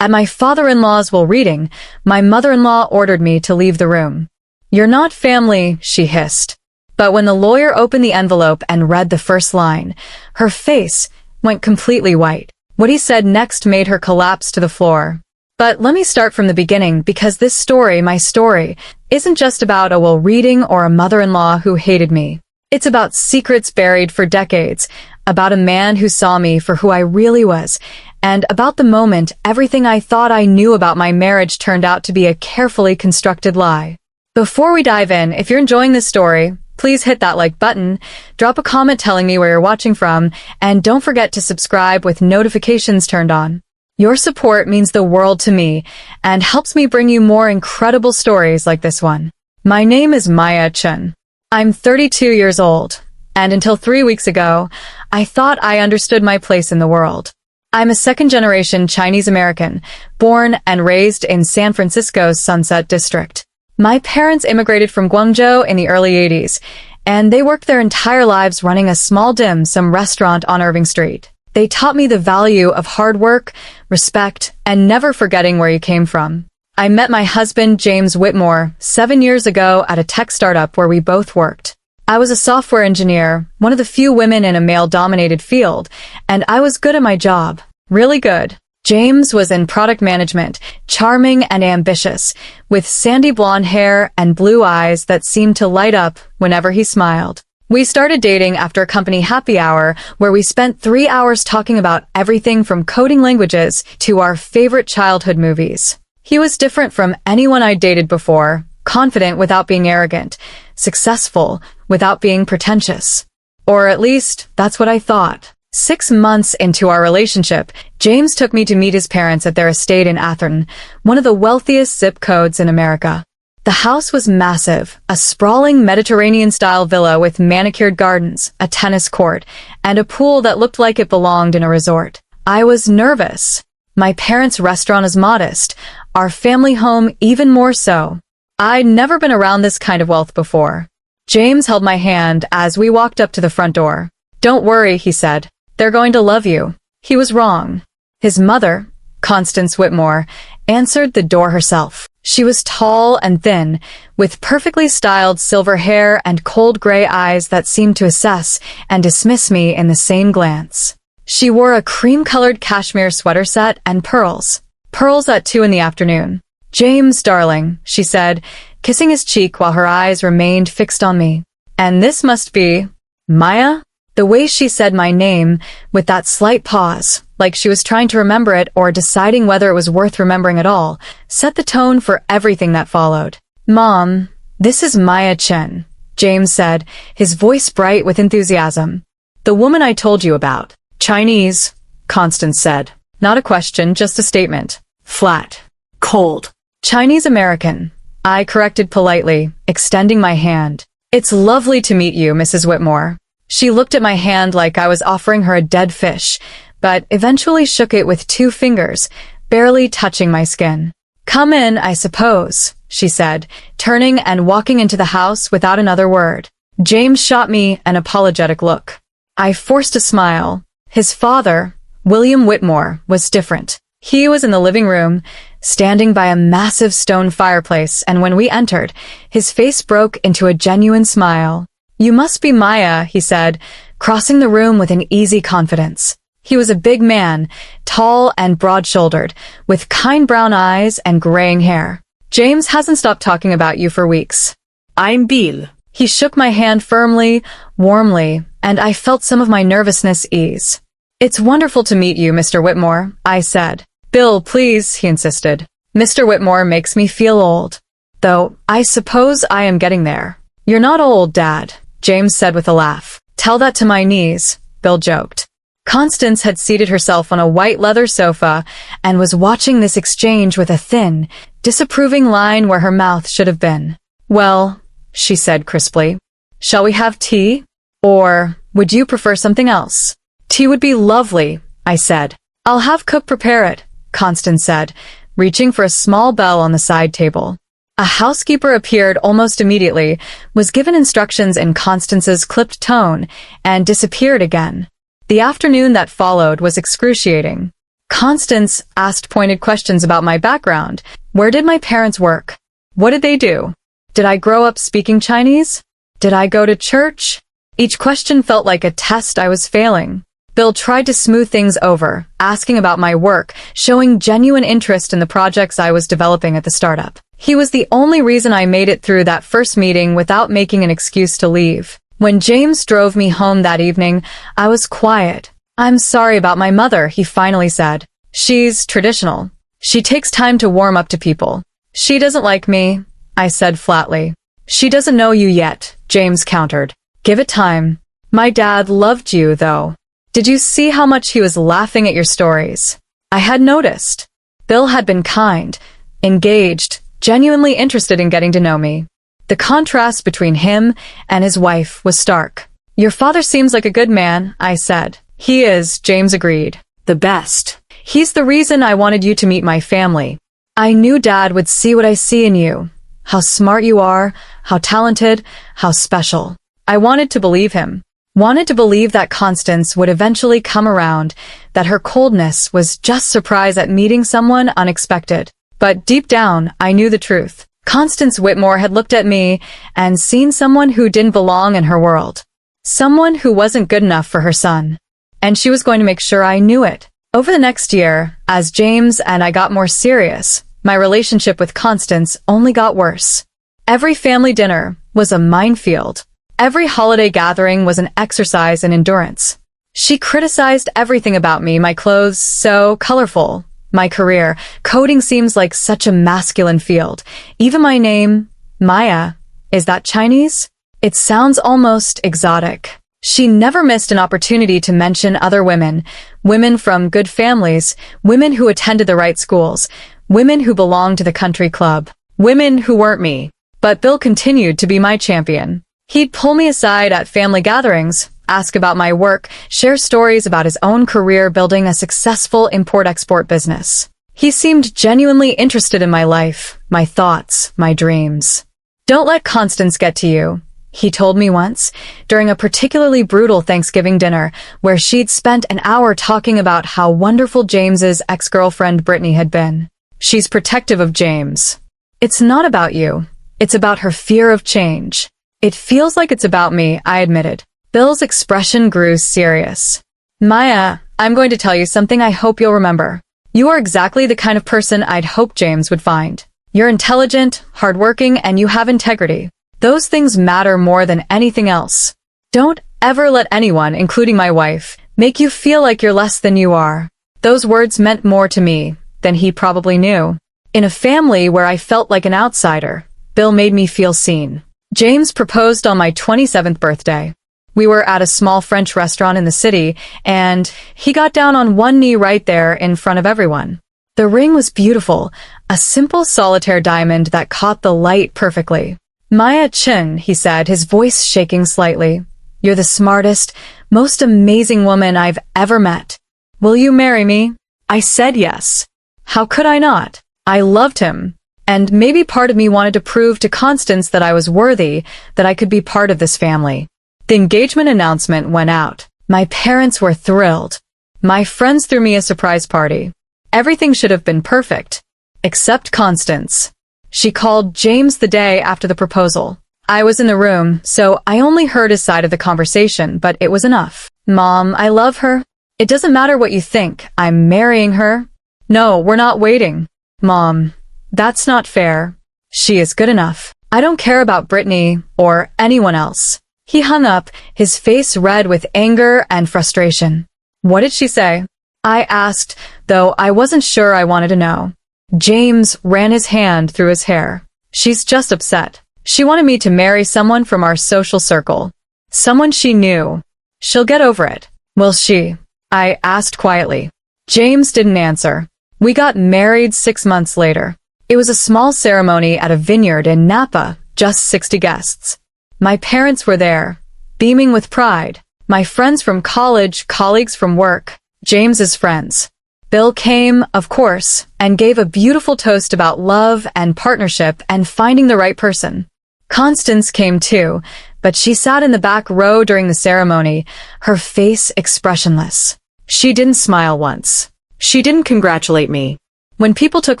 At my father-in-law's while reading, my mother-in-law ordered me to leave the room. "You're not family," she hissed. But when the lawyer opened the envelope and read the first line, her face went completely white. What he said next made her collapse to the floor. But let me start from the beginning, because this story, my story, isn't just about a will reading or a mother-in-law who hated me. It's about secrets buried for decades, about a man who saw me for who I really was, and about the moment everything I thought I knew about my marriage turned out to be a carefully constructed lie. Before we dive in, if you're enjoying this story, please hit that like button, drop a comment telling me where you're watching from, and don't forget to subscribe with notifications turned on. Your support means the world to me and helps me bring you more incredible stories like this one. My name is Maya Chen. I'm 32 years old, and until 3 weeks ago, I thought I understood my place in the world. I'm a second-generation Chinese American, born and raised in San Francisco's Sunset District. My parents immigrated from Guangzhou in the early 80s, and they worked their entire lives running a small dim sum restaurant on Irving Street. They taught me the value of hard work, respect, and never forgetting where you came from. I met my husband, James Whitmore, 7 years ago at a tech startup where we both worked. I was a software engineer, one of the few women in a male-dominated field, and I was good at my job. Really good. James was in product management, charming and ambitious, with sandy blonde hair and blue eyes that seemed to light up whenever he smiled. We started dating after a company happy hour where we spent 3 hours talking about everything from coding languages to our favorite childhood movies. He was different from anyone I'd dated before, confident without being arrogant, successful without being pretentious. Or at least, that's what I thought. 6 months into our relationship, James took me to meet his parents at their estate in Atherton, one of the wealthiest zip codes in America. The house was massive, a sprawling Mediterranean-style villa with manicured gardens, a tennis court, and a pool that looked like it belonged in a resort. I was nervous. My parents' restaurant is modest, our family home even more so. I'd never been around this kind of wealth before. James held my hand as we walked up to the front door. "Don't worry," he said. "They're going to love you." He was wrong. His mother, Constance Whitmore, answered the door herself. She was tall and thin, with perfectly styled silver hair and cold gray eyes that seemed to assess and dismiss me in the same glance. She wore a cream-colored cashmere sweater set and pearls. Pearls at 2 in the afternoon. "James, darling," she said, kissing his cheek while her eyes remained fixed on me. "And this must be Maya?" The way she said my name, with that slight pause, like she was trying to remember it or deciding whether it was worth remembering at all, set the tone for everything that followed. "Mom, this is Maya Chen," James said, his voice bright with enthusiasm. "The woman I told you about." "Chinese," Constance said. Not a question, just a statement. Flat. Cold. "Chinese American," I corrected politely, extending my hand. "It's lovely to meet you, Mrs. Whitmore." She looked at my hand like I was offering her a dead fish, but eventually shook it with 2 fingers, barely touching my skin. "Come in, I suppose," she said, turning and walking into the house without another word. James shot me an apologetic look. I forced a smile. His father, William Whitmore, was different. He was in the living room, standing by a massive stone fireplace, and when we entered, his face broke into a genuine smile. "You must be Maya," he said, crossing the room with an easy confidence. He was a big man, tall and broad-shouldered, with kind brown eyes and graying hair. "James hasn't stopped talking about you for weeks." "I'm Bill." He shook my hand firmly, warmly, and I felt some of my nervousness ease. "It's wonderful to meet you, Mr. Whitmore," I said. "Bill, please," he insisted. "Mr. Whitmore makes me feel old. Though, I suppose I am getting there." "You're not old, Dad," James said with a laugh. "Tell that to my knees," Bill joked. Constance had seated herself on a white leather sofa and was watching this exchange with a thin, disapproving line where her mouth should have been. "Well," she said crisply, "shall we have tea? Or would you prefer something else?" "Tea would be lovely," I said. "I'll have cook prepare it," Constance said, reaching for a small bell on the side table. A housekeeper appeared almost immediately, was given instructions in Constance's clipped tone, and disappeared again. The afternoon that followed was excruciating. Constance asked pointed questions about my background. Where did my parents work? What did they do? Did I grow up speaking Chinese? Did I go to church? Each question felt like a test I was failing. Bill tried to smooth things over, asking about my work, showing genuine interest in the projects I was developing at the startup. He was the only reason I made it through that first meeting without making an excuse to leave. When James drove me home that evening, I was quiet. "I'm sorry about my mother," he finally said. "She's traditional. She takes time to warm up to people." "She doesn't like me," I said flatly. "She doesn't know you yet," James countered. "Give it time." "My dad loved you, though. Did you see how much he was laughing at your stories?" I had noticed. Bill had been kind, engaged, genuinely interested in getting to know me. The contrast between him and his wife was stark. "Your father seems like a good man," I said. "He is," James agreed. "The best. He's the reason I wanted you to meet my family. I knew Dad would see what I see in you. How smart you are, how talented, how special." I wanted to believe him. Wanted to believe that Constance would eventually come around, that her coldness was just surprise at meeting someone unexpected. But deep down, I knew the truth. Constance Whitmore had looked at me and seen someone who didn't belong in her world. Someone who wasn't good enough for her son. And she was going to make sure I knew it. Over the next year, as James and I got more serious, my relationship with Constance only got worse. Every family dinner was a minefield. Every holiday gathering was an exercise in endurance. She criticized everything about me, my clothes so colorful, my career. Coding seems like such a masculine field. Even my name, Maya, is that Chinese? It sounds almost exotic. She never missed an opportunity to mention other women, women from good families, women who attended the right schools, women who belonged to the country club, women who weren't me. But Bill continued to be my champion. He'd pull me aside at family gatherings, ask about my work, share stories about his own career building a successful import-export business. He seemed genuinely interested in my life, my thoughts, my dreams. "Don't let Constance get to you," he told me once, during a particularly brutal Thanksgiving dinner, where she'd spent an hour talking about how wonderful James's ex-girlfriend Brittany had been. "She's protective of James. It's not about you. It's about her fear of change." "It feels like it's about me," I admitted. Bill's expression grew serious. "Maya, I'm going to tell you something I hope you'll remember. You are exactly the kind of person I'd hoped James would find. You're intelligent, hardworking, and you have integrity. Those things matter more than anything else. Don't ever let anyone, including my wife, make you feel like you're less than you are." Those words meant more to me than he probably knew. In a family where I felt like an outsider, Bill made me feel seen. James proposed on my 27th birthday. We were at a small French restaurant in the city, and he got down on one knee right there in front of everyone. The ring was beautiful, a simple solitaire diamond that caught the light perfectly. "Maya Chen," he said, his voice shaking slightly. "You're the smartest, most amazing woman I've ever met. Will you marry me?" I said yes. How could I not? I loved him. And maybe part of me wanted to prove to Constance that I was worthy, that I could be part of this family. The engagement announcement went out. My parents were thrilled. My friends threw me a surprise party. Everything should have been perfect. Except Constance. She called James the day after the proposal. I was in the room, so I only heard his side of the conversation, but it was enough. "Mom, I love her. It doesn't matter what you think. I'm marrying her." "No, we're not waiting." "Mom, that's not fair. She is good enough. I don't care about Brittany or anyone else." He hung up, his face red with anger and frustration. "What did she say?" I asked, though I wasn't sure I wanted to know. James ran his hand through his hair. "She's just upset. She wanted me to marry someone from our social circle. Someone she knew. She'll get over it. Will she?" I asked quietly. James didn't answer. We got married 6 months later. It was a small ceremony at a vineyard in Napa, just 60 guests. My parents were there, beaming with pride. My friends from college, colleagues from work, James's friends. Bill came, of course, and gave a beautiful toast about love and partnership and finding the right person. Constance came too, but she sat in the back row during the ceremony, her face expressionless. She didn't smile once. She didn't congratulate me. When people took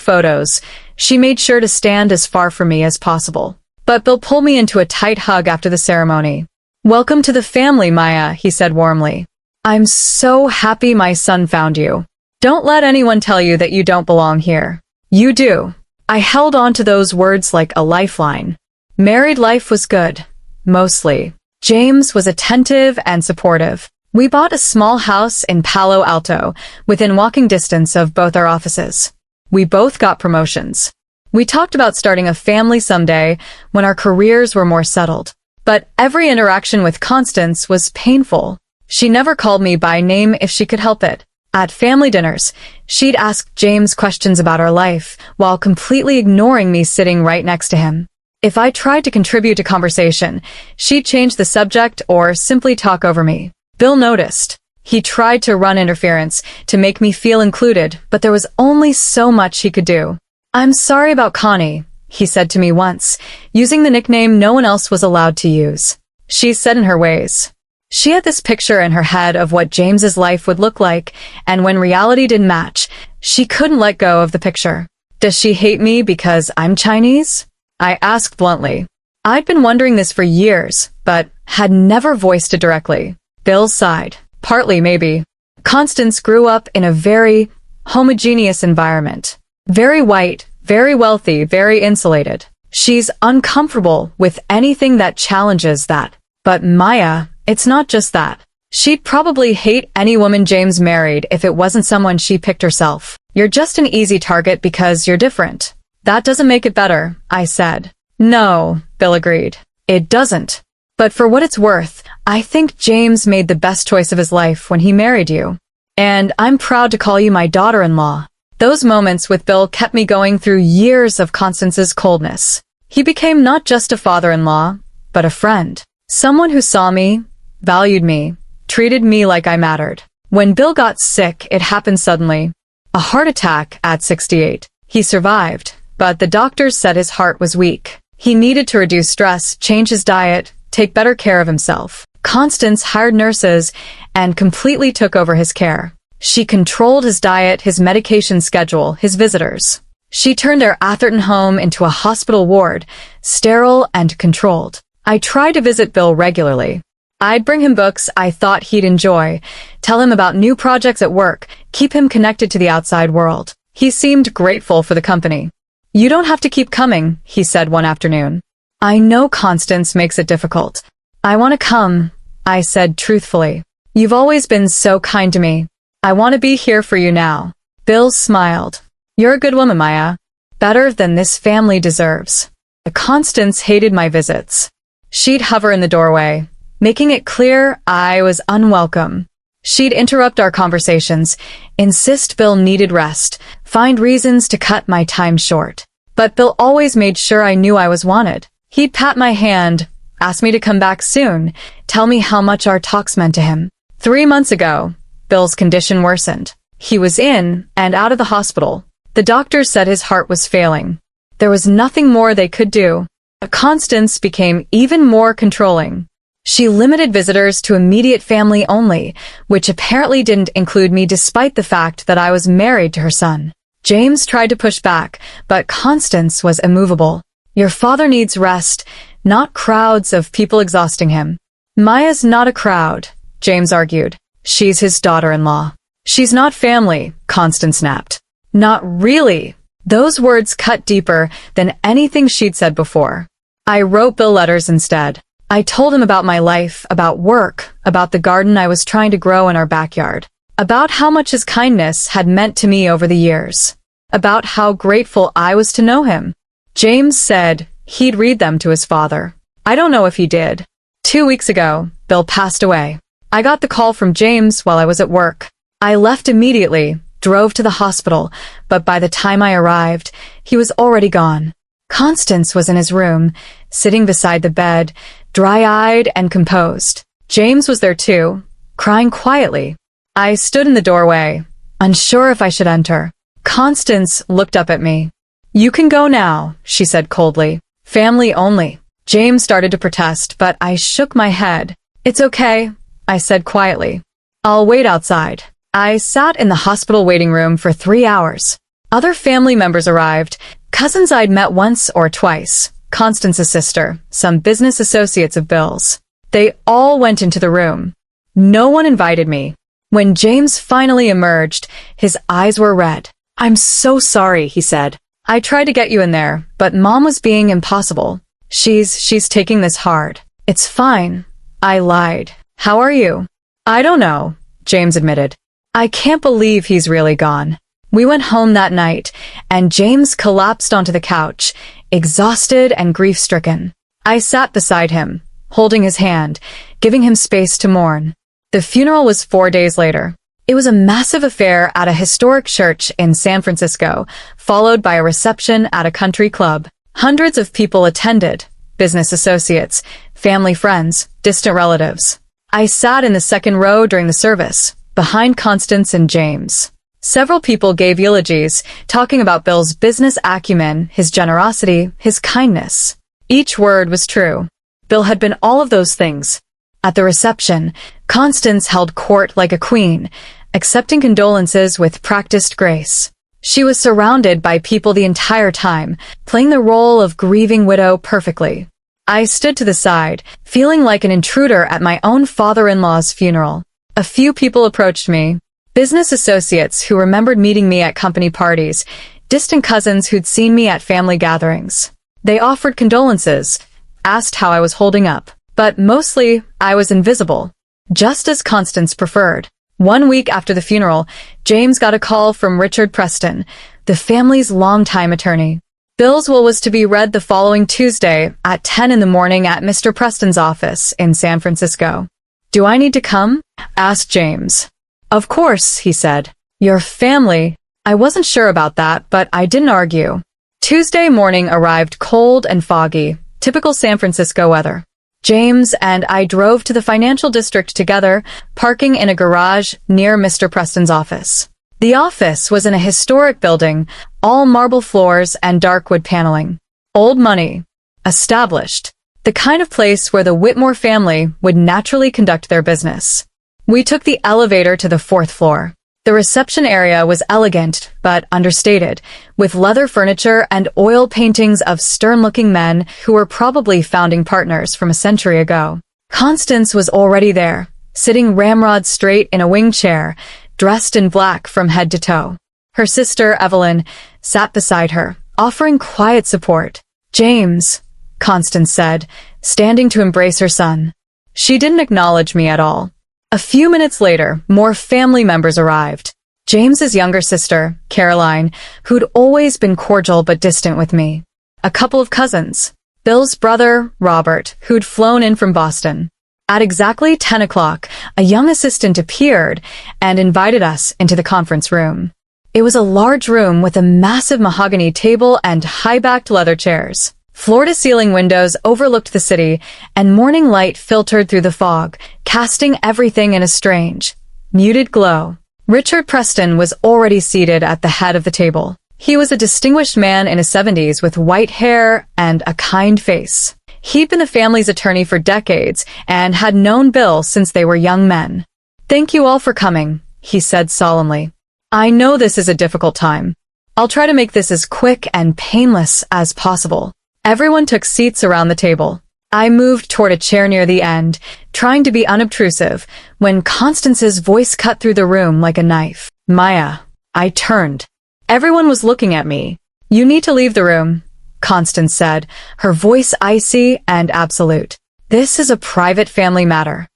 photos, she made sure to stand as far from me as possible. But Bill pulled me into a tight hug after the ceremony. "Welcome to the family, Maya," he said warmly. "I'm so happy my son found you. Don't let anyone tell you that you don't belong here. You do." I held on to those words like a lifeline. Married life was good. Mostly. James was attentive and supportive. We bought a small house in Palo Alto, within walking distance of both our offices. We both got promotions. We talked about starting a family someday when our careers were more settled. But every interaction with Constance was painful. She never called me by name if she could help it. At family dinners, she'd ask James questions about our life, while completely ignoring me sitting right next to him. If I tried to contribute to conversation, she'd change the subject or simply talk over me. Bill noticed. He tried to run interference to make me feel included, but there was only so much he could do. "I'm sorry about Connie," he said to me once, using the nickname no one else was allowed to use. She's set in her ways. She had this picture in her head of what James's life would look like, and when reality didn't match, she couldn't let go of the picture. "Does she hate me because I'm Chinese?" I asked bluntly. I'd been wondering this for years, but had never voiced it directly. Bill sighed. "Partly, maybe. Constance grew up in a very homogeneous environment. Very white, very wealthy, very insulated. She's uncomfortable with anything that challenges that. But Maya, it's not just that. She'd probably hate any woman James married if it wasn't someone she picked herself. You're just an easy target because you're different." "That doesn't make it better," I said. "No," Bill agreed. "It doesn't. But for what it's worth, I think James made the best choice of his life when he married you. And I'm proud to call you my daughter-in-law." Those moments with Bill kept me going through years of Constance's coldness. He became not just a father-in-law, but a friend. Someone who saw me, valued me, treated me like I mattered. When Bill got sick, it happened suddenly. A heart attack at 68. He survived, but the doctors said his heart was weak. He needed to reduce stress, change his diet, take better care of himself. Constance hired nurses and completely took over his care. She controlled his diet, his medication schedule, his visitors. She turned their Atherton home into a hospital ward, sterile and controlled. I tried to visit Bill regularly. I'd bring him books I thought he'd enjoy, tell him about new projects at work, keep him connected to the outside world. He seemed grateful for the company. "You don't have to keep coming," he said one afternoon. "I know Constance makes it difficult. I want to come," I said truthfully. "You've always been so kind to me. I want to be here for you now." Bill smiled. "You're a good woman, Maya. Better than this family deserves." Constance hated my visits. She'd hover in the doorway, making it clear I was unwelcome. She'd interrupt our conversations, insist Bill needed rest, find reasons to cut my time short. But Bill always made sure I knew I was wanted. He'd pat my hand, ask me to come back soon, tell me how much our talks meant to him. 3 months ago, Bill's condition worsened. He was in and out of the hospital. The doctors said his heart was failing. There was nothing more they could do. Constance became even more controlling. She limited visitors to immediate family only, which apparently didn't include me despite the fact that I was married to her son. James tried to push back, but Constance was immovable. "Your father needs rest, not crowds of people exhausting him." "Maya's not a crowd," James argued. "She's his daughter-in-law." "She's not family," Constance snapped. "Not really." Those words cut deeper than anything she'd said before. I wrote Bill letters instead. I told him about my life, about work, about the garden I was trying to grow in our backyard, about how much his kindness had meant to me over the years, about how grateful I was to know him. James said he'd read them to his father. I don't know if he did. 2 weeks ago, Bill passed away. I got the call from James while I was at work. I left immediately, drove to the hospital, but by the time I arrived, he was already gone. Constance was in his room, sitting beside the bed, dry-eyed and composed. James was there too, crying quietly. I stood in the doorway, unsure if I should enter. Constance looked up at me. "You can go now," she said coldly. "Family only." James started to protest, but I shook my head. "It's okay," I said quietly. "I'll wait outside." I sat in the hospital waiting room for 3 hours. Other family members arrived, cousins I'd met once or twice, Constance's sister, some business associates of Bill's. They all went into the room. No one invited me. When James finally emerged, his eyes were red. "I'm so sorry," he said. "I tried to get you in there, but Mom was being impossible. She's taking this hard." "It's fine." I lied. "How are you?" "I don't know," James admitted. "I can't believe he's really gone." We went home that night, and James collapsed onto the couch, exhausted and grief-stricken. I sat beside him, holding his hand, giving him space to mourn. The funeral was 4 days later. It was a massive affair at a historic church in San Francisco, followed by a reception at a country club. Hundreds of people attended, business associates, family friends, distant relatives. I sat in the second row during the service, behind Constance and James. Several people gave eulogies, talking about Bill's business acumen, his generosity, his kindness. Each word was true. Bill had been all of those things. At the reception, Constance held court like a queen, accepting condolences with practiced grace. She was surrounded by people the entire time, playing the role of grieving widow perfectly. I stood to the side, feeling like an intruder at my own father-in-law's funeral. A few people approached me. Business associates who remembered meeting me at company parties, distant cousins who'd seen me at family gatherings. They offered condolences, asked how I was holding up, but mostly I was invisible, just as Constance preferred. 1 week after the funeral, James got a call from Richard Preston, the family's longtime attorney. Bill's will was to be read the following Tuesday at 10 in the morning at Mr. Preston's office in San Francisco. "Do I need to come?" asked James. "Of course," he said. "Your family." I wasn't sure about that, but I didn't argue. Tuesday morning arrived cold and foggy, typical San Francisco weather. James and I drove to the financial district together, parking in a garage near Mr. Preston's office. The office was in a historic building, all marble floors and dark wood paneling. Old money. Established. The kind of place where the Whitmore family would naturally conduct their business. We took the elevator to the 4th floor. The reception area was elegant but understated, with leather furniture and oil paintings of stern-looking men who were probably founding partners from a century ago. Constance was already there, sitting ramrod straight in a wing chair, dressed in black from head to toe. Her sister, Evelyn, sat beside her, offering quiet support. "James," Constance said, standing to embrace her son. She didn't acknowledge me at all. A few minutes later, more family members arrived. James's younger sister, Caroline, who'd always been cordial but distant with me. A couple of cousins. Bill's brother, Robert, who'd flown in from Boston. At exactly 10 o'clock, a young assistant appeared and invited us into the conference room. It was a large room with a massive mahogany table and high-backed leather chairs. Floor-to-ceiling windows overlooked the city, and morning light filtered through the fog, casting everything in a strange, muted glow. Richard Preston was already seated at the head of the table. He was a distinguished man in his 70s with white hair and a kind face. He'd been the family's attorney for decades and had known Bill since they were young men. "Thank you all for coming," he said solemnly. "I know this is a difficult time. I'll try to make this as quick and painless as possible." Everyone took seats around the table. I moved toward a chair near the end, trying to be unobtrusive, when Constance's voice cut through the room like a knife. "Maya." I turned. Everyone was looking at me. "You need to leave the room," Constance said, her voice icy and absolute. "This is a private family matter."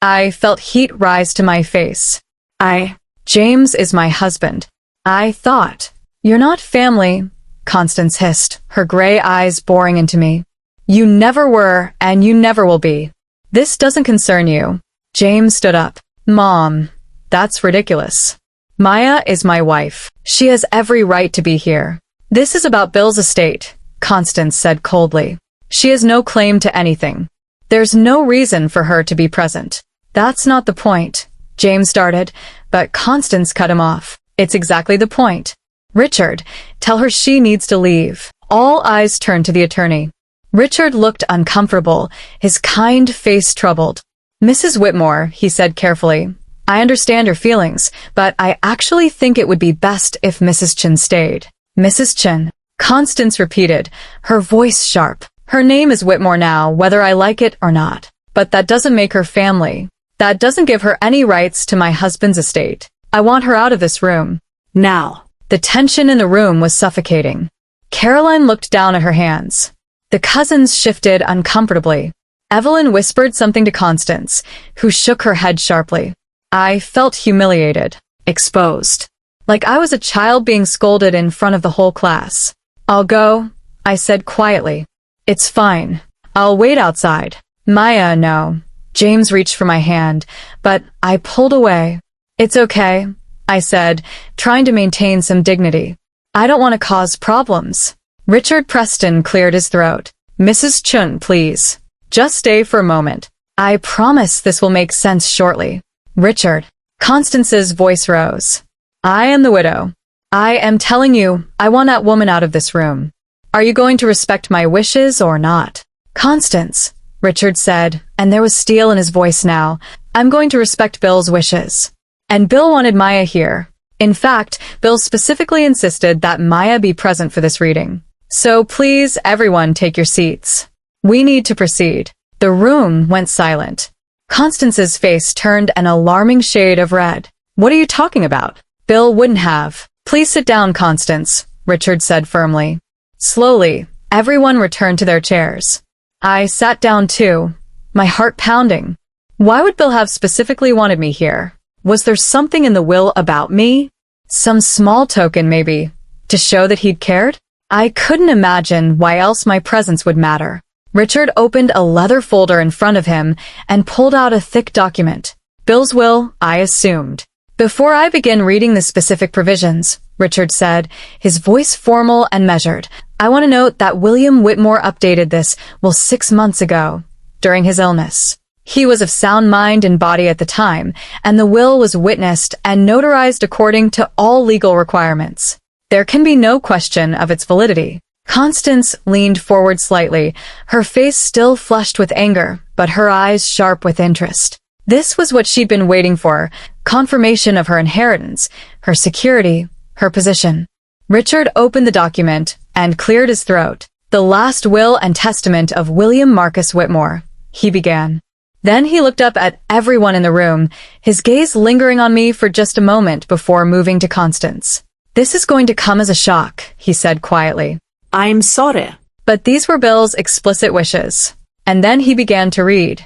I felt heat rise to my face. James is my husband. I thought. "You're not family," Constance hissed, her gray eyes boring into me. "You never were, and you never will be. This doesn't concern you." James stood up. "Mom, that's ridiculous. Maya is my wife. She has every right to be here." "This is about Bill's estate," Constance said coldly. "She has no claim to anything. There's no reason for her to be present." "That's not the point," James started, but Constance cut him off. "It's exactly the point. Richard, tell her she needs to leave." All eyes turned to the attorney. Richard looked uncomfortable, his kind face troubled. "Mrs. Whitmore," he said carefully, I understand your feelings, but I actually think it would be best if Mrs. Chen stayed. Mrs. Chen, Constance repeated, her voice sharp. Her name is Whitmore now, whether I like it or not. But that doesn't make her family. That doesn't give her any rights to my husband's estate. I want her out of this room. Now. The tension in the room was suffocating. Caroline looked down at her hands. The cousins shifted uncomfortably. Evelyn whispered something to Constance, who shook her head sharply. I felt humiliated, exposed. Like I was a child being scolded in front of the whole class. I'll go, I said quietly. It's fine. I'll wait outside. Maya, no. James reached for my hand, but I pulled away. It's okay, I said, trying to maintain some dignity. I don't want to cause problems. Richard Preston cleared his throat. Mrs. Chun, please. Just stay for a moment. I promise this will make sense shortly. Richard. Constance's voice rose. I am the widow. I am telling you, I want that woman out of this room. Are you going to respect my wishes or not? Constance, Richard said, and there was steel in his voice now. I'm going to respect Bill's wishes. And Bill wanted Maya here. In fact, Bill specifically insisted that Maya be present for this reading. So please, everyone, take your seats. We need to proceed. The room went silent. Constance's face turned an alarming shade of red. What are you talking about? Bill wouldn't have. Please sit down, Constance, Richard said firmly. Slowly, everyone returned to their chairs. I sat down too, my heart pounding. Why would Bill have specifically wanted me here? Was there something in the will about me? Some small token, maybe, to show that he'd cared? I couldn't imagine why else my presence would matter. Richard opened a leather folder in front of him and pulled out a thick document. Bill's will, I assumed. Before I begin reading the specific provisions, Richard said, his voice formal and measured, I want to note that William Whitmore updated this will 6 months ago, during his illness. He was of sound mind and body at the time, and the will was witnessed and notarized according to all legal requirements. There can be no question of its validity. Constance leaned forward slightly, her face still flushed with anger, but her eyes sharp with interest. This was what she'd been waiting for, confirmation of her inheritance, her security, her position. Richard opened the document and cleared his throat. The last will and testament of William Marcus Whitmore, he began. Then he looked up at everyone in the room, his gaze lingering on me for just a moment before moving to Constance. This is going to come as a shock, he said quietly. I'm sorry. But these were Bill's explicit wishes. And then he began to read.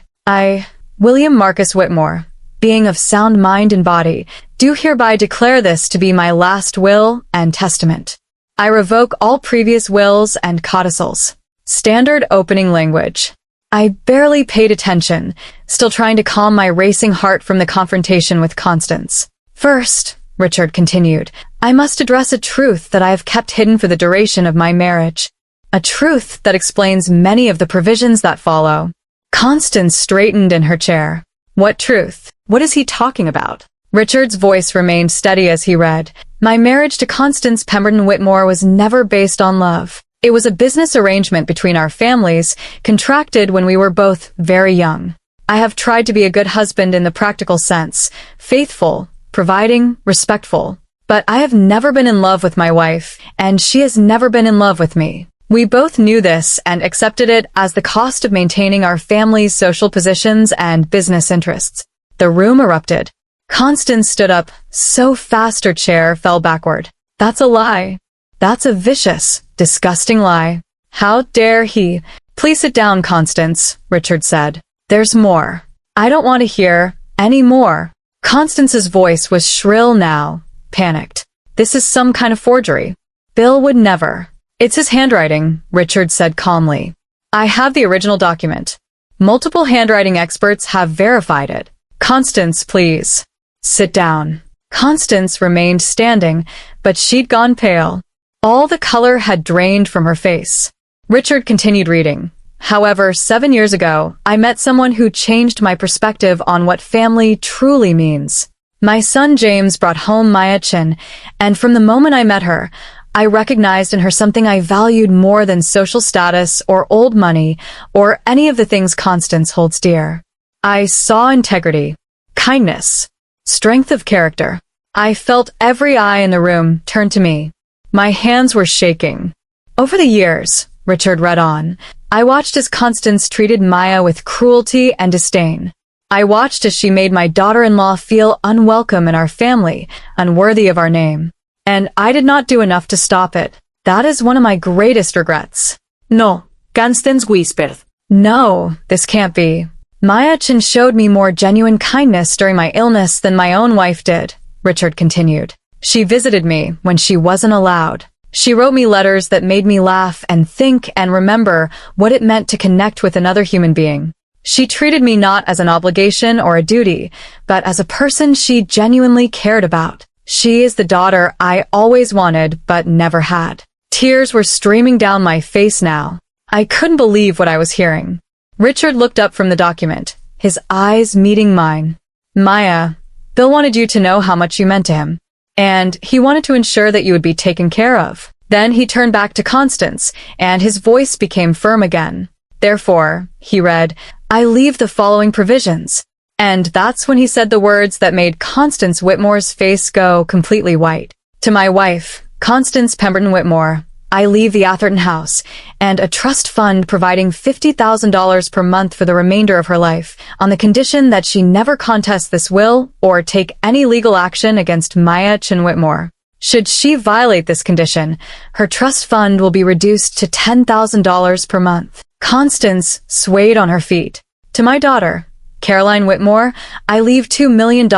William Marcus Whitmore, being of sound mind and body, do hereby declare this to be my last will and testament. I revoke all previous wills and codicils. Standard opening language. I barely paid attention, still trying to calm my racing heart from the confrontation with Constance. First, Richard continued, I must address a truth that I have kept hidden for the duration of my marriage. A truth that explains many of the provisions that follow. Constance straightened in her chair. What truth? What is he talking about? Richard's voice remained steady as he read. My marriage to Constance Pemberton Whitmore was never based on love. It was a business arrangement between our families, contracted when we were both very young. I have tried to be a good husband in the practical sense, faithful, providing, respectful. But I have never been in love with my wife, and she has never been in love with me. We both knew this and accepted it as the cost of maintaining our family's social positions and business interests. The room erupted. Constance stood up, so fast her chair fell backward. That's a lie. That's a vicious, disgusting lie. How dare he? Please sit down, Constance, Richard said. There's more. I don't want to hear any more. Constance's voice was shrill now, panicked. This is some kind of forgery. Bill would never. It's his handwriting, Richard said calmly. I have the original document. Multiple handwriting experts have verified it. Constance, please. Sit down. Constance remained standing, but she'd gone pale. All the color had drained from her face. Richard continued reading. However, 7 years ago, I met someone who changed my perspective on what family truly means. My son James brought home Maya Chen, and from the moment I met her, I recognized in her something I valued more than social status or old money or any of the things Constance holds dear. I saw integrity, kindness, Strength of character. I felt every eye in the room turn to me. My hands were shaking. Over the years, Richard read on, I watched as Constance treated Maya with cruelty and disdain. I watched as she made my daughter-in-law feel unwelcome in our family, unworthy of our name. And I did not do enough to stop it. That is one of my greatest regrets. No, Constance whispered. No, this can't be. Maya Chen showed me more genuine kindness during my illness than my own wife did, Richard continued. She visited me when she wasn't allowed. She wrote me letters that made me laugh and think and remember what it meant to connect with another human being. She treated me not as an obligation or a duty, but as a person she genuinely cared about. She is the daughter I always wanted but never had. Tears were streaming down my face now. I couldn't believe what I was hearing. Richard looked up from the document, his eyes meeting mine. Maya, Bill wanted you to know how much you meant to him. And he wanted to ensure that you would be taken care of. Then he turned back to Constance, and his voice became firm again. Therefore, he read, I leave the following provisions. And that's when he said the words that made Constance Whitmore's face go completely white. To my wife, Constance Pemberton Whitmore, I leave the Atherton House and a trust fund providing $50,000 per month for the remainder of her life, on the condition that she never contest this will or take any legal action against Maya Chen Whitmore. Should she violate this condition, her trust fund will be reduced to $10,000 per month. Constance swayed on her feet. To my daughter, Caroline Whitmore, I leave $2 million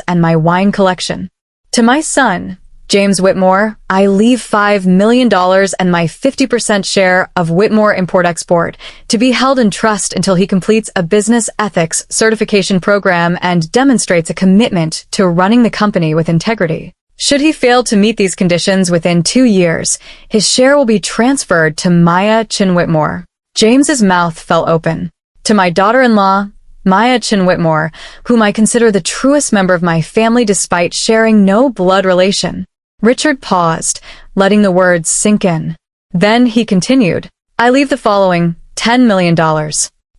and my wine collection. To my son, James Whitmore, I leave $5 million and my 50% share of Whitmore Import-Export to be held in trust until he completes a business ethics certification program and demonstrates a commitment to running the company with integrity. Should he fail to meet these conditions within 2 years, his share will be transferred to Maya Chen Whitmore. James's mouth fell open. To my daughter-in-law, Maya Chen Whitmore, whom I consider the truest member of my family despite sharing no blood relation. Richard paused, letting the words sink in. Then he continued, I leave the following, $10 million.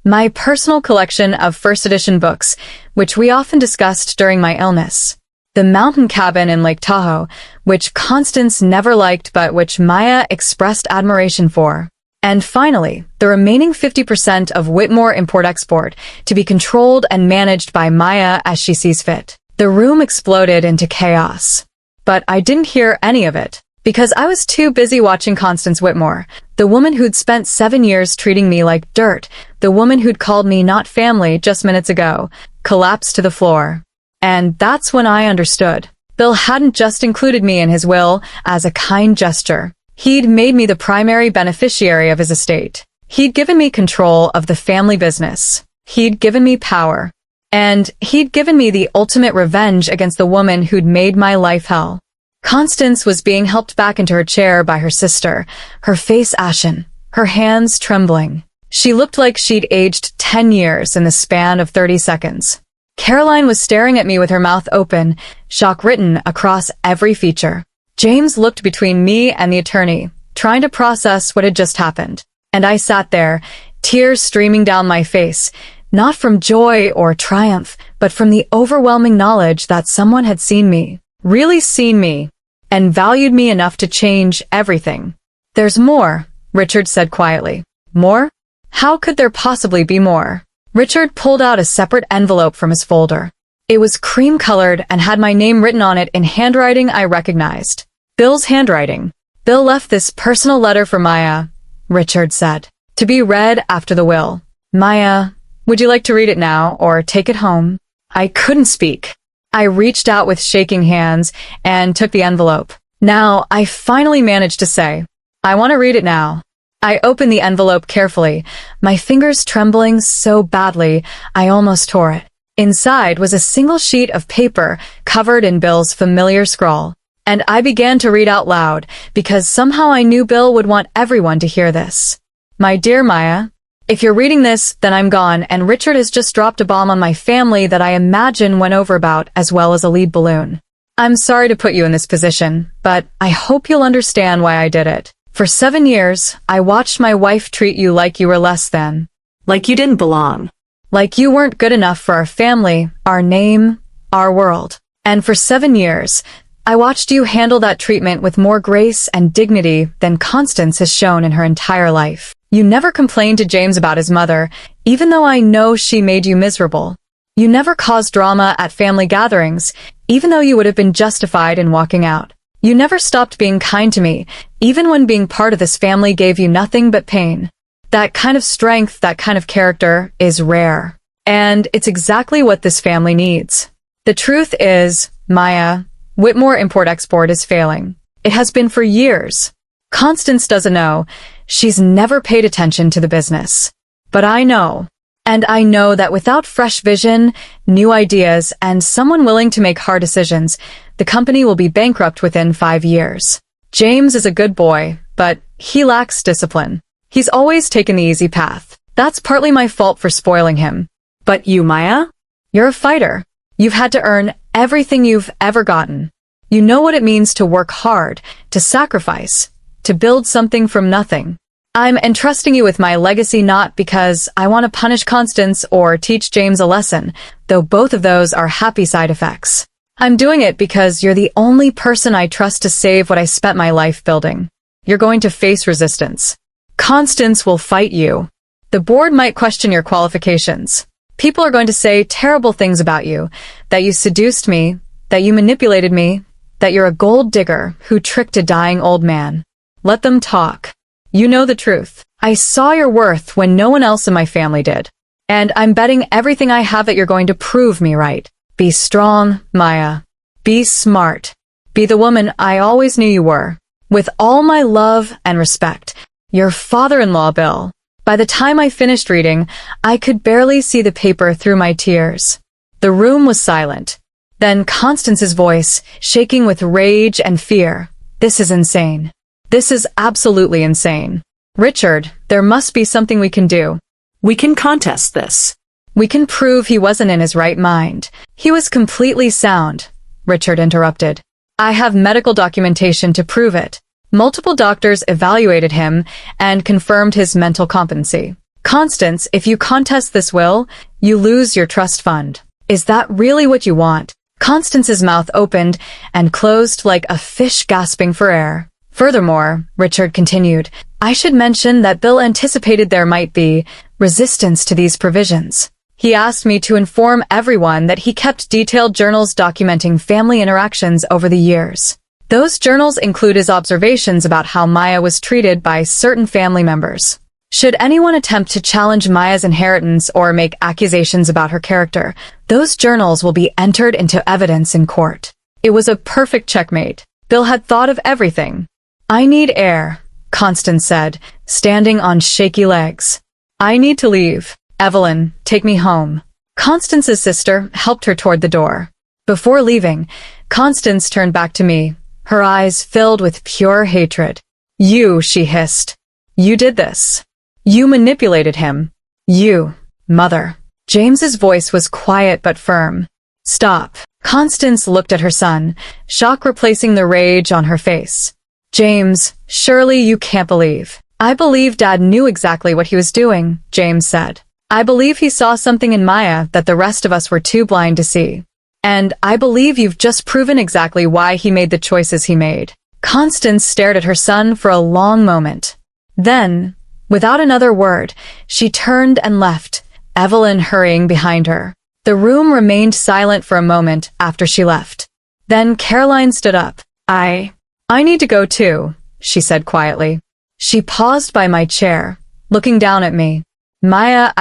My personal collection of first edition books, which we often discussed during my illness. The mountain cabin in Lake Tahoe, which Constance never liked but which Maya expressed admiration for. And finally, the remaining 50% of Whitmore Import-Export to be controlled and managed by Maya as she sees fit. The room exploded into chaos. But I didn't hear any of it, because I was too busy watching Constance Whitmore, the woman who'd spent 7 years treating me like dirt, the woman who'd called me not family just minutes ago, collapse to the floor. And that's when I understood. Bill hadn't just included me in his will as a kind gesture. He'd made me the primary beneficiary of his estate. He'd given me control of the family business. He'd given me power. And he'd given me the ultimate revenge against the woman who'd made my life hell. Constance was being helped back into her chair by her sister, her face ashen, her hands trembling. She looked like she'd aged 10 years in the span of 30 seconds. Caroline was staring at me with her mouth open, shock written across every feature. James looked between me and the attorney, trying to process what had just happened. And I sat there, tears streaming down my face, not from joy or triumph, but from the overwhelming knowledge that someone had seen me, really seen me, and valued me enough to change everything. There's more, Richard said quietly. More? How could there possibly be more? Richard pulled out a separate envelope from his folder. It was cream-colored and had my name written on it in handwriting I recognized. Bill's handwriting. Bill left this personal letter for Maya, Richard said, to be read after the will. Maya, would you like to read it now or take it home? I couldn't speak. I reached out with shaking hands and took the envelope. Now, I finally managed to say, I want to read it now. I opened the envelope carefully, my fingers trembling so badly I almost tore it. Inside was a single sheet of paper covered in Bill's familiar scrawl. And I began to read out loud because somehow I knew Bill would want everyone to hear this. My dear Maya, if you're reading this, then I'm gone, and Richard has just dropped a bomb on my family that I imagine went over about as well as a lead balloon. I'm sorry to put you in this position, but I hope you'll understand why I did it. For 7 years, I watched my wife treat you like you were less than. Like you didn't belong. Like you weren't good enough for our family, our name, our world. And for 7 years, I watched you handle that treatment with more grace and dignity than Constance has shown in her entire life. You never complained to James about his mother, even though I know she made you miserable. You never caused drama at family gatherings, even though you would have been justified in walking out. You never stopped being kind to me, even when being part of this family gave you nothing but pain. That kind of strength, that kind of character, is rare. And it's exactly what this family needs. The truth is, Maya, Whitmore Import-Export is failing. It has been for years. Constance doesn't know. She's never paid attention to the business. But I know. And I know that without fresh vision, new ideas, and someone willing to make hard decisions, the company will be bankrupt within 5 years. James is a good boy, but he lacks discipline. He's always taken the easy path. That's partly my fault for spoiling him. But you, Maya? You're a fighter. You've had to earn everything you've ever gotten. You know what it means to work hard, to sacrifice, to build something from nothing. I'm entrusting you with my legacy not because I want to punish Constance or teach James a lesson, though both of those are happy side effects. I'm doing it because you're the only person I trust to save what I spent my life building. You're going to face resistance. Constance will fight you. The board might question your qualifications. People are going to say terrible things about you, that you seduced me, that you manipulated me, that you're a gold digger who tricked a dying old man. Let them talk. You know the truth. I saw your worth when no one else in my family did. And I'm betting everything I have that you're going to prove me right. Be strong, Maya. Be smart. Be the woman I always knew you were. With all my love and respect, your father-in-law, Bill. By the time I finished reading, I could barely see the paper through my tears. The room was silent. Then Constance's voice, shaking with rage and fear. This is insane. This is absolutely insane. Richard, there must be something we can do. We can contest this. We can prove he wasn't in his right mind. He was completely sound, Richard interrupted. I have medical documentation to prove it. Multiple doctors evaluated him and confirmed his mental competency. Constance, if you contest this will, you lose your trust fund. Is that really what you want? Constance's mouth opened and closed like a fish gasping for air. Furthermore, Richard continued, I should mention that Bill anticipated there might be resistance to these provisions. He asked me to inform everyone that he kept detailed journals documenting family interactions over the years. Those journals include his observations about how Maya was treated by certain family members. Should anyone attempt to challenge Maya's inheritance or make accusations about her character, those journals will be entered into evidence in court. It was a perfect checkmate. Bill had thought of everything. I need air, Constance said, standing on shaky legs. I need to leave. Evelyn, take me home. Constance's sister helped her toward the door. Before leaving, Constance turned back to me, her eyes filled with pure hatred. You, she hissed. You did this. You manipulated him. You, mother. James's voice was quiet but firm. Stop. Constance looked at her son, shock replacing the rage on her face. James, surely you can't believe. I believe Dad knew exactly what he was doing, James said. I believe he saw something in Maya that the rest of us were too blind to see. And I believe you've just proven exactly why he made the choices he made. Constance stared at her son for a long moment. Then, without another word, she turned and left, Evelyn hurrying behind her. The room remained silent for a moment after she left. Then Caroline stood up. I need to go too, she said quietly. She paused by my chair, looking down at me. Maya,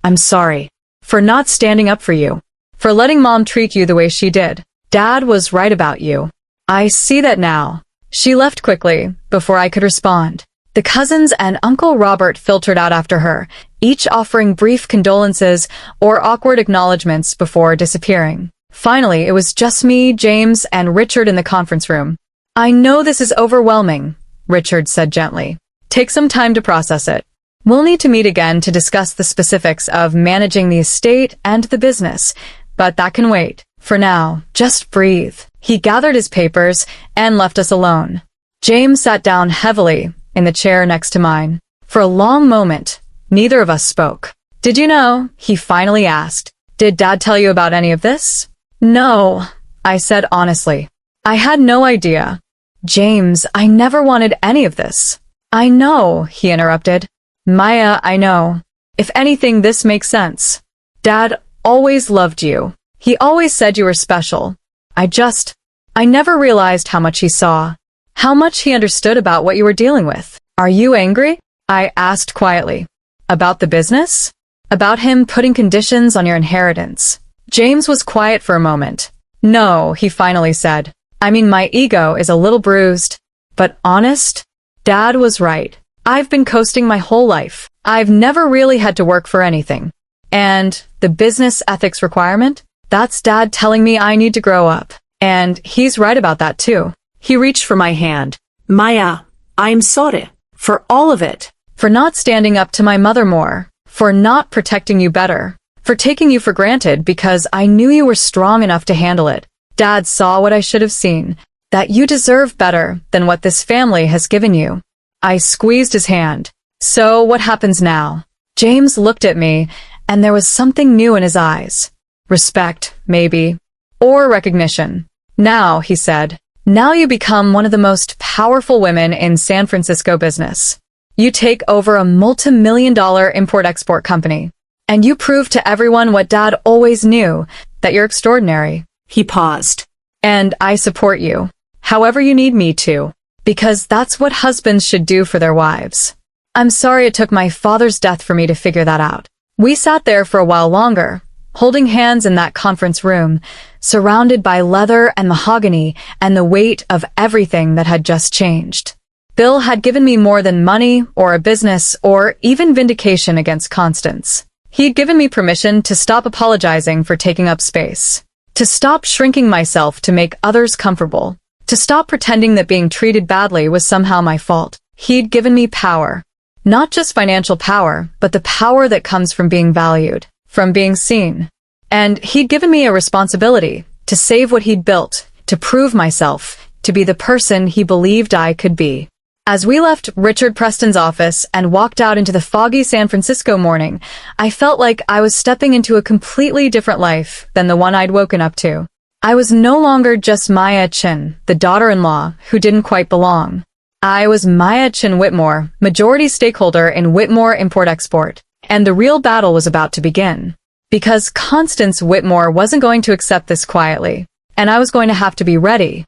I'm sorry. For not standing up for you. For letting Mom treat you the way she did. Dad was right about you. I see that now. She left quickly, before I could respond. The cousins and Uncle Robert filtered out after her, each offering brief condolences or awkward acknowledgments before disappearing. Finally, it was just me, James, and Richard in the conference room. I know this is overwhelming, Richard said gently. Take some time to process it. We'll need to meet again to discuss the specifics of managing the estate and the business, but that can wait. For now, just breathe. He gathered his papers and left us alone. James sat down heavily in the chair next to mine. For a long moment, neither of us spoke. Did you know? He finally asked. Did Dad tell you about any of this? No, I said honestly. I had no idea. James, I never wanted any of this. I know, he interrupted. Maya, I know. If anything, this makes sense. Dad always loved you. He always said you were special. I never realized how much he saw. How much he understood about what you were dealing with. Are you angry? I asked quietly. About the business? About him putting conditions on your inheritance. James was quiet for a moment. No, he finally said. I mean, my ego is a little bruised. But honest? Dad was right. I've been coasting my whole life. I've never really had to work for anything. And the business ethics requirement? That's Dad telling me I need to grow up. And he's right about that too. He reached for my hand. Maya, I'm sorry. For all of it. For not standing up to my mother more. For not protecting you better. For taking you for granted because I knew you were strong enough to handle it. Dad saw what I should have seen. That you deserve better than what this family has given you. I squeezed his hand. So what happens now? James looked at me, and there was something new in his eyes. Respect, maybe. Or recognition. Now, he said, now you become one of the most powerful women in San Francisco business. You take over a multi-million-dollar import-export company. And you prove to everyone what Dad always knew, that you're extraordinary. He paused. And I support you. However you need me to. Because that's what husbands should do for their wives. I'm sorry it took my father's death for me to figure that out. We sat there for a while longer, holding hands in that conference room, surrounded by leather and mahogany and the weight of everything that had just changed. Bill had given me more than money or a business or even vindication against Constance. He'd given me permission to stop apologizing for taking up space, to stop shrinking myself to make others comfortable, to stop pretending that being treated badly was somehow my fault. He'd given me power. Not just financial power, but the power that comes from being valued, from being seen. And he'd given me a responsibility to save what he'd built, to prove myself, to be the person he believed I could be. As we left Richard Preston's office and walked out into the foggy San Francisco morning, I felt like I was stepping into a completely different life than the one I'd woken up to. I was no longer just Maya Chin, the daughter-in-law who didn't quite belong. I was Maya Chin Whitmore, majority stakeholder in Whitmore Import-Export, and the real battle was about to begin. Because Constance Whitmore wasn't going to accept this quietly, and I was going to have to be ready.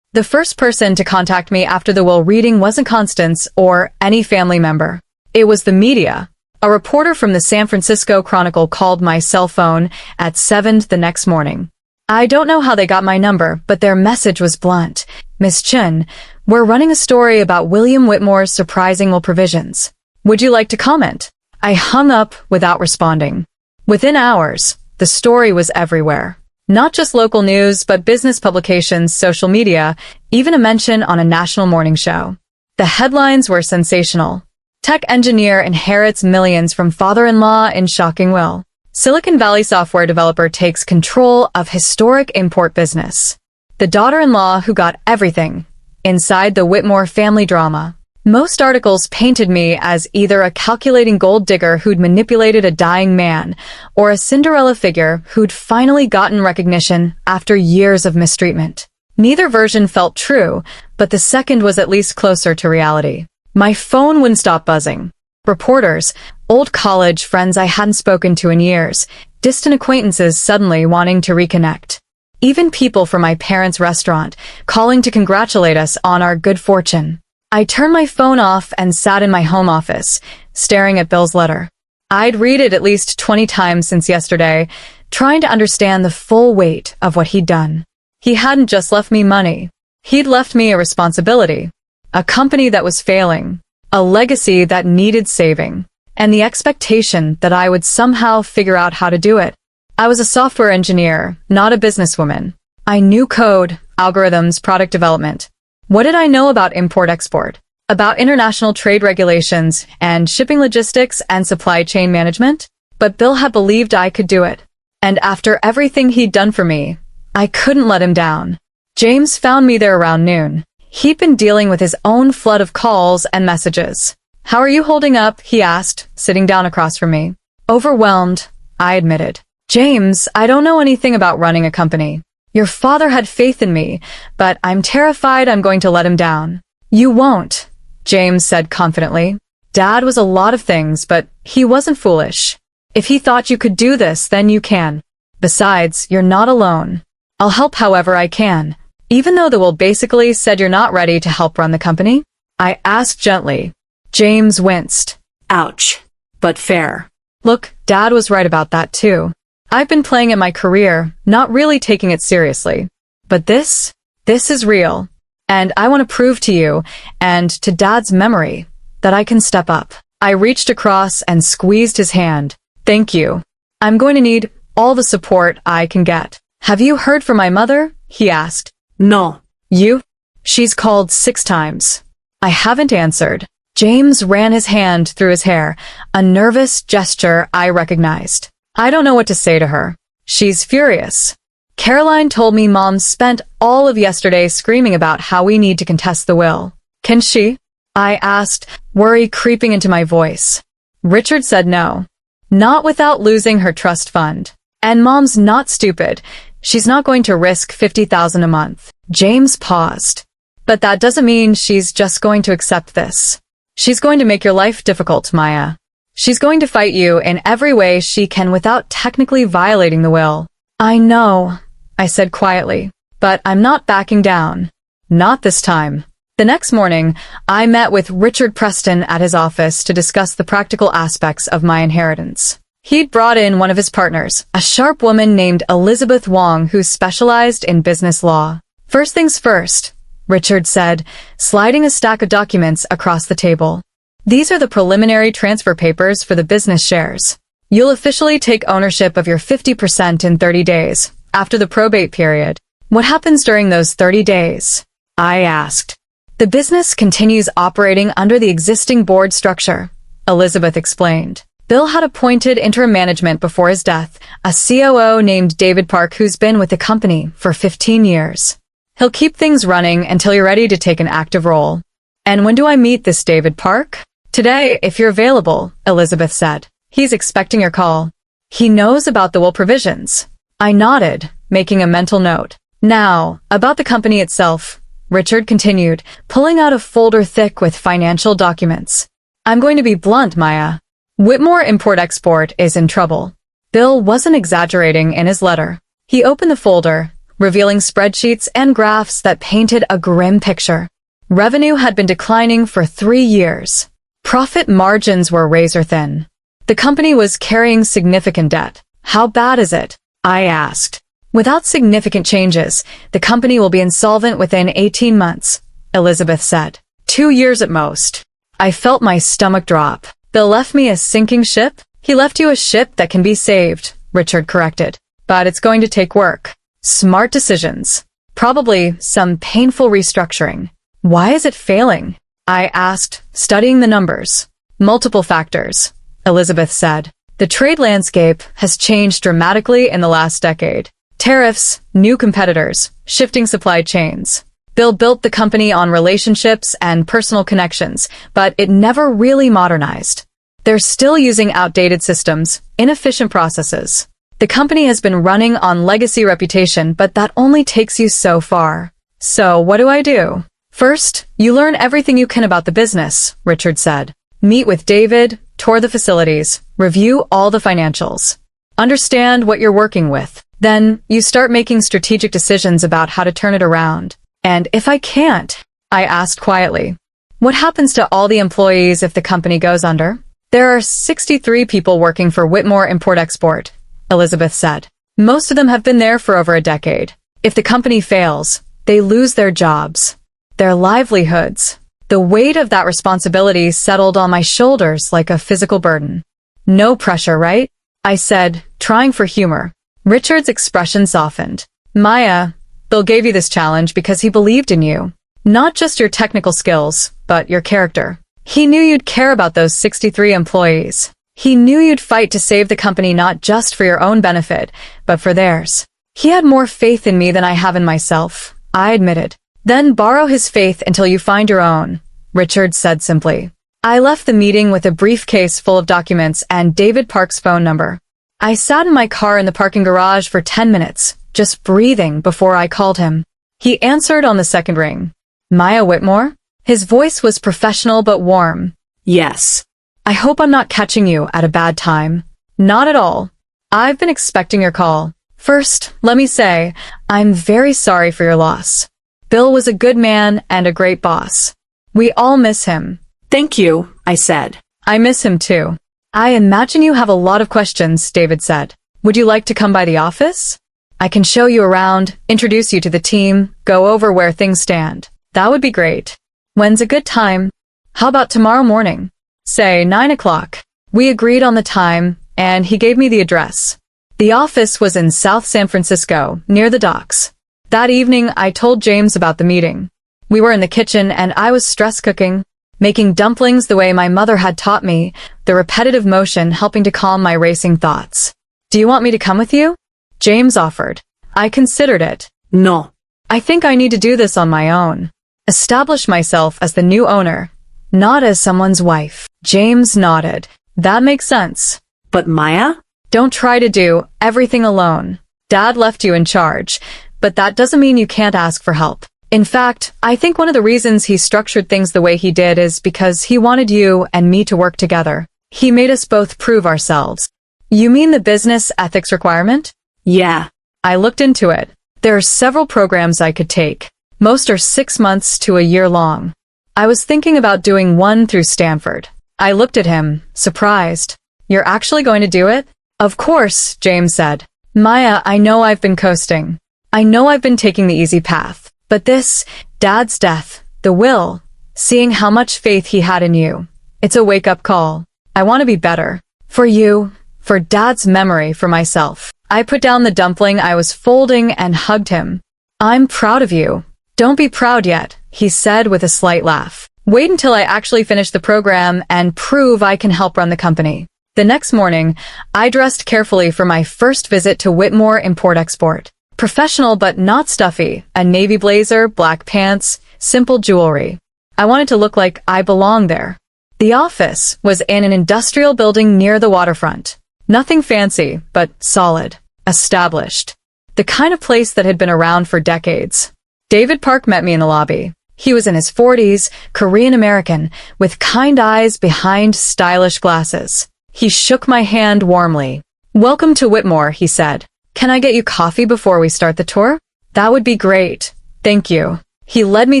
The first person to contact me after the will reading wasn't Constance or any family member. It was the media. A reporter from the San Francisco Chronicle called my cell phone at 7 the next morning. I don't know how they got my number, but their message was blunt. Miss Chin, we're running a story about William Whitmore's surprising will provisions. Would you like to comment? I hung up without responding. Within hours, the story was everywhere. Not just local news, but business publications, social media, even a mention on a national morning show. The headlines were sensational. Tech engineer inherits millions from father-in-law in shocking will. Silicon Valley software developer takes control of historic import business. The daughter-in-law who got everything. Inside the Whitmore family drama. Most articles painted me as either a calculating gold digger who'd manipulated a dying man, or a Cinderella figure who'd finally gotten recognition after years of mistreatment. Neither version felt true, but the second was at least closer to reality. My phone wouldn't stop buzzing. Reporters, old college friends I hadn't spoken to in years, distant acquaintances suddenly wanting to reconnect. Even people from my parents' restaurant, calling to congratulate us on our good fortune. I turned my phone off and sat in my home office, staring at Bill's letter. I'd read it at least 20 times since yesterday, trying to understand the full weight of what he'd done. He hadn't just left me money. He'd left me a responsibility. A company that was failing. A legacy that needed saving. And the expectation that I would somehow figure out how to do it. I was a software engineer, not a businesswoman. I knew code, algorithms, product development. What did I know about import-export? About international trade regulations and shipping logistics and supply chain management? But Bill had believed I could do it. And after everything he'd done for me, I couldn't let him down. James found me there around noon. He'd been dealing with his own flood of calls and messages. How are you holding up? He asked, sitting down across from me. Overwhelmed, I admitted. James, I don't know anything about running a company. Your father had faith in me, but I'm terrified I'm going to let him down. You won't, James said confidently. Dad was a lot of things, but he wasn't foolish. If he thought you could do this, then you can. Besides, you're not alone. I'll help however I can. Even though the will basically said you're not ready to help run the company? I asked gently. James winced. Ouch. But fair. Look, Dad was right about that too. I've been playing at my career, not really taking it seriously. But this is real. And I want to prove to you, and to Dad's memory, that I can step up. I reached across and squeezed his hand. Thank you. I'm going to need all the support I can get. Have you heard from my mother? He asked. No. You? She's called 6 times. I haven't answered. James ran his hand through his hair, a nervous gesture I recognized. I don't know what to say to her. She's furious. Caroline told me Mom spent all of yesterday screaming about how we need to contest the will. Can she? I asked, worry creeping into my voice. Richard said no. Not without losing her trust fund. And Mom's not stupid. She's not going to risk $50,000 a month. James paused. But that doesn't mean she's just going to accept this. She's going to make your life difficult, Maya. She's going to fight you in every way she can without technically violating the will. I know, I said quietly, but I'm not backing down. Not this time. The next morning, I met with Richard Preston at his office to discuss the practical aspects of my inheritance. He'd brought in one of his partners, a sharp woman named Elizabeth Wong who specialized in business law. First things first, Richard said, sliding a stack of documents across the table. These are the preliminary transfer papers for the business shares. You'll officially take ownership of your 50% in 30 days, after the probate period. What happens during those 30 days? I asked. The business continues operating under the existing board structure, Elizabeth explained. Bill had appointed interim management before his death, a COO named David Park who's been with the company for 15 years. He'll keep things running until you're ready to take an active role. And when do I meet this David Park? Today, if you're available, Elizabeth said. He's expecting your call. He knows about the will provisions. I nodded, making a mental note. Now, about the company itself, Richard continued, pulling out a folder thick with financial documents. I'm going to be blunt, Maya. Whitmore Import-Export is in trouble. Bill wasn't exaggerating in his letter. He opened the folder, revealing spreadsheets and graphs that painted a grim picture. Revenue had been declining for 3 years. Profit margins were razor-thin. The company was carrying significant debt. How bad is it? I asked. Without significant changes, the company will be insolvent within 18 months, Elizabeth said. 2 years at most. I felt my stomach drop. Bill left me a sinking ship? He left you a ship that can be saved, Richard corrected. But it's going to take work. Smart decisions. Probably some painful restructuring. Why is it failing? I asked, studying the numbers. Multiple factors, Elizabeth said. The trade landscape has changed dramatically in the last decade. Tariffs, new competitors, shifting supply chains. Bill built the company on relationships and personal connections, but it never really modernized. They're still using outdated systems, inefficient processes. The company has been running on legacy reputation, but that only takes you so far. So what do? First, you learn everything you can about the business, Richard said. Meet with David, tour the facilities, review all the financials. Understand what you're working with. Then, you start making strategic decisions about how to turn it around. And if I can't, I asked quietly, what happens to all the employees if the company goes under? There are 63 people working for Whitmore Import-Export, Elizabeth said. Most of them have been there for over a decade. If the company fails, they lose their jobs, their livelihoods. The weight of that responsibility settled on my shoulders like a physical burden. No pressure, right? I said, trying for humor. Richard's expression softened. Maya, Bill gave you this challenge because he believed in you. Not just your technical skills, but your character. He knew you'd care about those 63 employees. He knew you'd fight to save the company not just for your own benefit, but for theirs. He had more faith in me than I have in myself, I admitted. Then borrow his faith until you find your own, Richard said simply. I left the meeting with a briefcase full of documents and David Park's phone number. I sat in my car in the parking garage for 10 minutes, just breathing before I called him. He answered on the second ring. Maya Whitmore? His voice was professional but warm. Yes. I hope I'm not catching you at a bad time. Not at all. I've been expecting your call. First, let me say, I'm very sorry for your loss. Bill was a good man and a great boss. We all miss him. Thank you, I said. I miss him too. I imagine you have a lot of questions, David said. Would you like to come by the office? I can show you around, introduce you to the team, go over where things stand. That would be great. When's a good time? How about tomorrow morning? Say 9 o'clock. We agreed on the time, and he gave me the address. The office was in South San Francisco, near the docks. That evening, I told James about the meeting. We were in the kitchen, and I was stress cooking, making dumplings the way my mother had taught me, the repetitive motion helping to calm my racing thoughts. Do you want me to come with you? James offered. I considered it. No. I think I need to do this on my own. Establish myself as the new owner, not as someone's wife. James nodded. That makes sense. But Maya? Don't try to do everything alone. Dad left you in charge, but that doesn't mean you can't ask for help. In fact, I think one of the reasons he structured things the way he did is because he wanted you and me to work together. He made us both prove ourselves. You mean the business ethics requirement? Yeah. I looked into it. There are several programs I could take. Most are 6 months to a year long. I was thinking about doing one through Stanford. I looked at him, surprised. You're actually going to do it? Of course, James said. Maya, I know I've been coasting. I know I've been taking the easy path. But this, Dad's death, the will, seeing how much faith he had in you, it's a wake-up call. I want to be better. For you, for Dad's memory, for myself. I put down the dumpling I was folding and hugged him. I'm proud of you. Don't be proud yet, he said with a slight laugh. Wait until I actually finish the program and prove I can help run the company. The next morning, I dressed carefully for my first visit to Whitmore Import-Export. Professional but not stuffy, a navy blazer, black pants, simple jewelry. I wanted to look like I belonged there. The office was in an industrial building near the waterfront. Nothing fancy, but solid, established. The kind of place that had been around for decades. David Park met me in the lobby. He was in his 40s, Korean-American, with kind eyes behind stylish glasses. He shook my hand warmly. Welcome to Whitmore, he said. Can I get you coffee before we start the tour? That would be great. Thank you. He led me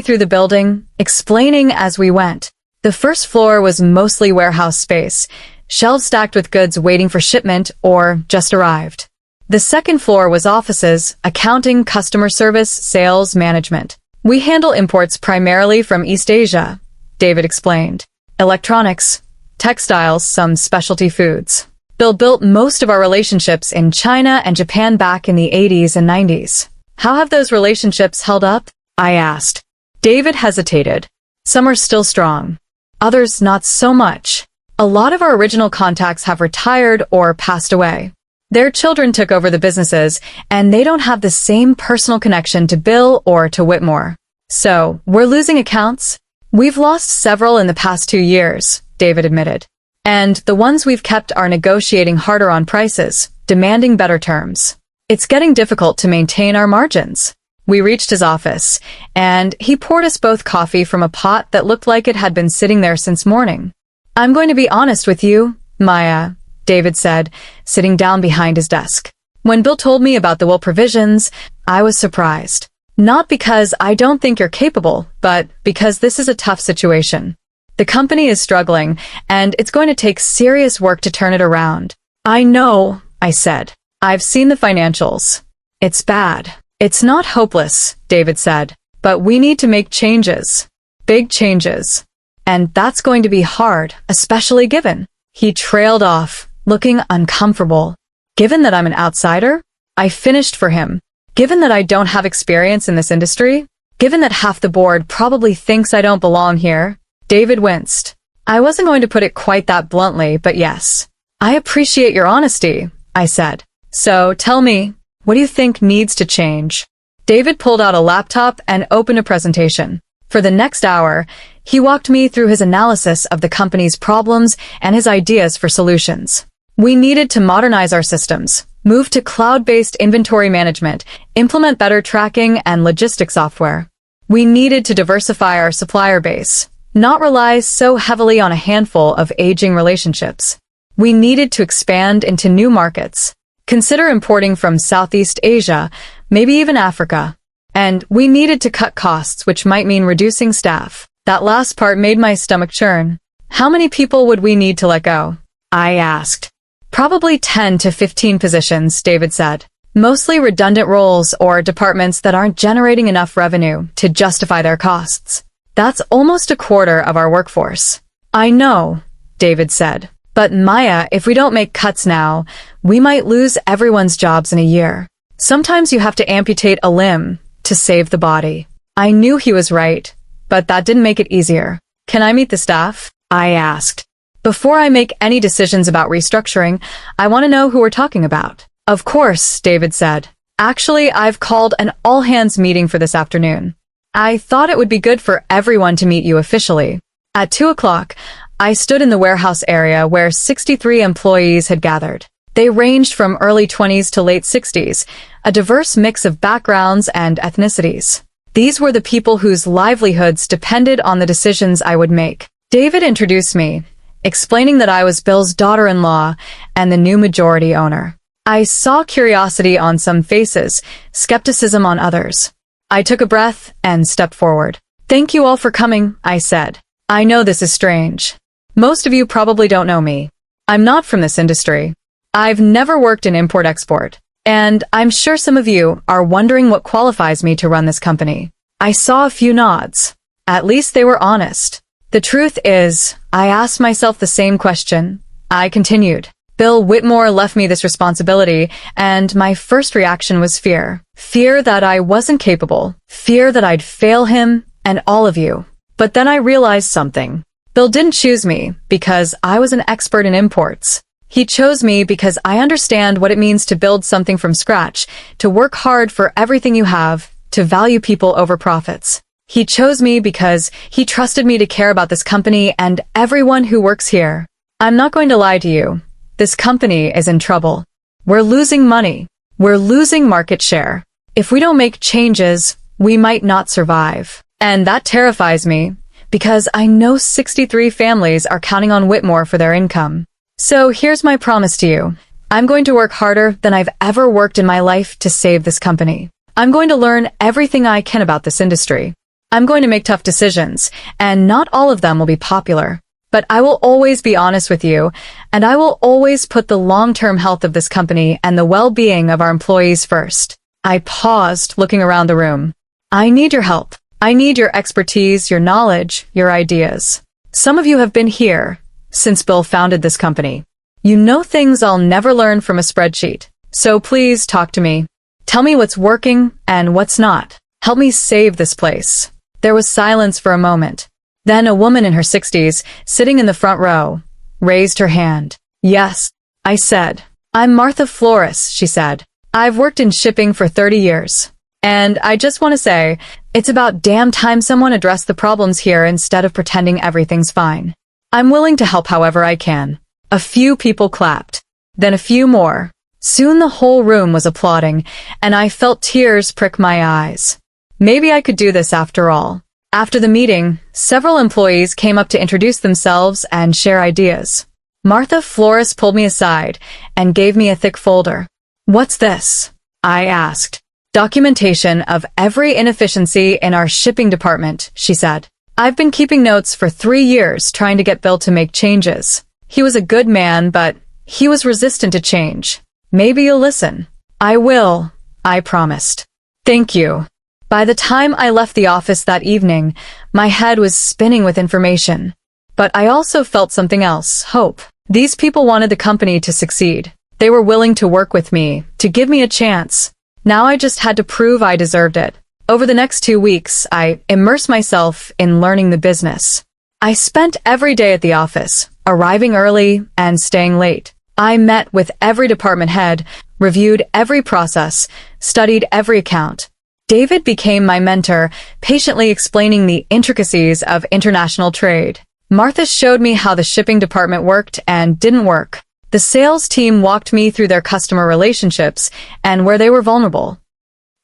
through the building, explaining as we went. The first floor was mostly warehouse space, shelves stacked with goods waiting for shipment or just arrived. The second floor was offices, accounting, customer service, sales, management. We handle imports primarily from East Asia, David explained. Electronics, textiles, some specialty foods. Bill built most of our relationships in China and Japan back in the 80s and 90s. How have those relationships held up? I asked. David hesitated. Some are still strong. Others not so much. A lot of our original contacts have retired or passed away. Their children took over the businesses, and they don't have the same personal connection to Bill or to Whitmore. So, we're losing accounts? We've lost several in the past 2 years, David admitted. And the ones we've kept are negotiating harder on prices, demanding better terms. It's getting difficult to maintain our margins. We reached his office, and he poured us both coffee from a pot that looked like it had been sitting there since morning. I'm going to be honest with you, Maya, David said, sitting down behind his desk. When Bill told me about the will provisions, I was surprised. Not because I don't think you're capable, but because this is a tough situation. The company is struggling, and it's going to take serious work to turn it around. I know, I said. I've seen the financials. It's bad. It's not hopeless, David said, but we need to make changes. Big changes. And that's going to be hard, especially given. He trailed off, looking uncomfortable. Given that I'm an outsider? I finished for him. Given that I don't have experience in this industry? Given that half the board probably thinks I don't belong here? David winced. I wasn't going to put it quite that bluntly, but yes. I appreciate your honesty, I said. So, tell me, what do you think needs to change? David pulled out a laptop and opened a presentation. For the next hour, he walked me through his analysis of the company's problems and his ideas for solutions. We needed to modernize our systems, move to cloud-based inventory management, implement better tracking and logistics software. We needed to diversify our supplier base, not rely so heavily on a handful of aging relationships. We needed to expand into new markets. Consider importing from Southeast Asia, maybe even Africa. And we needed to cut costs, which might mean reducing staff. That last part made my stomach churn. How many people would we need to let go? I asked. Probably 10 to 15 positions, David said. Mostly redundant roles or departments that aren't generating enough revenue to justify their costs. That's almost a quarter of our workforce. I know, David said. But Maya, if we don't make cuts now, we might lose everyone's jobs in a year. Sometimes you have to amputate a limb to save the body. I knew he was right, but that didn't make it easier. Can I meet the staff? I asked. Before I make any decisions about restructuring, I want to know who we're talking about. Of course, David said. Actually, I've called an all-hands meeting for this afternoon. I thought it would be good for everyone to meet you officially. At 2 o'clock, I stood in the warehouse area where 63 employees had gathered. They ranged from early 20s to late 60s, a diverse mix of backgrounds and ethnicities. These were the people whose livelihoods depended on the decisions I would make. David introduced me, explaining that I was Bill's daughter-in-law and the new majority owner. I saw curiosity on some faces, skepticism on others. I took a breath and stepped forward. Thank you all for coming, I said. I know this is strange. Most of you probably don't know me. I'm not from this industry. I've never worked in import-export. And I'm sure some of you are wondering what qualifies me to run this company. I saw a few nods. At least they were honest. The truth is, I asked myself the same question. I continued. Bill Whitmore left me this responsibility, and my first reaction was fear. Fear that I wasn't capable. Fear that I'd fail him and all of you. But then I realized something. Bill didn't choose me because I was an expert in imports. He chose me because I understand what it means to build something from scratch, to work hard for everything you have, to value people over profits. He chose me because he trusted me to care about this company and everyone who works here. I'm not going to lie to you. This company is in trouble. We're losing money. We're losing market share. If we don't make changes, we might not survive. And that terrifies me, because I know 63 families are counting on Whitmore for their income. So here's my promise to you. I'm going to work harder than I've ever worked in my life to save this company. I'm going to learn everything I can about this industry. I'm going to make tough decisions, and not all of them will be popular. But I will always be honest with you, and I will always put the long-term health of this company and the well-being of our employees first. I paused, looking around the room. I need your help. I need your expertise, your knowledge, your ideas. Some of you have been here since Bill founded this company. You know things I'll never learn from a spreadsheet. So please talk to me. Tell me what's working and what's not. Help me save this place. There was silence for a moment. Then a woman in her 60s, sitting in the front row, raised her hand. Yes, I said. I'm Martha Flores, she said. I've worked in shipping for 30 years. And I just want to say, it's about damn time someone addressed the problems here instead of pretending everything's fine. I'm willing to help however I can. A few people clapped. Then a few more. Soon the whole room was applauding, and I felt tears prick my eyes. Maybe I could do this after all. After the meeting, several employees came up to introduce themselves and share ideas. Martha Flores pulled me aside and gave me a thick folder. What's this? I asked. Documentation of every inefficiency in our shipping department, she said. I've been keeping notes for 3 years trying to get Bill to make changes. He was a good man, but he was resistant to change. Maybe you'll listen. I will, I promised. Thank you. By the time I left the office that evening, my head was spinning with information. But I also felt something else, hope. These people wanted the company to succeed. They were willing to work with me, to give me a chance. Now I just had to prove I deserved it. Over the next 2 weeks, I immersed myself in learning the business. I spent every day at the office, arriving early and staying late. I met with every department head, reviewed every process, studied every account. David became my mentor, patiently explaining the intricacies of international trade. Martha showed me how the shipping department worked and didn't work. The sales team walked me through their customer relationships and where they were vulnerable.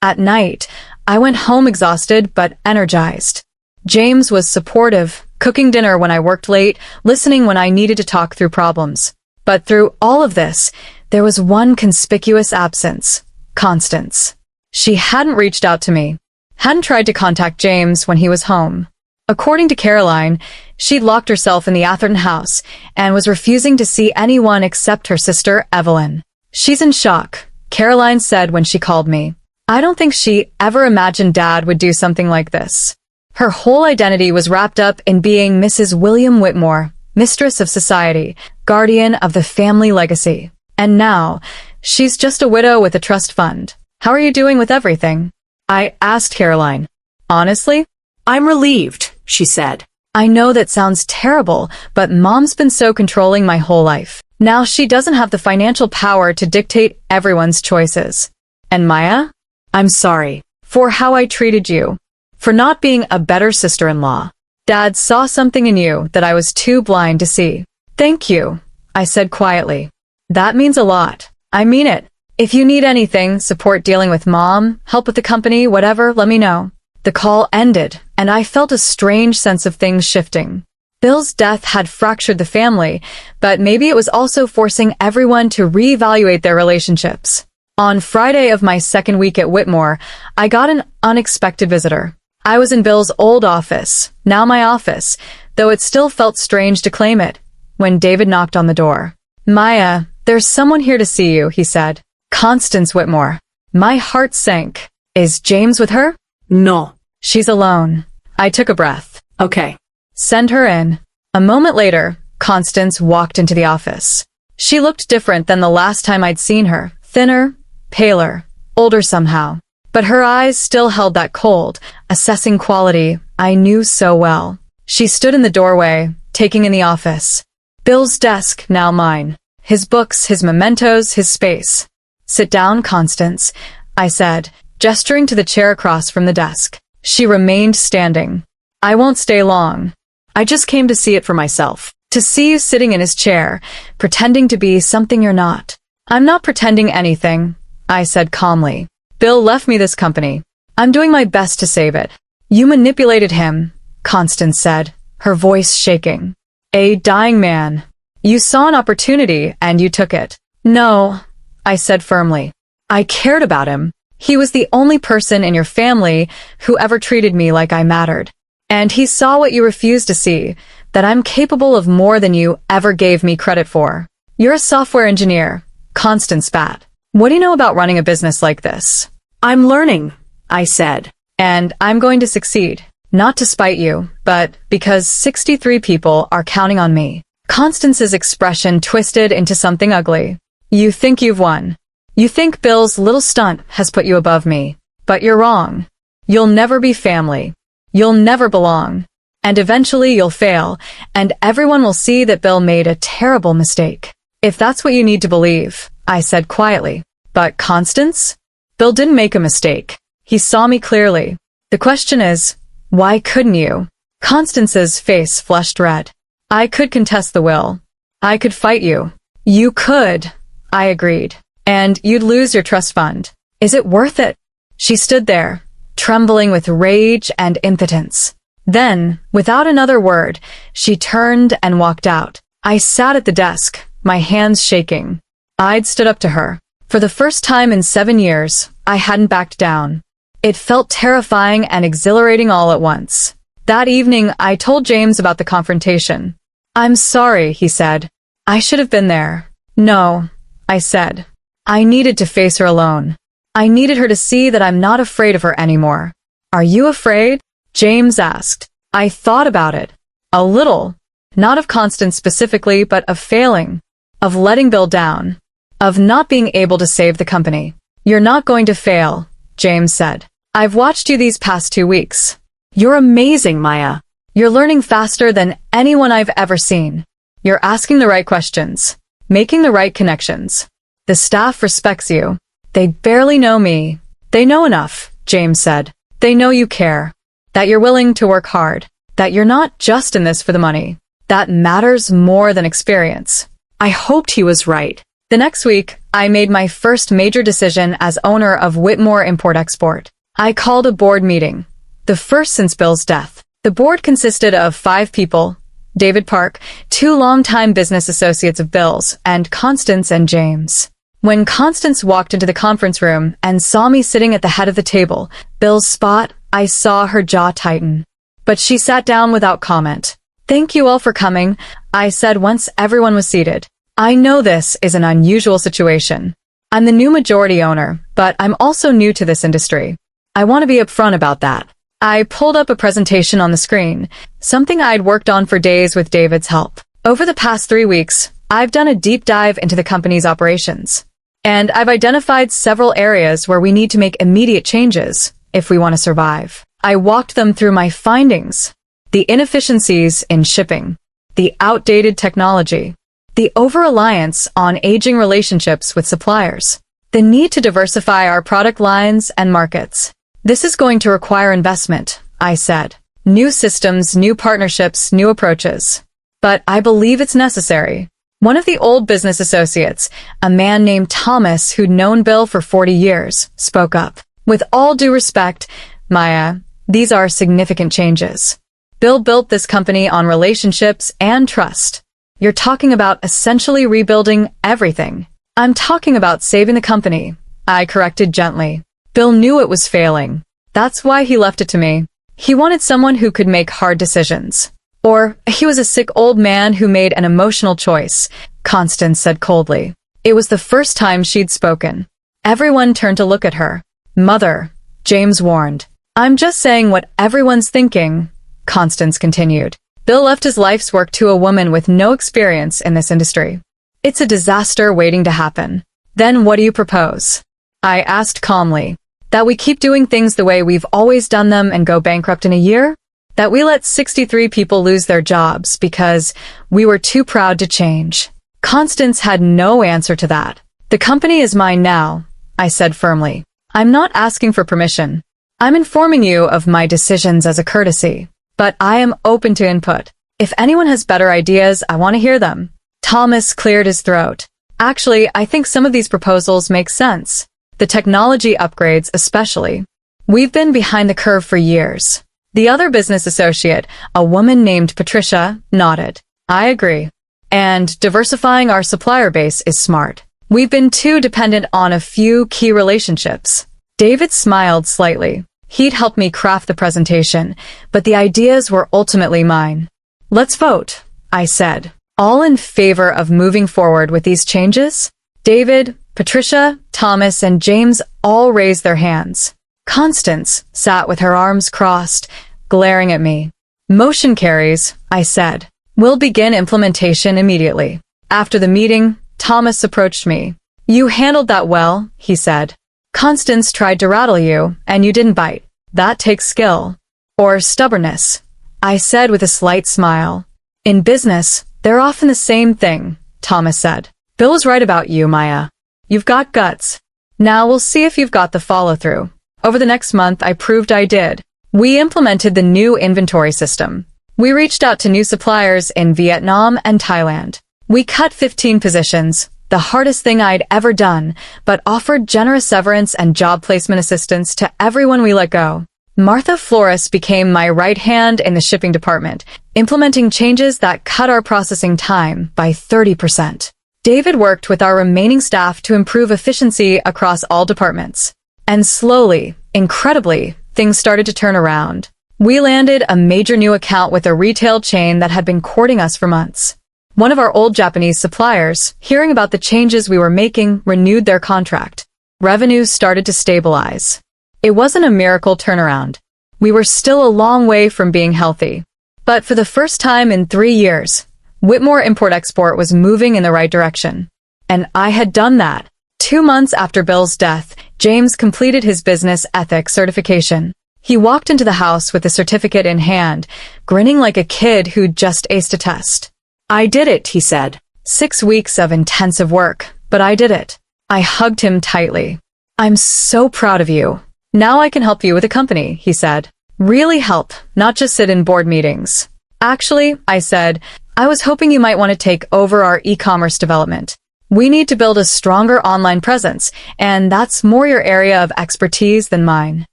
At night, I went home exhausted but energized. James was supportive, cooking dinner when I worked late, listening when I needed to talk through problems. But through all of this, there was one conspicuous absence: Constance. She hadn't reached out to me, hadn't tried to contact James when he was home. According to Caroline, she'd locked herself in the Atherton house and was refusing to see anyone except her sister, Evelyn. "She's in shock," Caroline said when she called me. "I don't think she ever imagined Dad would do something like this." Her whole identity was wrapped up in being Mrs. William Whitmore, mistress of society, guardian of the family legacy. And now, she's just a widow with a trust fund. "How are you doing with everything?" I asked Caroline. "Honestly, I'm relieved," she said. I know that sounds terrible, but Mom's been so controlling my whole life. Now she doesn't have the financial power to dictate everyone's choices. And Maya? I'm sorry for how I treated you, for not being a better sister-in-law. Dad saw something in you that I was too blind to see. "Thank you," I said quietly. "That means a lot. I mean it. If you need anything, support dealing with Mom, help with the company, whatever, let me know." The call ended, and I felt a strange sense of things shifting. Bill's death had fractured the family, but maybe it was also forcing everyone to reevaluate their relationships. On Friday of my second week at Whitmore, I got an unexpected visitor. I was in Bill's old office, now my office, though it still felt strange to claim it, when David knocked on the door. "Maya, there's someone here to see you," he said. "Constance Whitmore." My heart sank. "Is James with her?" No. "She's alone." I took a breath. Okay. "Send her in." A moment later, Constance walked into the office. She looked different than the last time I'd seen her, thinner, paler, older somehow. But her eyes still held that cold, assessing quality I knew so well. She stood in the doorway, taking in the office. Bill's desk, now mine. His books, his mementos, his space. "Sit down, Constance," I said, gesturing to the chair across from the desk. She remained standing. "I won't stay long. I just came to see it for myself. To see you sitting in his chair, pretending to be something you're not." "I'm not pretending anything," I said calmly. "Bill left me this company. I'm doing my best to save it." "You manipulated him," Constance said, her voice shaking. "A dying man. You saw an opportunity and you took it." "No," I said firmly. "I cared about him. He was the only person in your family who ever treated me like I mattered. And he saw what you refused to see, that I'm capable of more than you ever gave me credit for." "You're a software engineer," Constance spat. "What do you know about running a business like this?" I'm learning, I said. "And I'm going to succeed. Not to spite you, but because 63 people are counting on me." Constance's expression twisted into something ugly. "You think you've won. You think Bill's little stunt has put you above me. But you're wrong. You'll never be family. You'll never belong. And eventually you'll fail, and everyone will see that Bill made a terrible mistake. If that's what you need to believe," I said quietly. "But Constance? Bill didn't make a mistake. He saw me clearly. The question is, why couldn't you?" Constance's face flushed red. "I could contest the will. I could fight you." "You could," I agreed. "And you'd lose your trust fund. Is it worth it?" She stood there, trembling with rage and impotence. Then, without another word, she turned and walked out. I sat at the desk, my hands shaking. I'd stood up to her. For the first time in 7 years, I hadn't backed down. It felt terrifying and exhilarating all at once. That evening, I told James about the confrontation. "I'm sorry," he said. "I should have been there." "No," I said. "I needed to face her alone. I needed her to see that I'm not afraid of her anymore." "Are you afraid?" James asked. I thought about it. A little. Not of Constance specifically, but of failing. Of letting Bill down. Of not being able to save the company. "You're not going to fail," James said. "I've watched you these past 2 weeks. You're amazing, Maya. You're learning faster than anyone I've ever seen. You're asking the right questions. Making the right connections. The staff respects you. They barely know me. They know enough," James said. "They know you care. That you're willing to work hard. That you're not just in this for the money. That matters more than experience. I hoped he was right. The next week, I made my first major decision as owner of Whitmore Import-Export. I called a board meeting, the first since Bill's death. The board consisted of 5 people: David Park, 2 longtime business associates of Bill's, and Constance and James. When Constance walked into the conference room and saw me sitting at the head of the table, Bill's spot, I saw her jaw tighten. But she sat down without comment. "Thank you all for coming," I said once everyone was seated. "I know this is an unusual situation. I'm the new majority owner, but I'm also new to this industry. I want to be upfront about that." I pulled up a presentation on the screen, something I'd worked on for days with David's help. Over the past 3 weeks, I've done a deep dive into the company's operations, and I've identified several areas where we need to make immediate changes if we want to survive. I walked them through my findings: the inefficiencies in shipping, the outdated technology, the over-reliance on aging relationships with suppliers, the need to diversify our product lines and markets. "This is going to require investment," I said. "New systems, new partnerships, new approaches. But I believe it's necessary." One of the old business associates, a man named Thomas who'd known Bill for 40 years, spoke up. "With all due respect, Maya, these are significant changes. Bill built this company on relationships and trust. You're talking about essentially rebuilding everything." "I'm talking about saving the company," I corrected gently. "Bill knew it was failing. That's why he left it to me. He wanted someone who could make hard decisions. Or he was a sick old man who made an emotional choice," Constance said coldly. It was the first time she'd spoken. Everyone turned to look at her. "Mother," James warned. "I'm just saying what everyone's thinking," Constance continued. "Bill left his life's work to a woman with no experience in this industry. It's a disaster waiting to happen." "Then what do you propose?" I asked calmly. "That we keep doing things the way we've always done them and go bankrupt in a year? That we let 63 people lose their jobs because we were too proud to change?" Constance had no answer to that. "The company is mine now," I said firmly. "I'm not asking for permission. I'm informing you of my decisions as a courtesy. But I am open to input. If anyone has better ideas, I want to hear them." Thomas cleared his throat. "Actually, I think some of these proposals make sense. The technology upgrades especially. We've been behind the curve for years." The other business associate, a woman named Patricia, nodded. "I agree. And diversifying our supplier base is smart. We've been too dependent on a few key relationships." David smiled slightly. He'd helped me craft the presentation, but the ideas were ultimately mine. "Let's vote," I said. "All in favor of moving forward with these changes?" David, Patricia, Thomas, and James all raised their hands. Constance sat with her arms crossed, glaring at me. "Motion carries," I said. "We'll begin implementation immediately." After the meeting, Thomas approached me. "You handled that well," he said. "Constance tried to rattle you, and you didn't bite. That takes skill." "Or stubbornness," I said with a slight smile. "In business, they're often the same thing," Thomas said. "Bill was right about you, Maya. You've got guts. Now we'll see if you've got the follow-through." Over the next month, I proved I did. We implemented the new inventory system. We reached out to new suppliers in Vietnam and Thailand. We cut 15 positions, the hardest thing I'd ever done, but offered generous severance and job placement assistance to everyone we let go. Martha Flores became my right hand in the shipping department, implementing changes that cut our processing time by 30%. David worked with our remaining staff to improve efficiency across all departments. And slowly, incredibly, things started to turn around. We landed a major new account with a retail chain that had been courting us for months. One of our old Japanese suppliers, hearing about the changes we were making, renewed their contract. Revenues started to stabilize. It wasn't a miracle turnaround. We were still a long way from being healthy. But for the first time in 3 years, Whitmore Import-Export was moving in the right direction. And I had done that. 2 months after Bill's death, James completed his business ethics certification. He walked into the house with the certificate in hand, grinning like a kid who'd just aced a test. "I did it," he said. 6 weeks of intensive work, but I did it. I hugged him tightly. "I'm so proud of you. Now I can help you with the company," he said. "Really help, not just sit in board meetings." "Actually," I said, I was hoping you might want to take over our e-commerce development. We need to build a stronger online presence, and that's more your area of expertise than mine."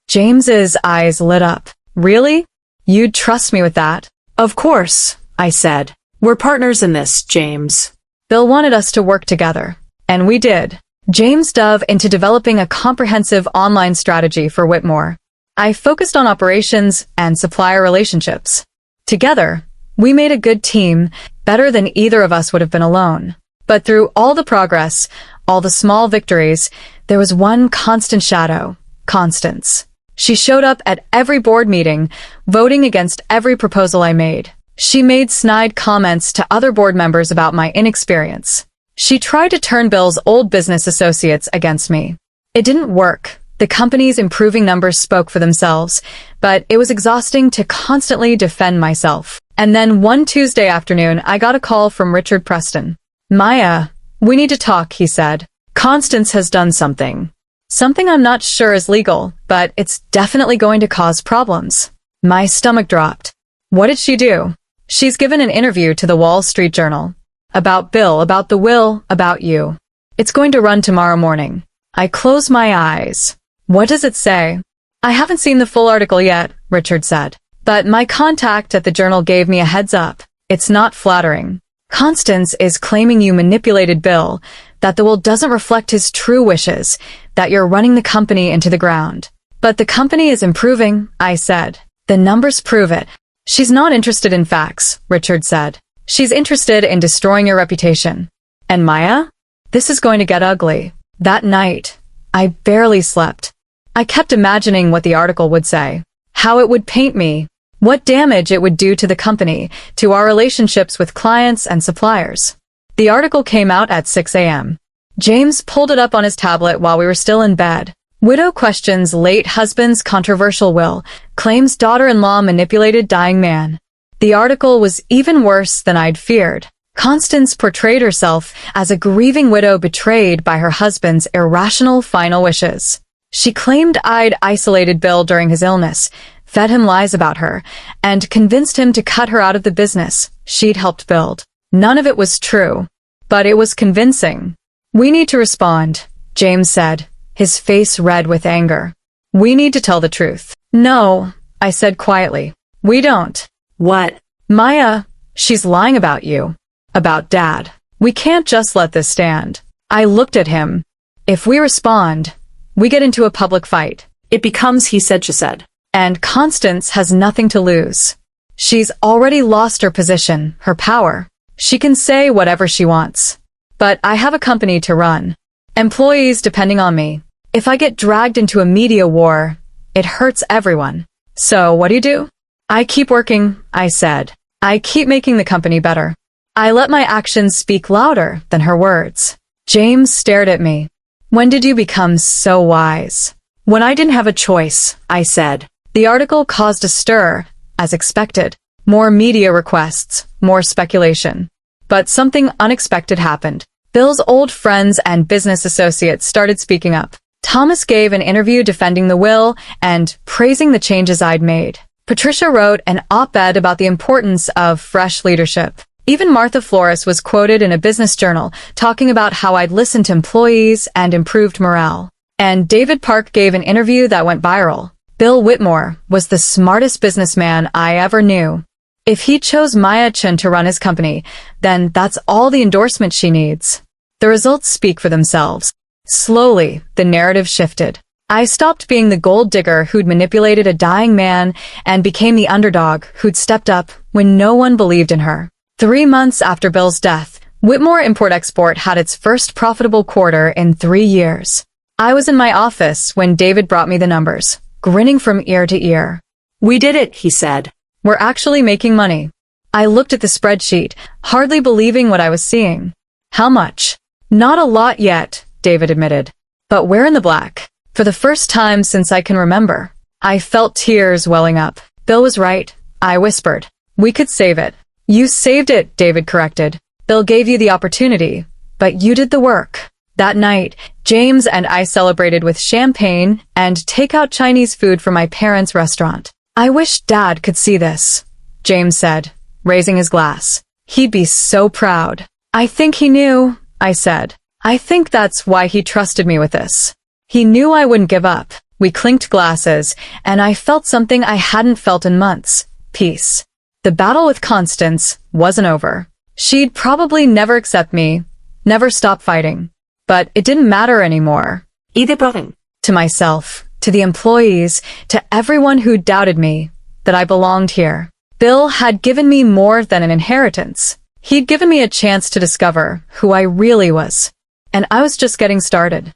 James's eyes lit up. "Really? You'd trust me with that?" Of course, I said. We're partners in this, James. Bill wanted us to work together, and we did. James dove into developing a comprehensive online strategy for Whitmore. I focused on operations and supplier relationships. Together, we made a good team, better than either of us would have been alone. But through all the progress, all the small victories, there was one constant shadow: Constance. She showed up at every board meeting, voting against every proposal I made. She made snide comments to other board members about my inexperience. She tried to turn Bill's old business associates against me. It didn't work. The company's improving numbers spoke for themselves, but it was exhausting to constantly defend myself. And then one Tuesday afternoon, I got a call from Richard Preston. "Maya, we need to talk," he said. "Constance has done something. Something I'm not sure is legal, but it's definitely going to cause problems." My stomach dropped. "What did she do?" "She's given an interview to the Wall Street Journal. About Bill, about the will, about you. It's going to run tomorrow morning." I closed my eyes. "What does it say?" "I haven't seen the full article yet," Richard said. "But my contact at the Journal gave me a heads up. It's not flattering. Constance is claiming you manipulated Bill, that the will doesn't reflect his true wishes, that you're running the company into the ground." "But the company is improving," I said. "The numbers prove it." "She's not interested in facts," Richard said. "She's interested in destroying your reputation." "And Maya?" "This is going to get ugly." That night, I barely slept. I kept imagining what the article would say, how it would paint me, what damage it would do to the company, to our relationships with clients and suppliers. The article came out at 6 a.m. James pulled it up on his tablet while we were still in bed. "Widow questions late husband's controversial will, claims daughter-in-law manipulated dying man." The article was even worse than I'd feared. Constance portrayed herself as a grieving widow betrayed by her husband's irrational final wishes. She claimed I'd isolated Bill during his illness, fed him lies about her, and convinced him to cut her out of the business she'd helped build. None of it was true, but it was convincing. "We need to respond," James said, his face red with anger. "We need to tell the truth." "No," I said quietly. "We don't." "What?" "Maya, she's lying about you. About Dad. We can't just let this stand." I looked at him. "If we respond, we get into a public fight. It becomes he said, she said. And Constance has nothing to lose. She's already lost her position, her power. She can say whatever she wants. But I have a company to run. Employees depending on me. If I get dragged into a media war, it hurts everyone. So what do? I keep working," I said. "I keep making the company better. I let my actions speak louder than her words." James stared at me. "When did you become so wise?" "When I didn't have a choice," I said. The article caused a stir, as expected. More media requests, more speculation. But something unexpected happened. Bill's old friends and business associates started speaking up. Thomas gave an interview defending the will and praising the changes I'd made. Patricia wrote an op-ed about the importance of fresh leadership. Even Martha Flores was quoted in a business journal talking about how I'd listened to employees and improved morale. And David Park gave an interview that went viral. Bill Whitmore was the smartest businessman I ever knew. If he chose Maya Chen to run his company, then that's all the endorsement she needs. The results speak for themselves. Slowly, the narrative shifted. I stopped being the gold digger who'd manipulated a dying man and became the underdog who'd stepped up when no one believed in her. 3 months after Bill's death, Whitmore Import-Export had its first profitable quarter in 3 years. I was in my office when David brought me the numbers, grinning from ear to ear. "We did it," he said. "We're actually making money." I looked at the spreadsheet, hardly believing what I was seeing. "How much?" "Not a lot yet," David admitted. "But we're in the black. For the first time since I can remember." I felt tears welling up. "Bill was right," I whispered. "We could save it." "You saved it," David corrected. "Bill gave you the opportunity, but you did the work." That night, James and I celebrated with champagne and takeout Chinese food from my parents' restaurant. "I wish Dad could see this," James said, raising his glass. He'd be so proud. I think he knew, I said. I think that's why he trusted me with this. He knew I wouldn't give up. We clinked glasses, and I felt something I hadn't felt in months. Peace. The battle with Constance wasn't over. She'd probably never accept me, never stop fighting. But it didn't matter anymore. Idebrotting. To myself, to the employees, to everyone who doubted me, that I belonged here. Bill had given me more than an inheritance. He'd given me a chance to discover who I really was. And I was just getting started.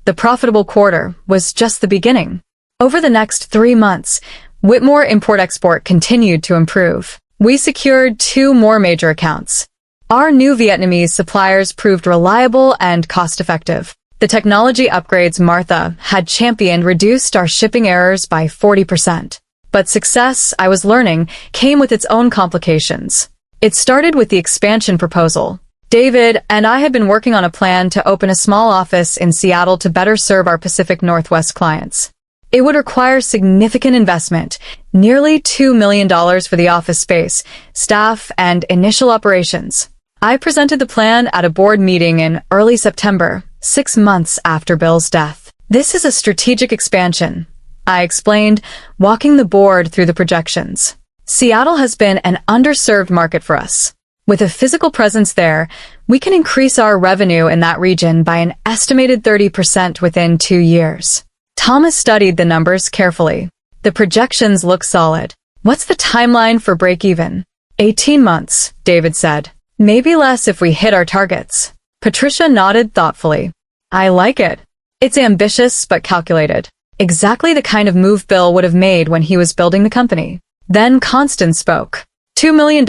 The profitable quarter was just the beginning. Over the next 3 months, Whitmore Import-Export continued to improve. We secured 2 more major accounts. Our new Vietnamese suppliers proved reliable and cost-effective. The technology upgrades Martha had championed reduced our shipping errors by 40%. But success, I was learning, came with its own complications. It started with the expansion proposal. David and I had been working on a plan to open a small office in Seattle to better serve our Pacific Northwest clients. It would require significant investment, nearly $2 million for the office space, staff, and initial operations. I presented the plan at a board meeting in early September, 6 months after Bill's death. This is a strategic expansion, I explained, walking the board through the projections. Seattle has been an underserved market for us. With a physical presence there, we can increase our revenue in that region by an estimated 30% within 2 years. Thomas studied the numbers carefully. The projections look solid. What's the timeline for break-even? 18 months, David said. Maybe less if we hit our targets. Patricia nodded thoughtfully. I like it. It's ambitious but calculated. Exactly the kind of move Bill would have made when he was building the company. Then Constance spoke. $2 million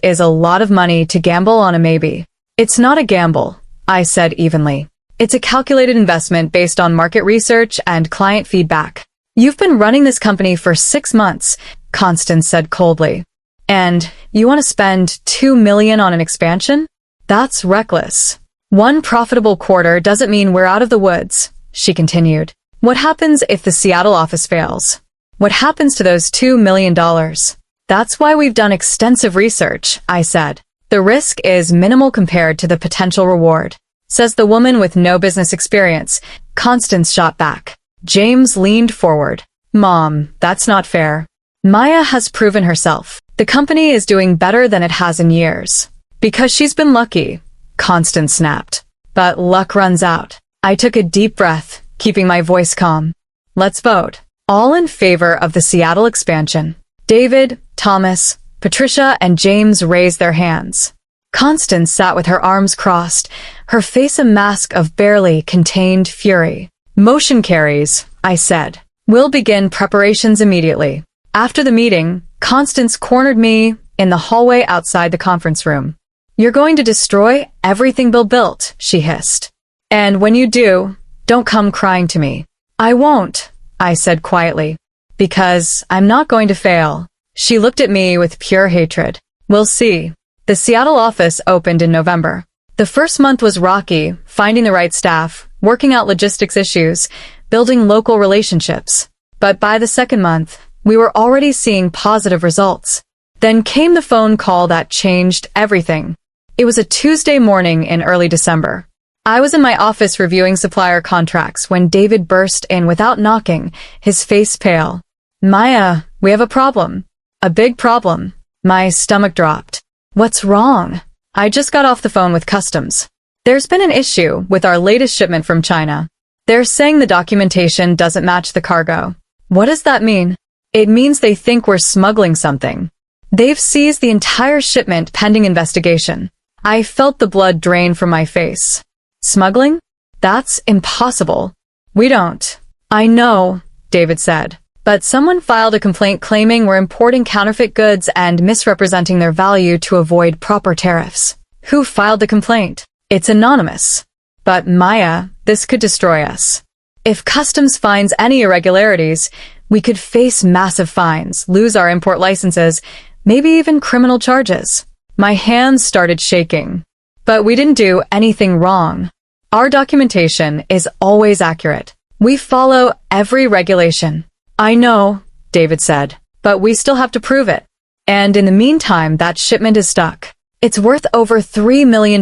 is a lot of money to gamble on a maybe. It's not a gamble, I said evenly. It's a calculated investment based on market research and client feedback. You've been running this company for 6 months, Constance said coldly. And you want to spend $2 million on an expansion? That's reckless. 1 profitable quarter doesn't mean we're out of the woods, she continued. What happens if the Seattle office fails? What happens to those $2 million? That's why we've done extensive research, I said. The risk is minimal compared to the potential reward. Says the woman with no business experience. Constance shot back. James leaned forward. Mom, that's not fair. Maya has proven herself. The company is doing better than it has in years. Because she's been lucky, Constance snapped. But luck runs out. I took a deep breath, keeping my voice calm. Let's vote. All in favor of the Seattle expansion. David, Thomas, Patricia, and James raised their hands. Constance sat with her arms crossed, her face a mask of barely contained fury. Motion carries, I said. We'll begin preparations immediately. After the meeting, Constance cornered me in the hallway outside the conference room. You're going to destroy everything Bill built, she hissed. And when you do, don't come crying to me. I won't, I said quietly. Because I'm not going to fail. She looked at me with pure hatred. We'll see. The Seattle office opened in November. The first month was rocky, finding the right staff, working out logistics issues, building local relationships. But by the second month, we were already seeing positive results. Then came the phone call that changed everything. It was a Tuesday morning in early December. I was in my office reviewing supplier contracts when David burst in without knocking, his face pale. Maya, we have a problem. A big problem. My stomach dropped. What's wrong? I just got off the phone with customs. There's been an issue with our latest shipment from China. They're saying the documentation doesn't match the cargo. What does that mean? It means they think we're smuggling something. They've seized the entire shipment pending investigation. I felt the blood drain from my face. Smuggling? That's impossible. We don't. I know, David said. But someone filed a complaint claiming we're importing counterfeit goods and misrepresenting their value to avoid proper tariffs. Who filed the complaint? It's anonymous. But Maya, this could destroy us. If customs finds any irregularities, we could face massive fines, lose our import licenses, maybe even criminal charges. My hands started shaking. But we didn't do anything wrong. Our documentation is always accurate. We follow every regulation. I know, David said, but we still have to prove it. And in the meantime, that shipment is stuck. It's worth over $3 million,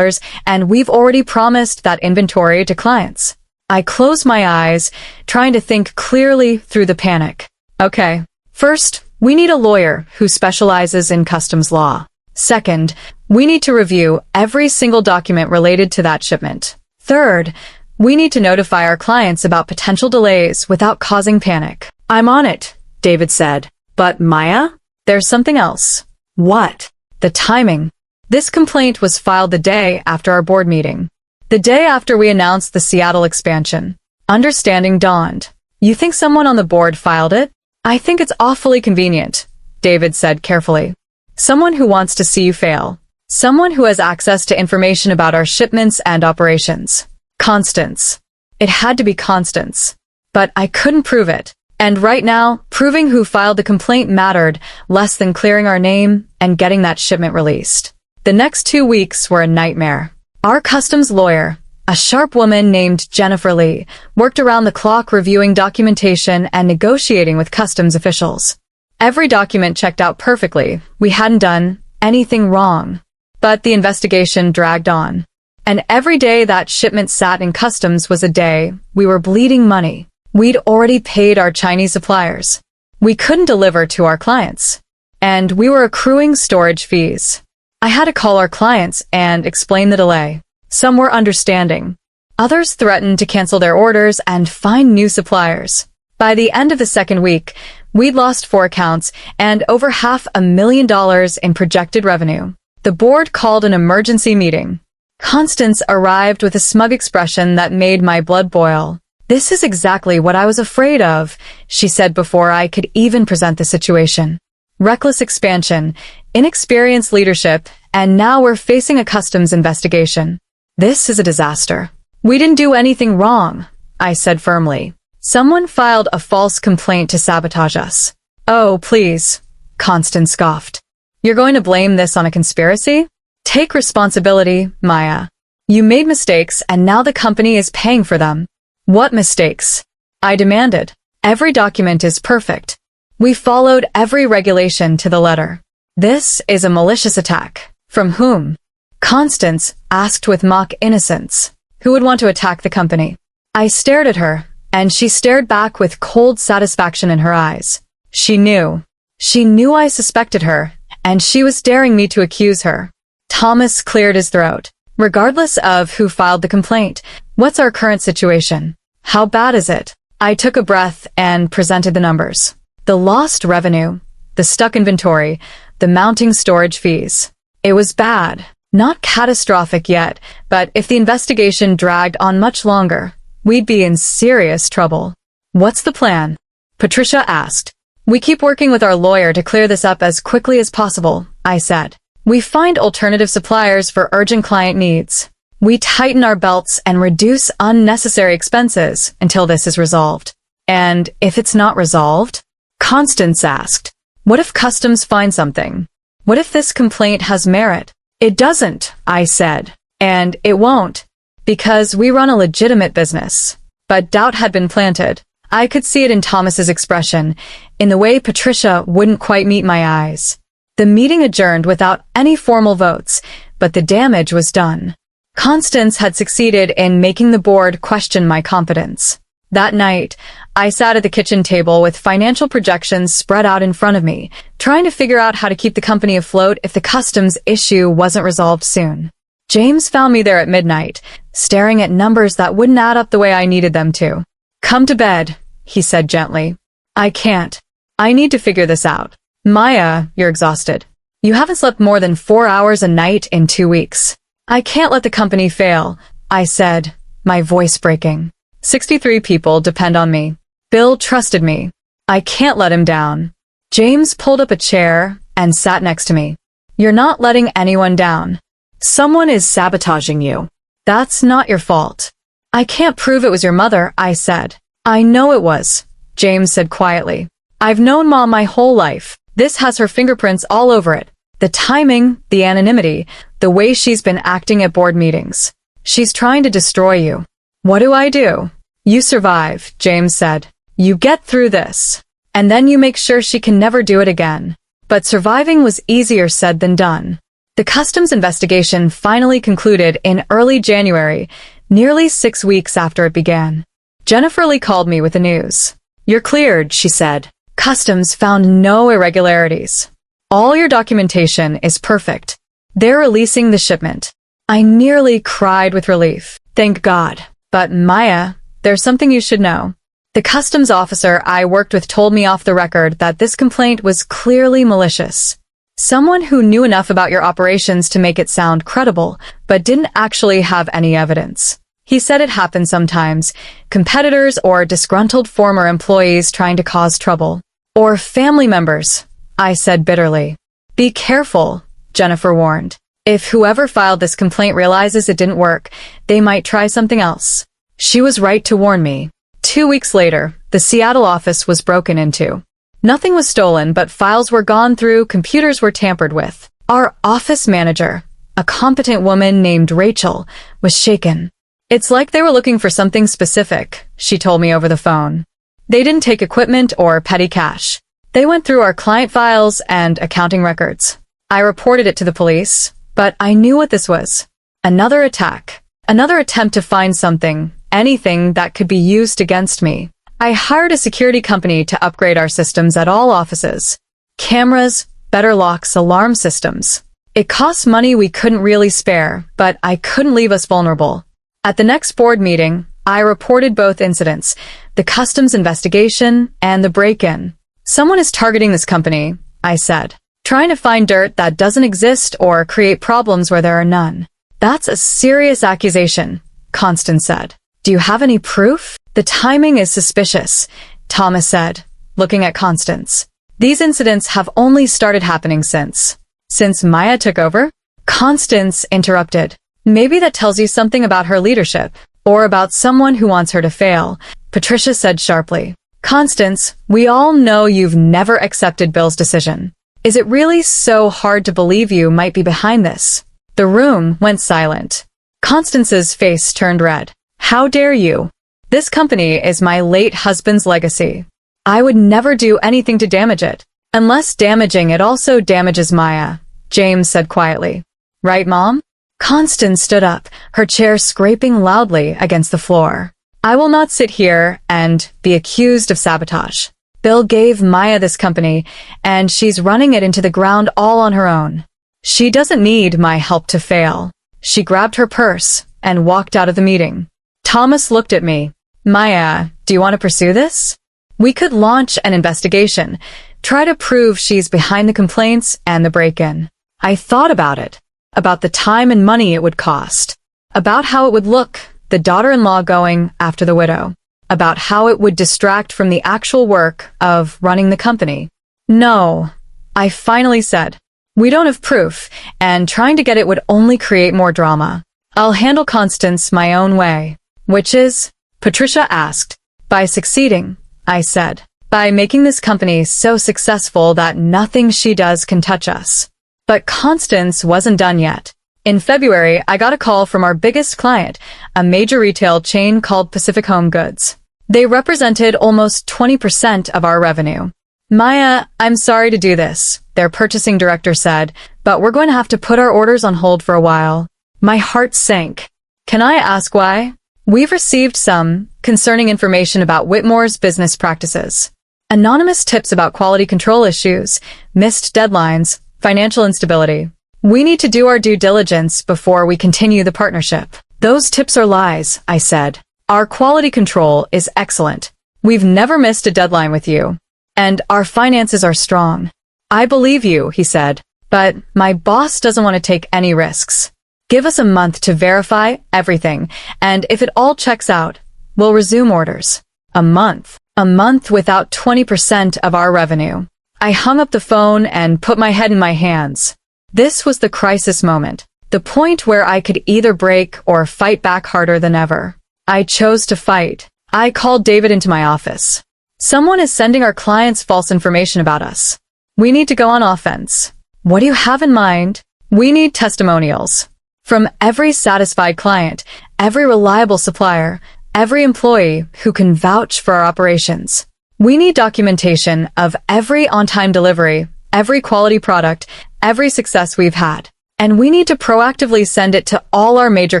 and we've already promised that inventory to clients. I close my eyes, trying to think clearly through the panic. Okay. First, we need a lawyer who specializes in customs law. Second, we need to review every single document related to that shipment. Third, we need to notify our clients about potential delays without causing panic. I'm on it, David said. But Maya? There's something else. What? The timing. This complaint was filed the day after our board meeting. The day after we announced the Seattle expansion. Understanding dawned. You think someone on the board filed it? I think it's awfully convenient, David said carefully. Someone who wants to see you fail. Someone who has access to information about our shipments and operations. Constance. It had to be Constance. But I couldn't prove it. And right now, proving who filed the complaint mattered less than clearing our name and getting that shipment released. The next 2 weeks were a nightmare. Our customs lawyer, a sharp woman named Jennifer Lee, worked around the clock reviewing documentation and negotiating with customs officials. Every document checked out perfectly. We hadn't done anything wrong. But the investigation dragged on. And every day that shipment sat in customs was a day we were bleeding money. We'd already paid our Chinese suppliers. We couldn't deliver to our clients. And we were accruing storage fees. I had to call our clients and explain the delay. Some were understanding. Others threatened to cancel their orders and find new suppliers. By the end of the second week, we'd lost 4 accounts and over $500,000 in projected revenue. The board called an emergency meeting. Constance arrived with a smug expression that made my blood boil. This is exactly what I was afraid of, she said before I could even present the situation. Reckless expansion, inexperienced leadership, and now we're facing a customs investigation. This is a disaster. We didn't do anything wrong, I said firmly. Someone filed a false complaint to sabotage us. Oh, please, Constance scoffed. You're going to blame this on a conspiracy? Take responsibility, Maya. You made mistakes and now the company is paying for them. What mistakes? I demanded. Every document is perfect. We followed every regulation to the letter. This is a malicious attack. From whom? Constance asked with mock innocence. Who would want to attack the company? I stared at her, and she stared back with cold satisfaction in her eyes. She knew. She knew I suspected her, and she was daring me to accuse her. Thomas cleared his throat. Regardless of who filed the complaint, what's our current situation? How bad is it? I took a breath and presented the numbers. The lost revenue, the stuck inventory, the mounting storage fees. It was bad. Not catastrophic yet, but if the investigation dragged on much longer, we'd be in serious trouble. What's the plan? Patricia asked. We keep working with our lawyer to clear this up as quickly as possible, I said. We find alternative suppliers for urgent client needs. We tighten our belts and reduce unnecessary expenses until this is resolved. And if it's not resolved? Constance asked. What if customs find something? What if this complaint has merit? It doesn't, I said. And it won't. Because we run a legitimate business. But doubt had been planted. I could see it in Thomas's expression, in the way Patricia wouldn't quite meet my eyes. The meeting adjourned without any formal votes, but the damage was done. Constance had succeeded in making the board question my competence. That night, I sat at the kitchen table with financial projections spread out in front of me, trying to figure out how to keep the company afloat if the customs issue wasn't resolved soon. James found me there at midnight, staring at numbers that wouldn't add up the way I needed them to. Come to bed, he said gently. I can't. I need to figure this out. Maya, you're exhausted. You haven't slept more than 4 hours a night in 2 weeks. I can't let the company fail, I said, my voice breaking. 63 people depend on me. Bill trusted me. I can't let him down. James pulled up a chair and sat next to me. You're not letting anyone down. Someone is sabotaging you. That's not your fault. I can't prove it was your mother, I said. I know it was, James said quietly. I've known Mom my whole life. This has her fingerprints all over it. The timing, the anonymity, the way she's been acting at board meetings. She's trying to destroy you. What do? You survive, James said. You get through this. And then you make sure she can never do it again. But surviving was easier said than done. The customs investigation finally concluded in early January, nearly 6 weeks after it began. Jennifer Lee called me with the news. "You're cleared," she said. "Customs found no irregularities. All your documentation is perfect. They're releasing the shipment." I nearly cried with relief. Thank God. But Maya, there's something you should know. The customs officer I worked with told me off the record that this complaint was clearly malicious. Someone who knew enough about your operations to make it sound credible, but didn't actually have any evidence. He said it happens sometimes. Competitors or disgruntled former employees trying to cause trouble. Or family members, I said bitterly. "Be careful," Jennifer warned. "If whoever filed this complaint realizes it didn't work, they might try something else." She was right to warn me. 2 weeks later, the Seattle office was broken into. Nothing was stolen, but files were gone through, computers were tampered with. Our office manager, a competent woman named Rachel, was shaken. "It's like they were looking for something specific," she told me over the phone. "They didn't take equipment or petty cash. They went through our client files and accounting records." I reported it to the police, but I knew what this was. Another attack. Another attempt to find something, anything that could be used against me. I hired a security company to upgrade our systems at all offices. Cameras, better locks, alarm systems. It cost money we couldn't really spare, but I couldn't leave us vulnerable. At the next board meeting, I reported both incidents, the customs investigation and the break-in. "Someone is targeting this company," I said, "trying to find dirt that doesn't exist or create problems where there are none." "That's a serious accusation," Constance said. "Do you have any proof?" "The timing is suspicious," Thomas said, looking at Constance. "These incidents have only started happening since Maya took over?" Constance interrupted. "Maybe that tells you something about her leadership, or about someone who wants her to fail," Patricia said sharply. "Constance, we all know you've never accepted Bill's decision. Is it really so hard to believe you might be behind this?" The room went silent. Constance's face turned red. "How dare you? This company is my late husband's legacy. I would never do anything to damage it. Unless damaging it also damages Maya," James said quietly. "Right, Mom?" Constance stood up, her chair scraping loudly against the floor. "I will not sit here and be accused of sabotage. Bill gave Maya this company, and she's running it into the ground all on her own. She doesn't need my help to fail." She grabbed her purse and walked out of the meeting. Thomas looked at me. "Maya, do you want to pursue this? We could launch an investigation, try to prove she's behind the complaints and the break-in." I thought about it, about the time and money it would cost, about how it would look, the daughter-in-law going after the widow, about how it would distract from the actual work of running the company. "No," I finally said. "We don't have proof, and trying to get it would only create more drama. I'll handle Constance my own way." "Which is?" Patricia asked. "By succeeding," I said. "By making this company so successful that nothing she does can touch us." But Constance wasn't done yet. In February, I got a call from our biggest client, a major retail chain called Pacific Home Goods. They represented almost 20% of our revenue. "Maya, I'm sorry to do this," their purchasing director said, "but we're going to have to put our orders on hold for a while." My heart sank. "Can I ask why?" "We've received some concerning information about Whitmore's business practices. Anonymous tips about quality control issues, missed deadlines, financial instability. We need to do our due diligence before we continue the partnership." "Those tips are lies," I said. "Our quality control is excellent. We've never missed a deadline with you. And our finances are strong." "I believe you," he said, "but my boss doesn't want to take any risks. Give us a month to verify everything, and if it all checks out, we'll resume orders." A month. A month without 20% of our revenue. I hung up the phone and put my head in my hands. This was the crisis moment, the point where I could either break or fight back harder than ever. I chose to fight. I called David into my office. "Someone is sending our clients false information about us. We need to go on offense." "What do you have in mind?" "We need testimonials. From every satisfied client, every reliable supplier, every employee who can vouch for our operations. We need documentation of every on-time delivery, every quality product, every success we've had." And we need to proactively send it to all our major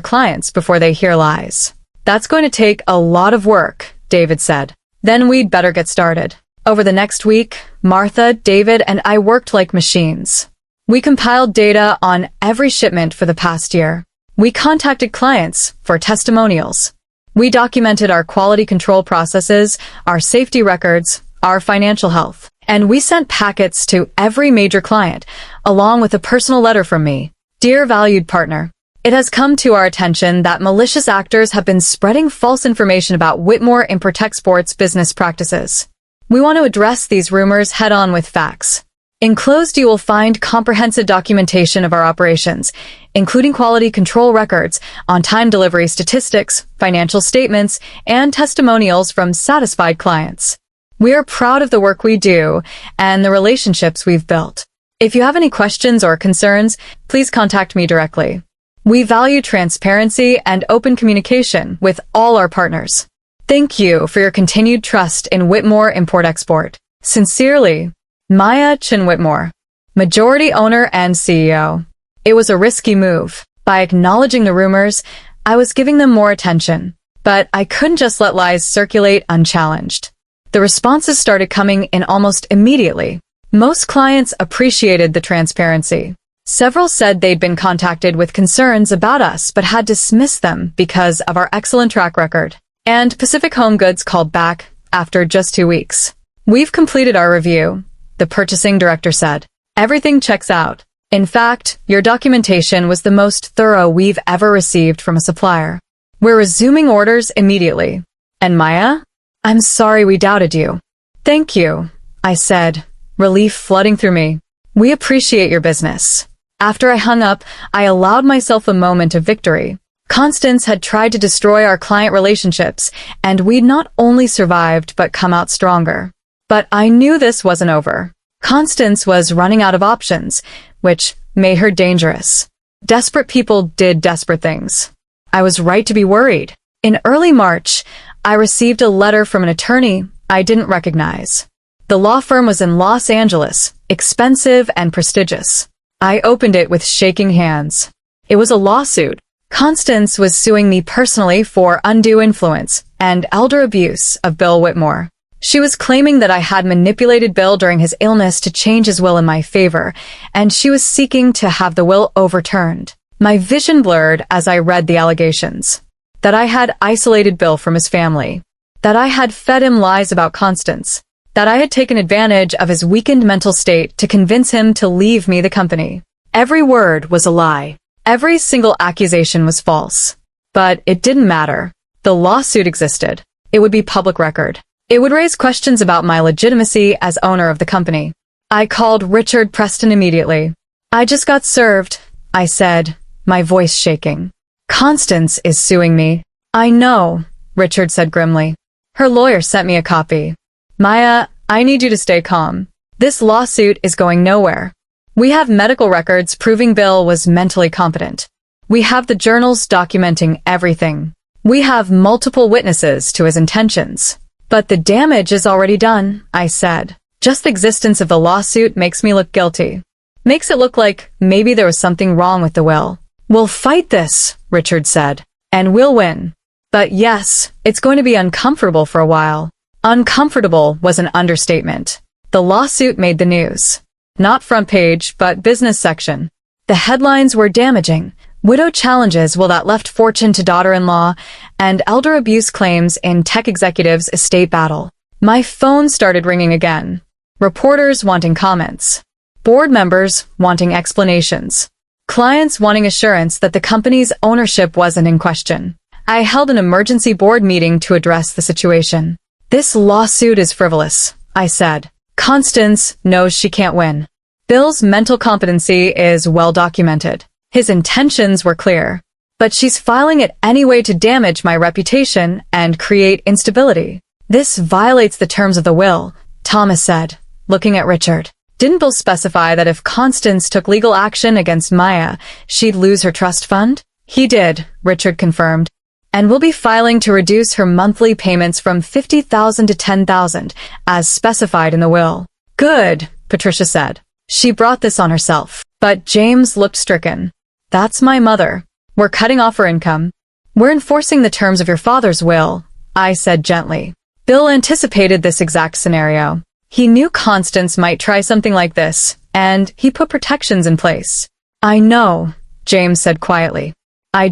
clients before they hear lies. That's going to take a lot of work, David said. Then we'd better get started. Over the next week, Martha, David, and I worked like machines. We compiled data on every shipment for the past year. We contacted clients for testimonials. We documented our quality control processes, our safety records, our financial health. And we sent packets to every major client, along with a personal letter from me. Dear valued partner, it has come to our attention that malicious actors have been spreading false information about Whitmore Import-Export's business practices. We want to address these rumors head-on with facts. Enclosed you will find comprehensive documentation of our operations, including quality control records, on-time delivery statistics, financial statements, and testimonials from satisfied clients. We are proud of the work we do and the relationships we've built. If you have any questions or concerns, please contact me directly. We value transparency and open communication with all our partners. Thank you for your continued trust in Whitmore Import-Export. Sincerely, Maya Chin Whitmore, majority owner and CEO. It was a risky move. By acknowledging the rumors, I was giving them more attention. But I couldn't just let lies circulate unchallenged. The responses started coming in almost immediately. Most clients appreciated the transparency. Several said they'd been contacted with concerns about us but had dismissed them because of our excellent track record. And Pacific Home Goods called back after just 2 weeks. We've completed our review, the purchasing director said. Everything checks out. In fact, your documentation was the most thorough we've ever received from a supplier. We're resuming orders immediately. And Maya? I'm sorry we doubted you. Thank you, I said, relief flooding through me. We appreciate your business. After I hung up, I allowed myself a moment of victory. Constance had tried to destroy our client relationships, and we'd not only survived but come out stronger. But I knew this wasn't over. Constance was running out of options, which made her dangerous. Desperate people did desperate things. I was right to be worried. In early March, I received a letter from an attorney I didn't recognize. The law firm was in Los Angeles, expensive and prestigious. I opened it with shaking hands. It was a lawsuit. Constance was suing me personally for undue influence and elder abuse of Bill Whitmore. She was claiming that I had manipulated Bill during his illness to change his will in my favor, and she was seeking to have the will overturned. My vision blurred as I read the allegations. That I had isolated Bill from his family. That I had fed him lies about Constance. That I had taken advantage of his weakened mental state to convince him to leave me the company. Every word was a lie. Every single accusation was false. But it didn't matter. The lawsuit existed. It would be public record. It would raise questions about my legitimacy as owner of the company. I called Richard Preston immediately. I just got served, I said, my voice shaking. Constance is suing me. I know, Richard said grimly. Her lawyer sent me a copy. Maya, I need you to stay calm. This lawsuit is going nowhere. We have medical records proving Bill was mentally competent. We have the journals documenting everything. We have multiple witnesses to his intentions. But the damage is already done, I said. Just the existence of the lawsuit makes me look guilty. Makes it look like maybe there was something wrong with the will. We'll fight this, Richard said. And we'll win. But yes, it's going to be uncomfortable for a while. Uncomfortable was an understatement. The lawsuit made the news. Not front page, but business section. The headlines were damaging. Widow challenges will that left fortune to daughter-in-law, and elder abuse claims in tech executive's estate battle. My phone started ringing again. Reporters wanting comments. Board members wanting explanations. Clients wanting assurance that the company's ownership wasn't in question. I held an emergency board meeting to address the situation. This lawsuit is frivolous, I said. Constance knows she can't win. Bill's mental competency is well documented. His intentions were clear. But she's filing it anyway to damage my reputation and create instability. This violates the terms of the will, Thomas said, looking at Richard. Didn't Bill specify that if Constance took legal action against Maya, she'd lose her trust fund? He did, Richard confirmed. And we'll be filing to reduce her monthly payments from $50,000 to $10,000, as specified in the will. Good, Patricia said. She brought this on herself. But James looked stricken. That's my mother. We're cutting off her income. We're enforcing the terms of your father's will, I said gently. Bill anticipated this exact scenario. He knew Constance might try something like this, and he put protections in place. I know, James said quietly. I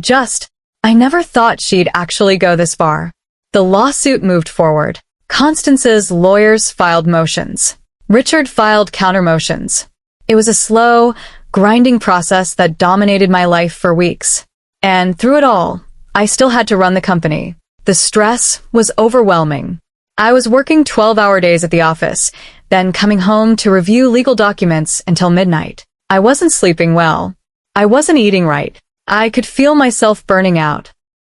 never thought she'd actually go this far. The lawsuit moved forward. Constance's lawyers filed motions. Richard filed counter-motions. It was a slow, grinding process that dominated my life for weeks. And through it all, I still had to run the company. The stress was overwhelming. I was working 12-hour days at the office, then coming home to review legal documents until midnight. I wasn't sleeping well. I wasn't eating right. I could feel myself burning out.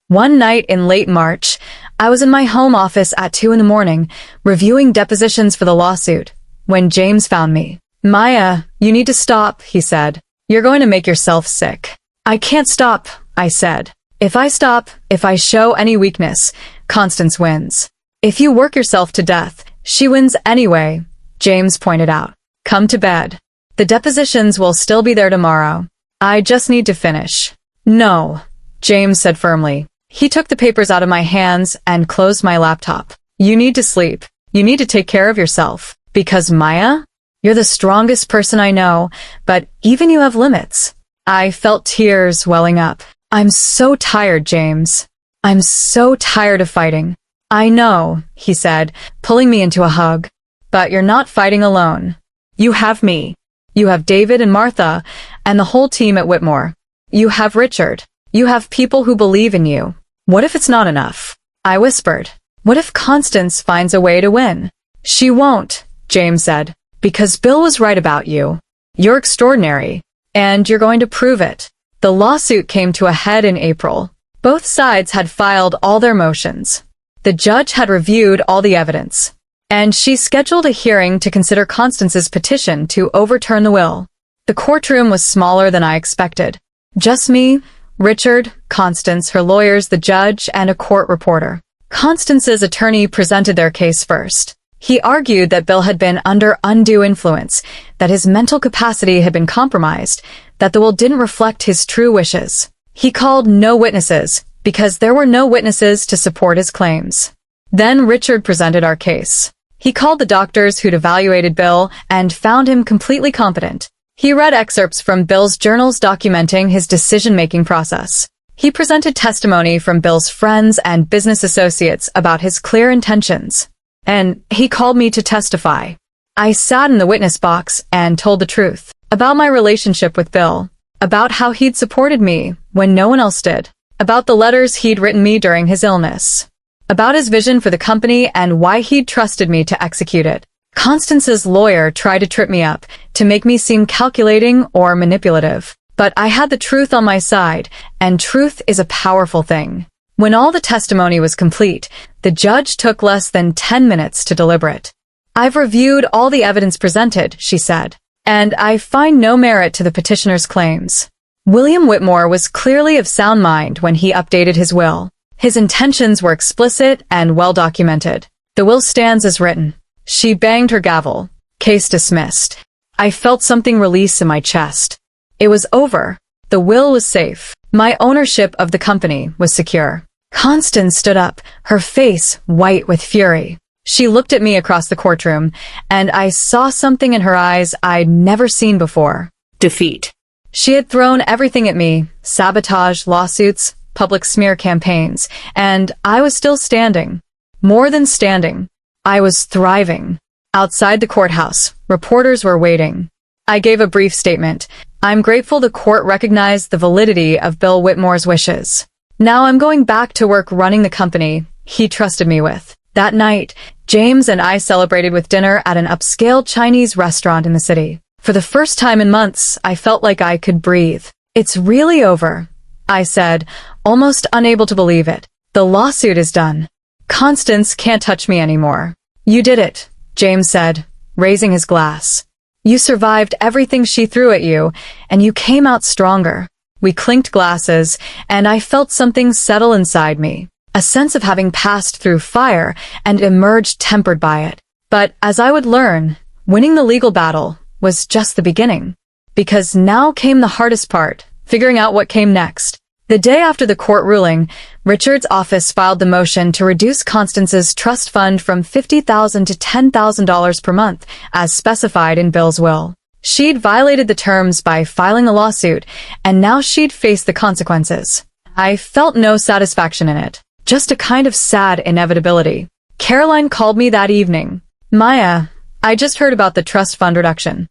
One night in late March, I was in my home office at 2 a.m, reviewing depositions for the lawsuit, when James found me. Maya, you need to stop, he said. You're going to make yourself sick. I can't stop, I said. If I stop, if I show any weakness, Constance wins. If you work yourself to death, she wins anyway, James pointed out. Come to bed. The depositions will still be there tomorrow. I just need to finish. No, James said firmly. He took the papers out of my hands and closed my laptop. You need to sleep. You need to take care of yourself. Because Maya, you're the strongest person I know, but even you have limits. I felt tears welling up. I'm so tired, James. I'm so tired of fighting. I know, he said, pulling me into a hug. But you're not fighting alone. You have me. You have David and Martha, and the whole team at Whitmore. You have Richard. You have people who believe in you. What if it's not enough? I whispered. What if Constance finds a way to win? She won't, James said, because Bill was right about you. You're extraordinary, and you're going to prove it. The lawsuit came to a head in April. Both sides had filed all their motions. The judge had reviewed all the evidence, and she scheduled a hearing to consider Constance's petition to overturn the will. The courtroom was smaller than I expected. Just me, Richard, Constance, her lawyers, the judge, and a court reporter. Constance's attorney presented their case first. He argued that Bill had been under undue influence, that his mental capacity had been compromised, that the will didn't reflect his true wishes. He called no witnesses, because there were no witnesses to support his claims. Then Richard presented our case. He called the doctors who'd evaluated Bill and found him completely competent. He read excerpts from Bill's journals documenting his decision-making process. He presented testimony from Bill's friends and business associates about his clear intentions. And he called me to testify. I sat in the witness box and told the truth about my relationship with Bill, about how he'd supported me when no one else did, about the letters he'd written me during his illness, about his vision for the company and why he'd trusted me to execute it. Constance's lawyer tried to trip me up, to make me seem calculating or manipulative. But I had the truth on my side, and truth is a powerful thing. When all the testimony was complete, the judge took less than 10 minutes to deliberate. I've reviewed all the evidence presented, she said, and I find no merit to the petitioner's claims. William Whitmore was clearly of sound mind when he updated his will. His intentions were explicit and well documented. The will stands as written. She banged her gavel. Case dismissed. I felt something release in my chest. It was over. The will was safe. My ownership of the company was secure. Constance stood up, her face white with fury. She looked at me across the courtroom, and I saw something in her eyes I'd never seen before. Defeat. She had thrown everything at me, sabotage, lawsuits, public smear campaigns, and I was still standing. More than standing. I was thriving. Outside the courthouse, reporters were waiting. I gave a brief statement. I'm grateful the court recognized the validity of Bill Whitmore's wishes. Now I'm going back to work running the company he trusted me with. That night, James and I celebrated with dinner at an upscale Chinese restaurant in the city. For the first time in months, I felt like I could breathe. It's really over, I said, almost unable to believe it. The lawsuit is done. Constance can't touch me anymore. You did it, James said, raising his glass. You survived everything she threw at you, and you came out stronger. We clinked glasses, and I felt something settle inside me, a sense of having passed through fire and emerged tempered by it. But as I would learn, winning the legal battle was just the beginning. because now came the hardest part, figuring out what came next. The day after the court ruling, Richard's office filed the motion to reduce Constance's trust fund from $50,000 to $10,000 per month, as specified in Bill's will. She'd violated the terms by filing the lawsuit, and now she'd face the consequences. I felt no satisfaction in it, just a kind of sad inevitability. Caroline called me that evening. Maya, I just heard about the trust fund reduction.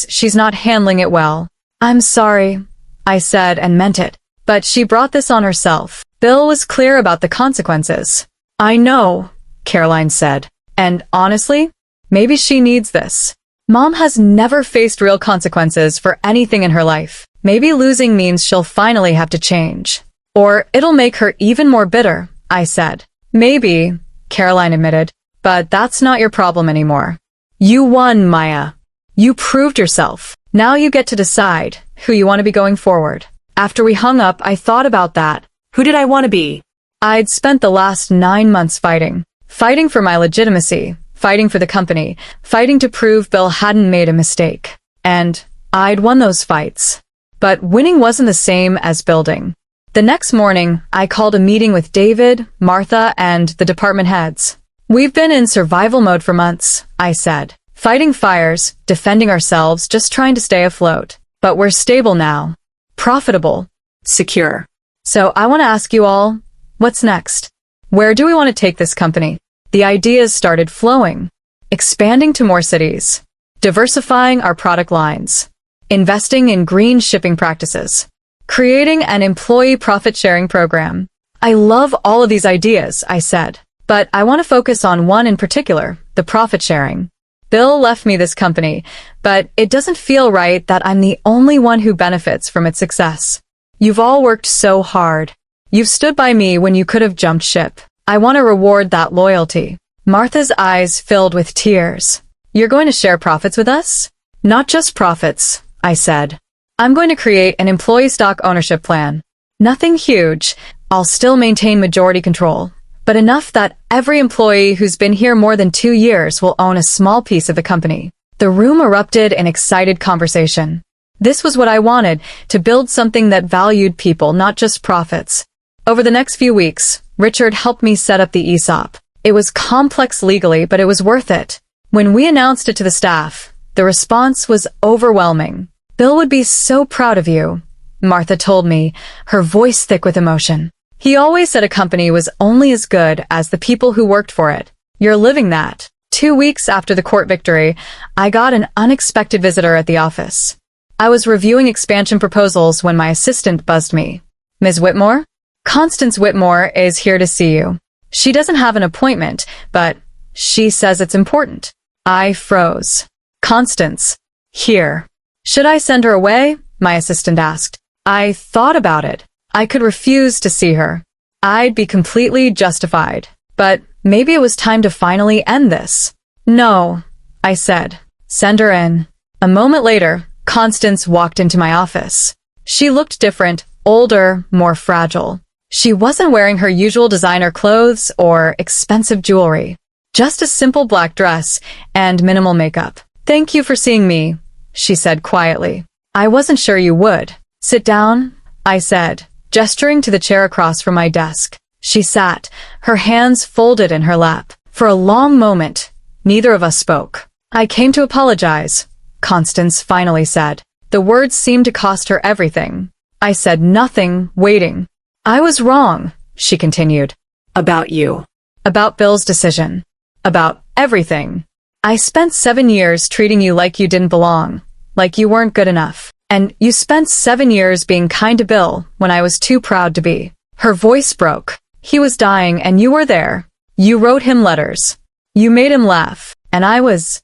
She's not handling it well. I'm sorry, I said and meant it, but she brought this on herself. Bill was clear about the consequences. I know, Caroline said, and honestly, maybe she needs this. Mom has never faced real consequences for anything in her life. Maybe losing means she'll finally have to change. Or it'll make her even more bitter, I said. Maybe, Caroline admitted, but that's not your problem anymore. You won, Maya. You proved yourself. Now you get to decide who you want to be going forward. After we hung up, I thought about that. Who did I want to be? I'd spent the last 9 months fighting for my legitimacy, fighting for the company, fighting to prove Bill hadn't made a mistake. And I'd won those fights. But winning wasn't the same as building. The next morning, I called a meeting with David, Martha, and the department heads. We've been in survival mode for months, I said. Fighting fires, defending ourselves, just trying to stay afloat. But we're stable now. Profitable. Secure. So I want to ask you all, what's next? Where do we want to take this company? The ideas started flowing. Expanding to more cities. Diversifying our product lines. Investing in green shipping practices. Creating an employee profit-sharing program. I love all of these ideas, I said. But I want to focus on one in particular, the profit-sharing. Bill left me this company, but it doesn't feel right that I'm the only one who benefits from its success. You've all worked so hard. You've stood by me when you could have jumped ship. I want to reward that loyalty. Martha's eyes filled with tears. You're going to share profits with us? Not just profits, I said. I'm going to create an employee stock ownership plan. Nothing huge. I'll still maintain majority control, but enough that every employee who's been here more than 2 years will own a small piece of the company. The room erupted in excited conversation. This was what I wanted, to build something that valued people, not just profits. Over the next few weeks, Richard helped me set up the ESOP. It was complex legally, but it was worth it. When we announced it to the staff, the response was overwhelming. Bill would be so proud of you, Martha told me, her voice thick with emotion. He always said a company was only as good as the people who worked for it. You're living that. 2 weeks after the court victory, I got an unexpected visitor at the office. I was reviewing expansion proposals when my assistant buzzed me. Ms. Whitmore? Constance Whitmore is here to see you. She doesn't have an appointment, but she says it's important. I froze. Constance. Here. Should I send her away? My assistant asked. I thought about it. I could refuse to see her. I'd be completely justified. But maybe it was time to finally end this. No, I said. Send her in. A moment later, Constance walked into my office. She looked different, older, more fragile. She wasn't wearing her usual designer clothes or expensive jewelry. Just a simple black dress and minimal makeup. Thank you for seeing me, she said quietly. I wasn't sure you would. Sit down, I said, gesturing to the chair across from my desk. She sat, her hands folded in her lap. For a long moment, neither of us spoke. I came to apologize, Constance finally said. The words seemed to cost her everything. I said nothing, waiting. I was wrong, she continued. About you. About Bill's decision. About everything. I spent 7 years treating you like you didn't belong, like you weren't good enough. And you spent 7 years being kind to Bill when I was too proud to be. Her voice broke. He was dying and you were there. You wrote him letters. You made him laugh. And I was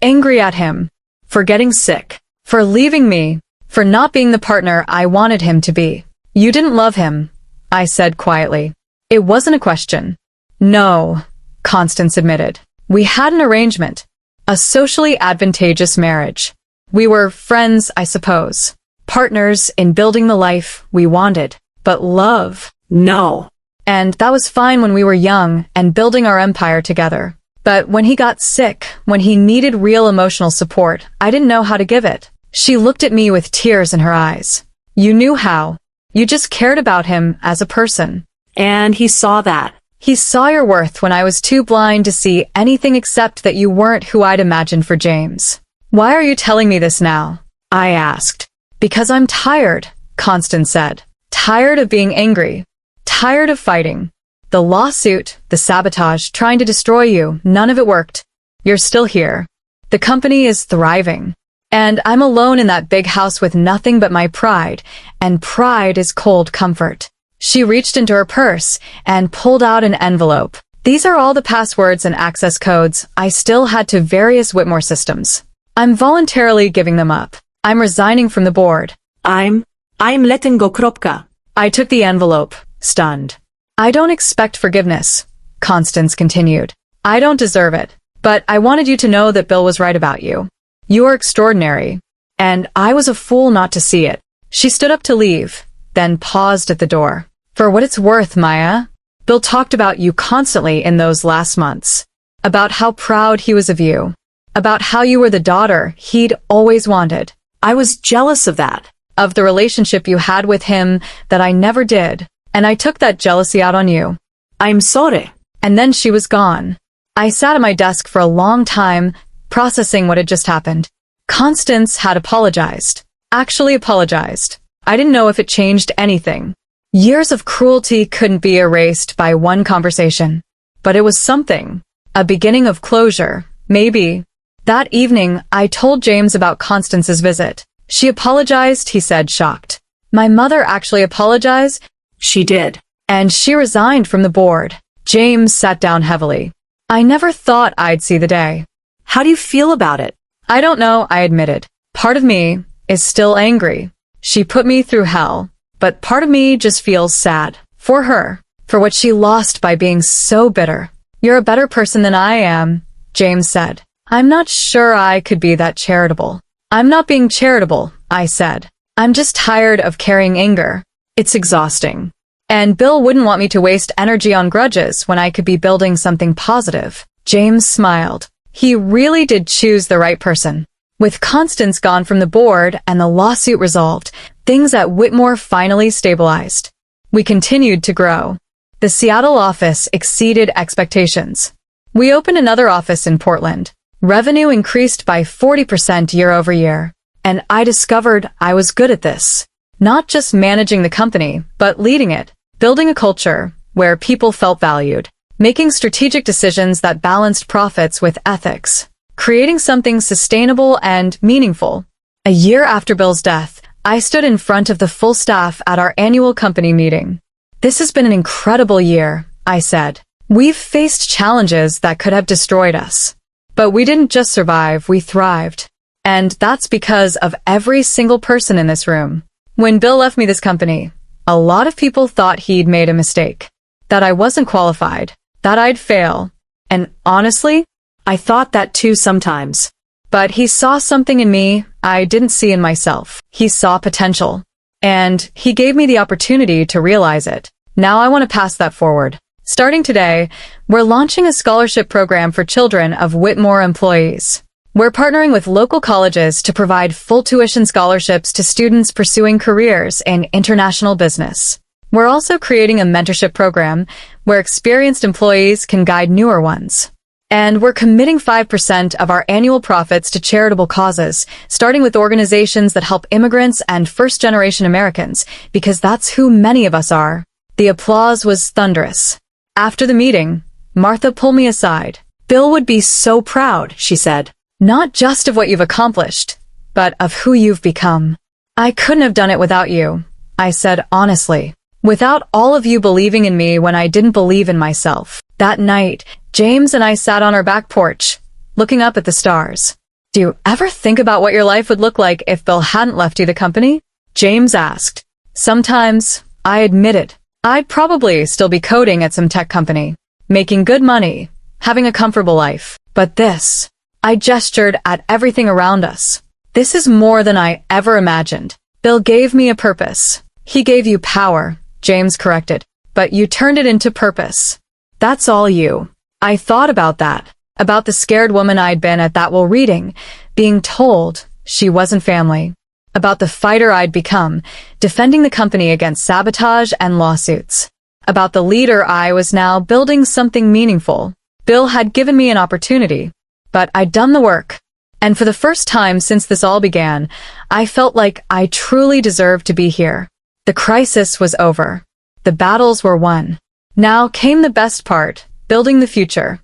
angry at him. For getting sick. For leaving me. For not being the partner I wanted him to be. You didn't love him, I said quietly. It wasn't a question. No, Constance admitted. We had an arrangement. A socially advantageous marriage. We were friends, I suppose. Partners in building the life we wanted. But love? No. And that was fine when we were young and building our empire together. But when he got sick, when he needed real emotional support, I didn't know how to give it. She looked at me with tears in her eyes. You knew how. You just cared about him as a person. And he saw that. He saw your worth when I was too blind to see anything except that you weren't who I'd imagined for James. Why are you telling me this now? I asked. Because I'm tired, Constance said. Tired of being angry. Tired of fighting. The lawsuit, the sabotage, trying to destroy you, none of it worked. You're still here. The company is thriving. And I'm alone in that big house with nothing but my pride, and pride is cold comfort. She reached into her purse and pulled out an envelope. These are all the passwords and access codes I still had to various Whitmore systems. I'm voluntarily giving them up. I'm resigning from the board. I'm letting go, kropka. I took the envelope, stunned. I don't expect forgiveness, Constance continued. I don't deserve it. But I wanted you to know that Bill was right about you. You are extraordinary. And I was a fool not to see it. She stood up to leave, then paused at the door. For what it's worth, Maya, Bill talked about you constantly in those last months. About how proud he was of you. About how you were the daughter he'd always wanted. I was jealous of that. Of the relationship you had with him that I never did. And I took that jealousy out on you. I'm sorry. And then she was gone. I sat at my desk for a long time, processing what had just happened. Constance had apologized. Actually apologized. I didn't know if it changed anything. Years of cruelty couldn't be erased by one conversation. But it was something. A beginning of closure, maybe. That evening, I told James about Constance's visit. She apologized, he said, shocked. My mother actually apologized? She did. And she resigned from the board. James sat down heavily. I never thought I'd see the day. How do you feel about it? I don't know, I admitted. Part of me is still angry. She put me through hell. But part of me just feels sad. For her. For what she lost by being so bitter. You're a better person than I am, James said. I'm not sure I could be that charitable. I'm not being charitable, I said. I'm just tired of carrying anger. It's exhausting. And Bill wouldn't want me to waste energy on grudges when I could be building something positive. James smiled. He really did choose the right person. With Constance gone from the board and the lawsuit resolved, things at Whitmore finally stabilized. We continued to grow. The Seattle office exceeded expectations. We opened another office in Portland. Revenue increased by 40% year over year. And I discovered I was good at this. Not just managing the company, but leading it. Building a culture where people felt valued. Making strategic decisions that balanced profits with ethics. Creating something sustainable and meaningful. A year after Bill's death, I stood in front of the full staff at our annual company meeting. This has been an incredible year, I said. We've faced challenges that could have destroyed us. But we didn't just survive, we thrived. And that's because of every single person in this room. When Bill left me this company, a lot of people thought he'd made a mistake. That I wasn't qualified. That I'd fail. And honestly, I thought that too sometimes. But he saw something in me I didn't see in myself. He saw potential. And he gave me the opportunity to realize it. Now I want to pass that forward. Starting today, we're launching a scholarship program for children of Whitmore employees. We're partnering with local colleges to provide full tuition scholarships to students pursuing careers in international business. We're also creating a mentorship program where experienced employees can guide newer ones. And we're committing 5% of our annual profits to charitable causes, starting with organizations that help immigrants and first-generation Americans, because that's who many of us are. The applause was thunderous. After the meeting, Martha pulled me aside. Bill would be so proud, she said. Not just of what you've accomplished, but of who you've become. I couldn't have done it without you, I said honestly. Without all of you believing in me when I didn't believe in myself. That night, James and I sat on our back porch, looking up at the stars. Do you ever think about what your life would look like if Bill hadn't left you the company? James asked. Sometimes, I admitted. I'd probably still be coding at some tech company, making good money, having a comfortable life. But this, I gestured at everything around us. This is more than I ever imagined. Bill gave me a purpose. He gave you power, James corrected, but you turned it into purpose. That's all you. I thought about that. About the scared woman I'd been at that reading, being told she wasn't family. About the fighter I'd become, defending the company against sabotage and lawsuits. About the leader I was now, building something meaningful. Bill had given me an opportunity, but I'd done the work. And for the first time since this all began, I felt like I truly deserved to be here. The crisis was over. The battles were won. Now came the best part, building the future.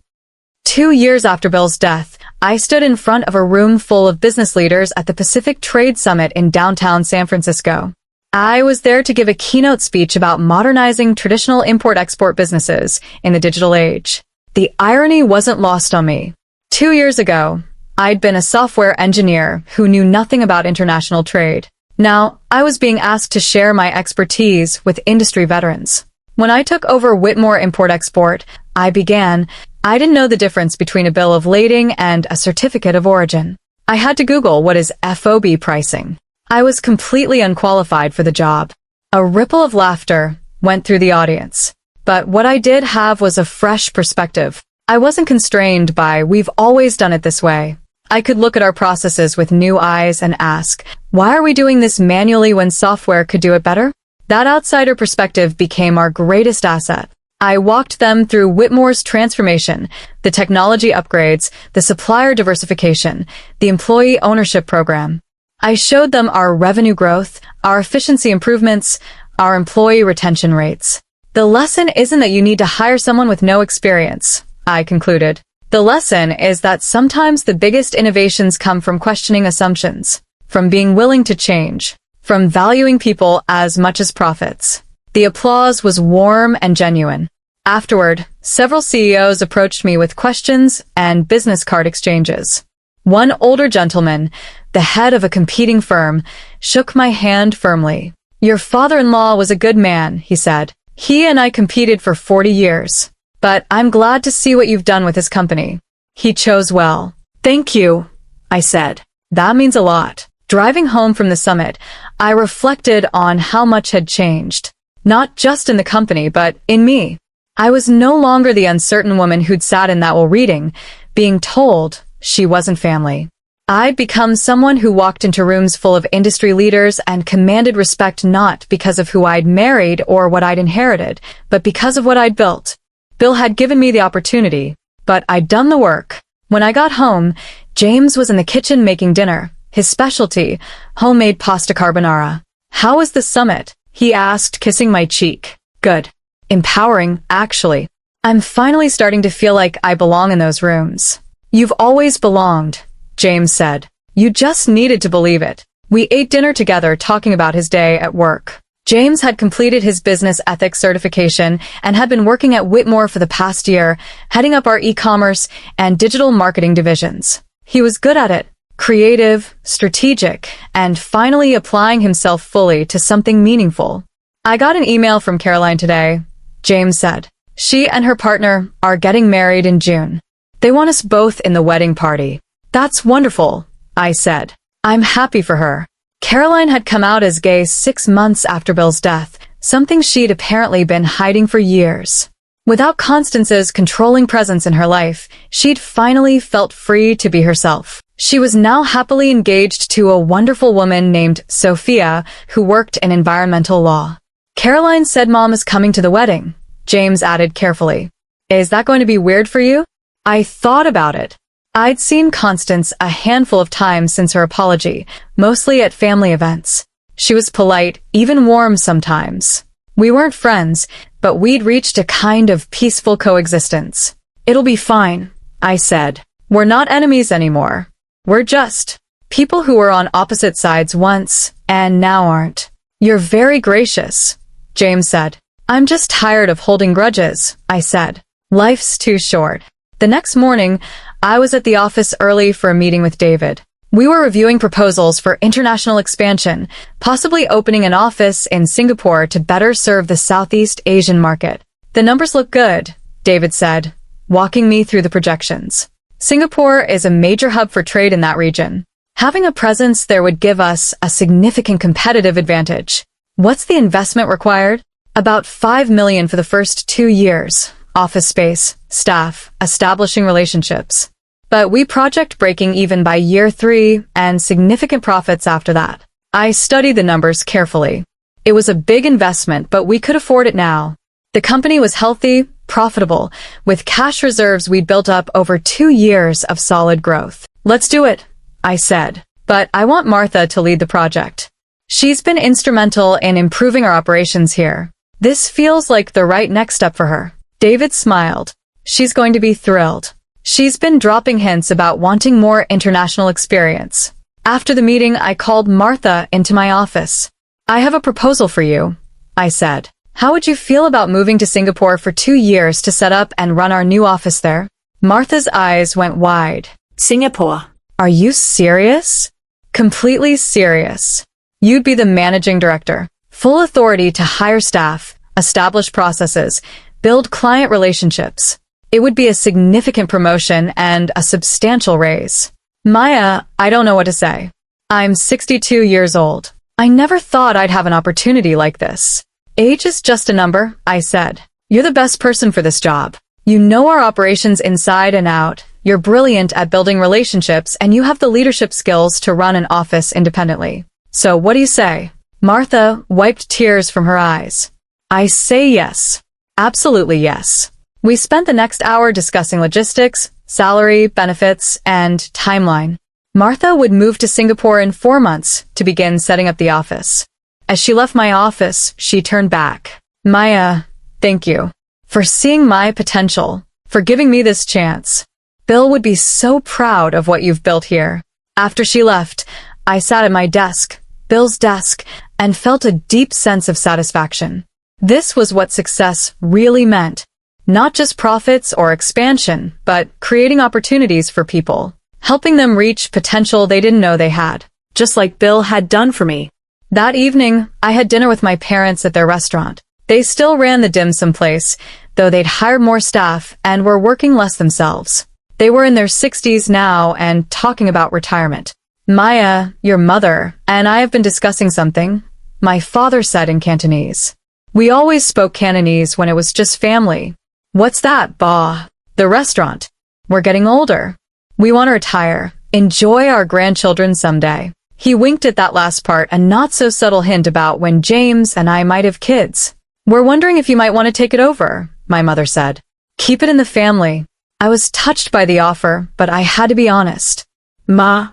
2 years after Bill's death, I stood in front of a room full of business leaders at the Pacific Trade Summit in downtown San Francisco. I was there to give a keynote speech about modernizing traditional import-export businesses in the digital age. The irony wasn't lost on me. 2 years ago, I'd been a software engineer who knew nothing about international trade. Now, I was being asked to share my expertise with industry veterans. When I took over Whitmore Import-Export, I didn't know the difference between a bill of lading and a certificate of origin. I had to Google what is FOB pricing. I was completely unqualified for the job. A ripple of laughter went through the audience. But what I did have was a fresh perspective. I wasn't constrained by, we've always done it this way. I could look at our processes with new eyes and ask, why are we doing this manually when software could do it better? That outsider perspective became our greatest asset. I walked them through Whitmore's transformation, the technology upgrades, the supplier diversification, the employee ownership program. I showed them our revenue growth, our efficiency improvements, our employee retention rates. The lesson isn't that you need to hire someone with no experience, I concluded. The lesson is that sometimes the biggest innovations come from questioning assumptions, from being willing to change, from valuing people as much as profits. The applause was warm and genuine. Afterward, several CEOs approached me with questions and business card exchanges. One older gentleman, the head of a competing firm, shook my hand firmly. Your father-in-law was a good man, he said. He and I competed for 40 years. But I'm glad to see what you've done with his company. He chose well. Thank you, I said. That means a lot. Driving home from the summit, I reflected on how much had changed. Not just in the company, but in me. I was no longer the uncertain woman who'd sat in that reading, being told she wasn't family. I'd become someone who walked into rooms full of industry leaders and commanded respect not because of who I'd married or what I'd inherited, but because of what I'd built. Bill had given me the opportunity, but I'd done the work. When I got home, James was in the kitchen making dinner, his specialty, homemade pasta carbonara. How was the summit? He asked, kissing my cheek. Good. Empowering, actually. I'm finally starting to feel like I belong in those rooms. You've always belonged, James said. You just needed to believe it. We ate dinner together talking about his day at work. James had completed his business ethics certification and had been working at Whitmore for the past year, heading up our e-commerce and digital marketing divisions. He was good at it, creative, strategic, and finally applying himself fully to something meaningful. I got an email from Caroline today, James said. She and her partner are getting married in June. They want us both in the wedding party. That's wonderful, I said. I'm happy for her. Caroline had come out as gay 6 months after Bill's death, something she'd apparently been hiding for years. Without Constance's controlling presence in her life, she'd finally felt free to be herself. She was now happily engaged to a wonderful woman named Sophia, who worked in environmental law. Caroline said Mom is coming to the wedding, James added carefully. Is that going to be weird for you? I thought about it. I'd seen Constance a handful of times since her apology, mostly at family events. She was polite, even warm sometimes. We weren't friends, but we'd reached a kind of peaceful coexistence. It'll be fine, I said. We're not enemies anymore. We're just people who were on opposite sides once, and now aren't. You're very gracious, James said. I'm just tired of holding grudges, I said. Life's too short. The next morning, I was at the office early for a meeting with David. We were reviewing proposals for international expansion, possibly opening an office in Singapore to better serve the Southeast Asian market. The numbers look good, David said, walking me through the projections. Singapore is a major hub for trade in that region. Having a presence there would give us a significant competitive advantage. What's the investment required? About $5 million for the first 2 years, office space, staff, establishing relationships. But we project breaking even by year 3 and significant profits after that. I studied the numbers carefully. It was a big investment, but we could afford it now. The company was healthy, profitable, with cash reserves we'd built up over 2 years of solid growth. Let's do it, I said. But I want Martha to lead the project. She's been instrumental in improving our operations here. This feels like the right next step for her. David smiled. She's going to be thrilled. She's been dropping hints about wanting more international experience. After the meeting, I called Martha into my office. I have a proposal for you, I said. How would you feel about moving to Singapore for 2 years to set up and run our new office there? Martha's eyes went wide. Singapore. Are you serious? Completely serious. You'd be the managing director. Full authority to hire staff, establish processes, build client relationships. It would be a significant promotion and a substantial raise. Maya, I don't know what to say. I'm 62 years old. I never thought I'd have an opportunity like this. Age is just a number, I said. You're the best person for this job. You know our operations inside and out. You're brilliant at building relationships, and you have the leadership skills to run an office independently. So what do you say? Martha wiped tears from her eyes. I say yes. Absolutely yes. We spent the next hour discussing logistics, salary, benefits, and timeline. Martha would move to Singapore in 4 months to begin setting up the office. As she left my office, she turned back. Maya, thank you for seeing my potential, for giving me this chance. Bill would be so proud of what you've built here. After she left, I sat at my desk, Bill's desk, and felt a deep sense of satisfaction. This was what success really meant. Not just profits or expansion, but creating opportunities for people, helping them reach potential they didn't know they had, Just like Bill had done for me. That evening, I had dinner with my parents at their restaurant. They still ran the dim sum place, though they'd hired more staff and were working less themselves. They were in their 60s now and talking about retirement. Maya, your mother, and I have been discussing something, my father said in Cantonese. We always spoke Cantonese when it was just family. What's that, Ba? The restaurant. We're getting older. We want to retire, enjoy our grandchildren someday. He winked at that last part, a not-so-subtle hint about when James and I might have kids. We're wondering if you might want to take it over, my mother said. Keep it in the family. I was touched by the offer, but I had to be honest. Ba,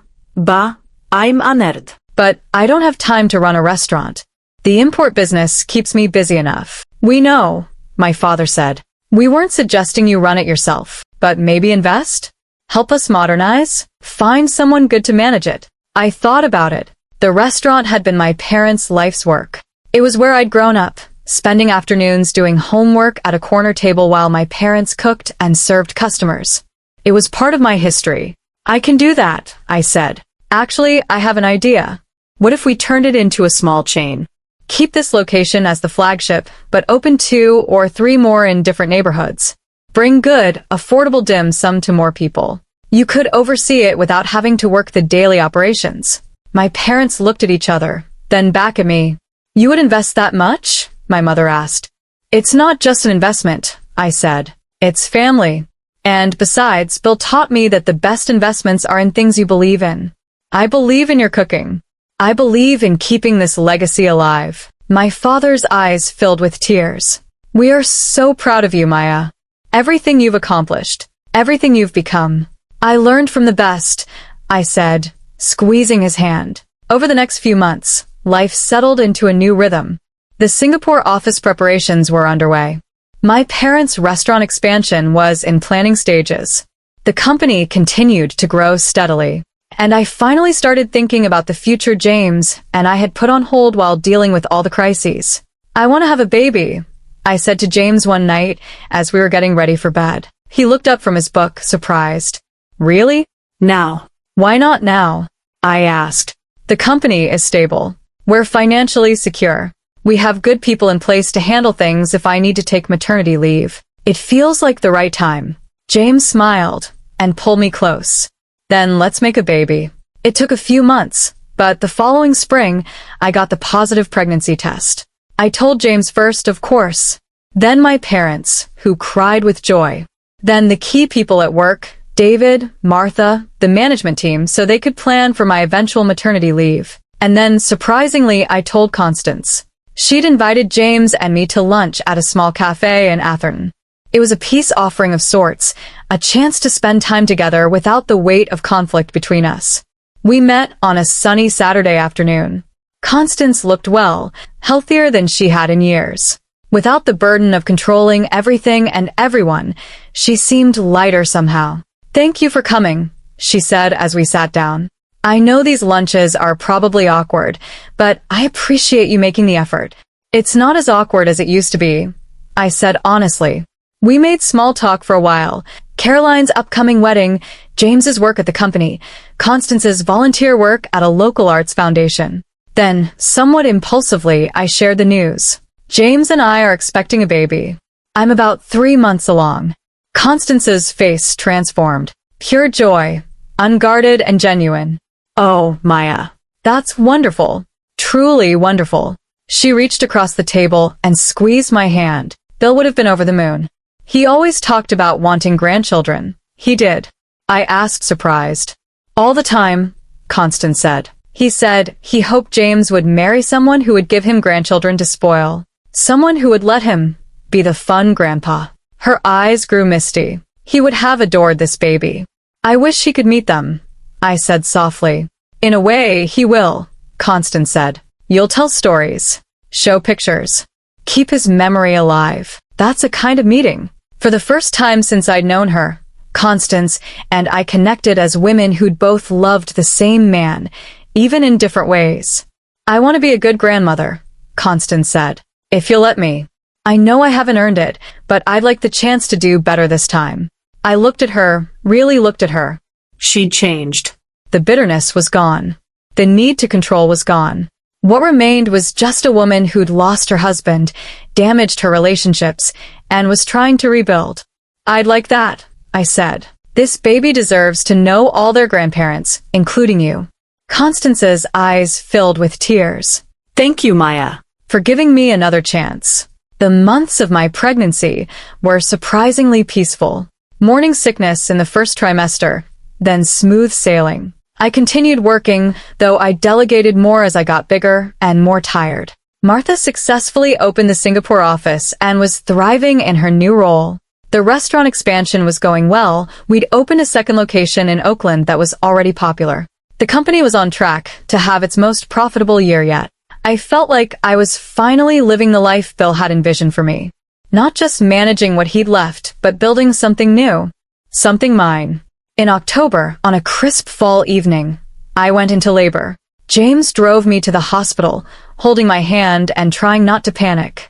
I'm honored. But I don't have time to run a restaurant. The import business keeps me busy enough. We know, my father said. We weren't suggesting you run it yourself, but maybe invest? Help us modernize? Find someone good to manage it. I thought about it. The restaurant had been my parents' life's work. It was where I'd grown up, spending afternoons doing homework at a corner table while my parents cooked and served customers. It was part of my history. I can do that, I said. Actually, I have an idea. What if we turned it into a small chain? Keep this location as the flagship, but open 2 or 3 more in different neighborhoods. Bring good, affordable dim sum to more people. You could oversee it without having to work the daily operations. My parents looked at each other, then back at me. You would invest that much? My mother asked. It's not just an investment, I said. It's family. And besides, Bill taught me that the best investments are in things you believe in. I believe in your cooking. I believe in keeping this legacy alive. My father's eyes filled with tears. We are so proud of you, Maya. Everything you've accomplished. Everything you've become. I learned from the best, I said, squeezing his hand. Over the next few months, life settled into a new rhythm. The Singapore office preparations were underway. My parents' restaurant expansion was in planning stages. The company continued to grow steadily. And I finally started thinking about the future James and I had put on hold while dealing with all the crises. I want to have a baby, I said to James one night as we were getting ready for bed. He looked up from his book, surprised. Really? Now. Why not now? I asked. The company is stable. We're financially secure. We have good people in place to handle things if I need to take maternity leave. It feels like the right time. James smiled and pulled me close. Then let's make a baby. It took a few months, but the following spring, I got the positive pregnancy test. I told James first, of course. Then my parents, who cried with joy. Then the key people at work, David, Martha, the management team, so they could plan for my eventual maternity leave. And then, surprisingly, I told Constance. She'd invited James and me to lunch at a small cafe in Atherton. It was a peace offering of sorts, a chance to spend time together without the weight of conflict between us. We met on a sunny Saturday afternoon. Constance looked well, healthier than she had in years. Without the burden of controlling everything and everyone, she seemed lighter somehow. "Thank you for coming," she said as we sat down. "I know these lunches are probably awkward, but I appreciate you making the effort." "It's not as awkward as it used to be," I said honestly. We made small talk for a while. Caroline's upcoming wedding, James's work at the company, Constance's volunteer work at a local arts foundation. Then, somewhat impulsively, I shared the news. James and I are expecting a baby. I'm about 3 months along. Constance's face transformed. Pure joy, unguarded and genuine. Oh, Maya. That's wonderful. Truly wonderful. She reached across the table and squeezed my hand. Bill would have been over the moon. He always talked about wanting grandchildren. He did. I asked, surprised. All the time, Constance said. He said he hoped James would marry someone who would give him grandchildren to spoil. Someone who would let him be the fun grandpa. Her eyes grew misty. He would have adored this baby. I wish he could meet them, I said softly. In a way, he will, Constance said. You'll tell stories, show pictures, keep his memory alive. That's a kind of meeting. For the first time since I'd known her, Constance and I connected as women who'd both loved the same man, even in different ways. I want to be a good grandmother, Constance said. If you'll let me. I know I haven't earned it, but I'd like the chance to do better this time. I looked at her, really looked at her. She'd changed. The bitterness was gone. The need to control was gone. What remained was just a woman who'd lost her husband, damaged her relationships, and was trying to rebuild. I'd like that, I said. This baby deserves to know all their grandparents, including you. Constance's eyes filled with tears. Thank you, Maya. For giving me another chance. The months of my pregnancy were surprisingly peaceful. Morning sickness in the first trimester, then smooth sailing. I continued working, though I delegated more as I got bigger and more tired. Martha successfully opened the Singapore office and was thriving in her new role. The restaurant expansion was going well. We'd opened a second location in Oakland that was already popular. The company was on track to have its most profitable year yet. I felt like I was finally living the life Bill had envisioned for me. Not just managing what he'd left, but building something new. Something mine. In October, on a crisp fall evening, I went into labor. James drove me to the hospital, holding my hand and trying not to panic.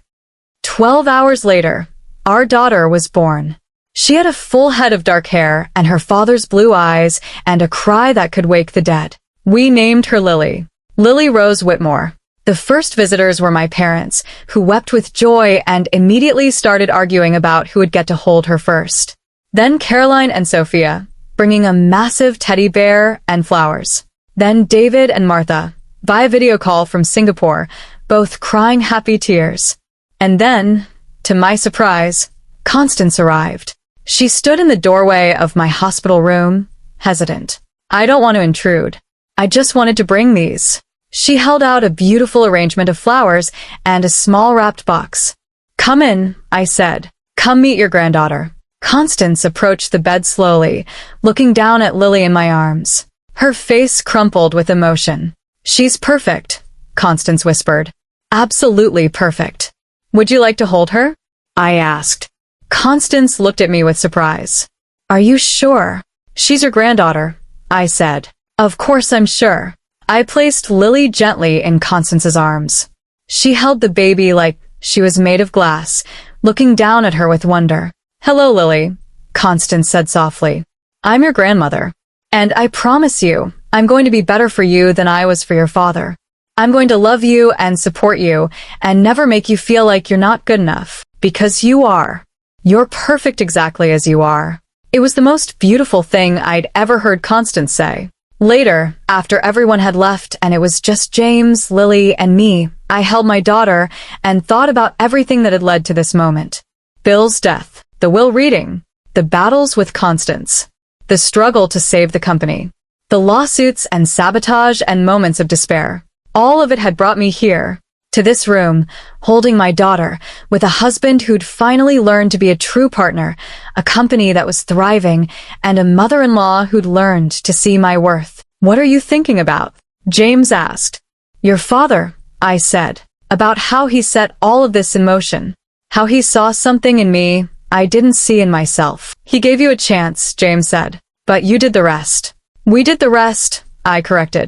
12 hours later, our daughter was born. She had a full head of dark hair and her father's blue eyes and a cry that could wake the dead. We named her Lily. Lily Rose Whitmore. The first visitors were my parents, who wept with joy and immediately started arguing about who would get to hold her first. Then Caroline and Sophia, bringing a massive teddy bear and flowers. Then David and Martha, via video call from Singapore, both crying happy tears. And then, to my surprise, Constance arrived. She stood in the doorway of my hospital room, hesitant. I don't want to intrude. I just wanted to bring these. She held out a beautiful arrangement of flowers and a small wrapped box. Come in, I said. Come meet your granddaughter. Constance approached the bed slowly, looking down at Lily in my arms. Her face crumpled with emotion. She's perfect, Constance whispered. Absolutely perfect. Would you like to hold her? I asked. Constance looked at me with surprise. Are you sure? She's your granddaughter, I said. Of course I'm sure. I placed Lily gently in Constance's arms. She held the baby like she was made of glass, looking down at her with wonder. Hello, Lily, Constance said softly. I'm your grandmother. And I promise you, I'm going to be better for you than I was for your father. I'm going to love you and support you and never make you feel like you're not good enough, because you are. You're perfect exactly as you are. It was the most beautiful thing I'd ever heard Constance say. Later, after everyone had left and it was just James, Lily, and me, I held my daughter and thought about everything that had led to this moment. Bill's death, the will reading, the battles with Constance, the struggle to save the company, the lawsuits and sabotage and moments of despair. All of it had brought me here, to this room, holding my daughter, with a husband who'd finally learned to be a true partner, a company that was thriving, and a mother-in-law who'd learned to see my worth. "What are you thinking about?" James asked. "Your father," I said, about how he set all of this in motion, how he saw something in me I didn't see in myself. "He gave you a chance," James said, "but you did the rest." "We did the rest," I corrected.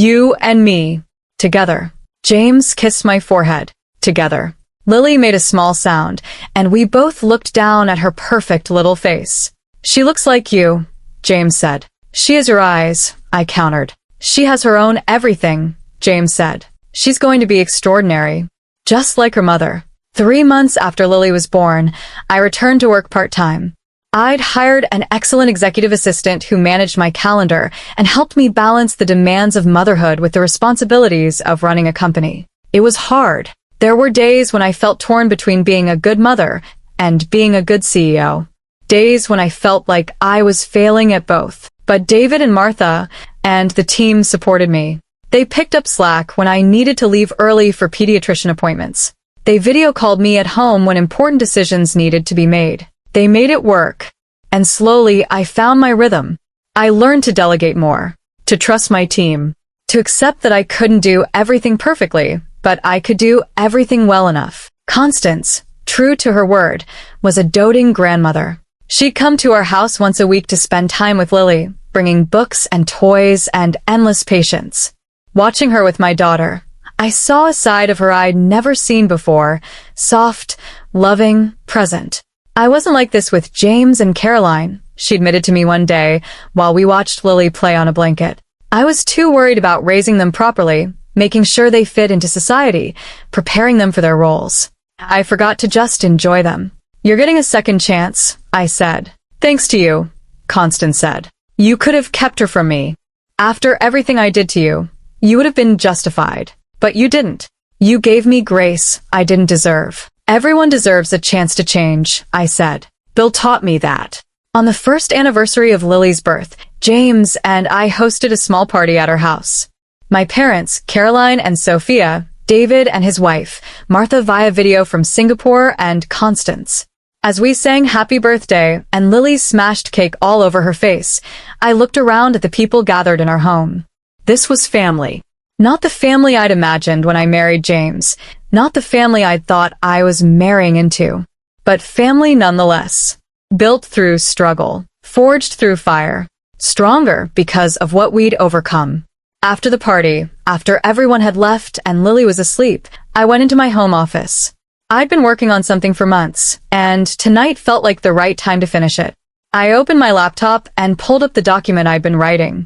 "You and me, together." James kissed my forehead. Together. Lily made a small sound, and we both looked down at her perfect little face. "She looks like you," James said. "She has your eyes," I countered. "She has her own everything," James said. "She's going to be extraordinary. Just like her mother." 3 months after Lily was born, I returned to work part-time. I'd hired an excellent executive assistant who managed my calendar and helped me balance the demands of motherhood with the responsibilities of running a company. It was hard. There were days when I felt torn between being a good mother and being a good CEO. Days when I felt like I was failing at both. But David and Martha and the team supported me. They picked up slack when I needed to leave early for pediatrician appointments. They video called me at home when important decisions needed to be made. They made it work, and slowly I found my rhythm. I learned to delegate more, to trust my team, to accept that I couldn't do everything perfectly, but I could do everything well enough. Constance, true to her word, was a doting grandmother. She'd come to our house once a week to spend time with Lily, bringing books and toys and endless patience. Watching her with my daughter, I saw a side of her I'd never seen before, soft, loving, present. "I wasn't like this with James and Caroline," she admitted to me one day while we watched Lily play on a blanket. "I was too worried about raising them properly, making sure they fit into society, preparing them for their roles. I forgot to just enjoy them." "You're getting a second chance," I said. "Thanks to you," Constance said. "You could have kept her from me. After everything I did to you, you would have been justified. But you didn't. You gave me grace I didn't deserve." "Everyone deserves a chance to change," I said. "Bill taught me that." On the first anniversary of Lily's birth, James and I hosted a small party at our house. My parents, Caroline and Sophia, David and his wife, Martha via video from Singapore, and Constance. As we sang happy birthday and Lily smashed cake all over her face, I looked around at the people gathered in our home. This was family. Not the family I'd imagined when I married James. Not the family I'd thought I was marrying into. But family nonetheless. Built through struggle. Forged through fire. Stronger because of what we'd overcome. After the party, after everyone had left and Lily was asleep, I went into my home office. I'd been working on something for months, and tonight felt like the right time to finish it. I opened my laptop and pulled up the document I'd been writing.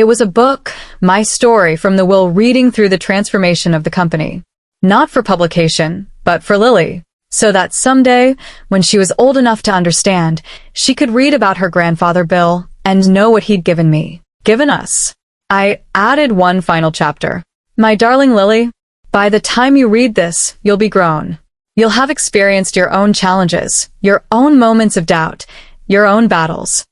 It was a book, my story from the will reading through the transformation of the company. Not for publication, but for Lily, so that someday, when she was old enough to understand, she could read about her grandfather Bill and know what he'd given me, given us. I added one final chapter. "My darling Lily, by the time you read this, you'll be grown. You'll have experienced your own challenges, your own moments of doubt, your own battles.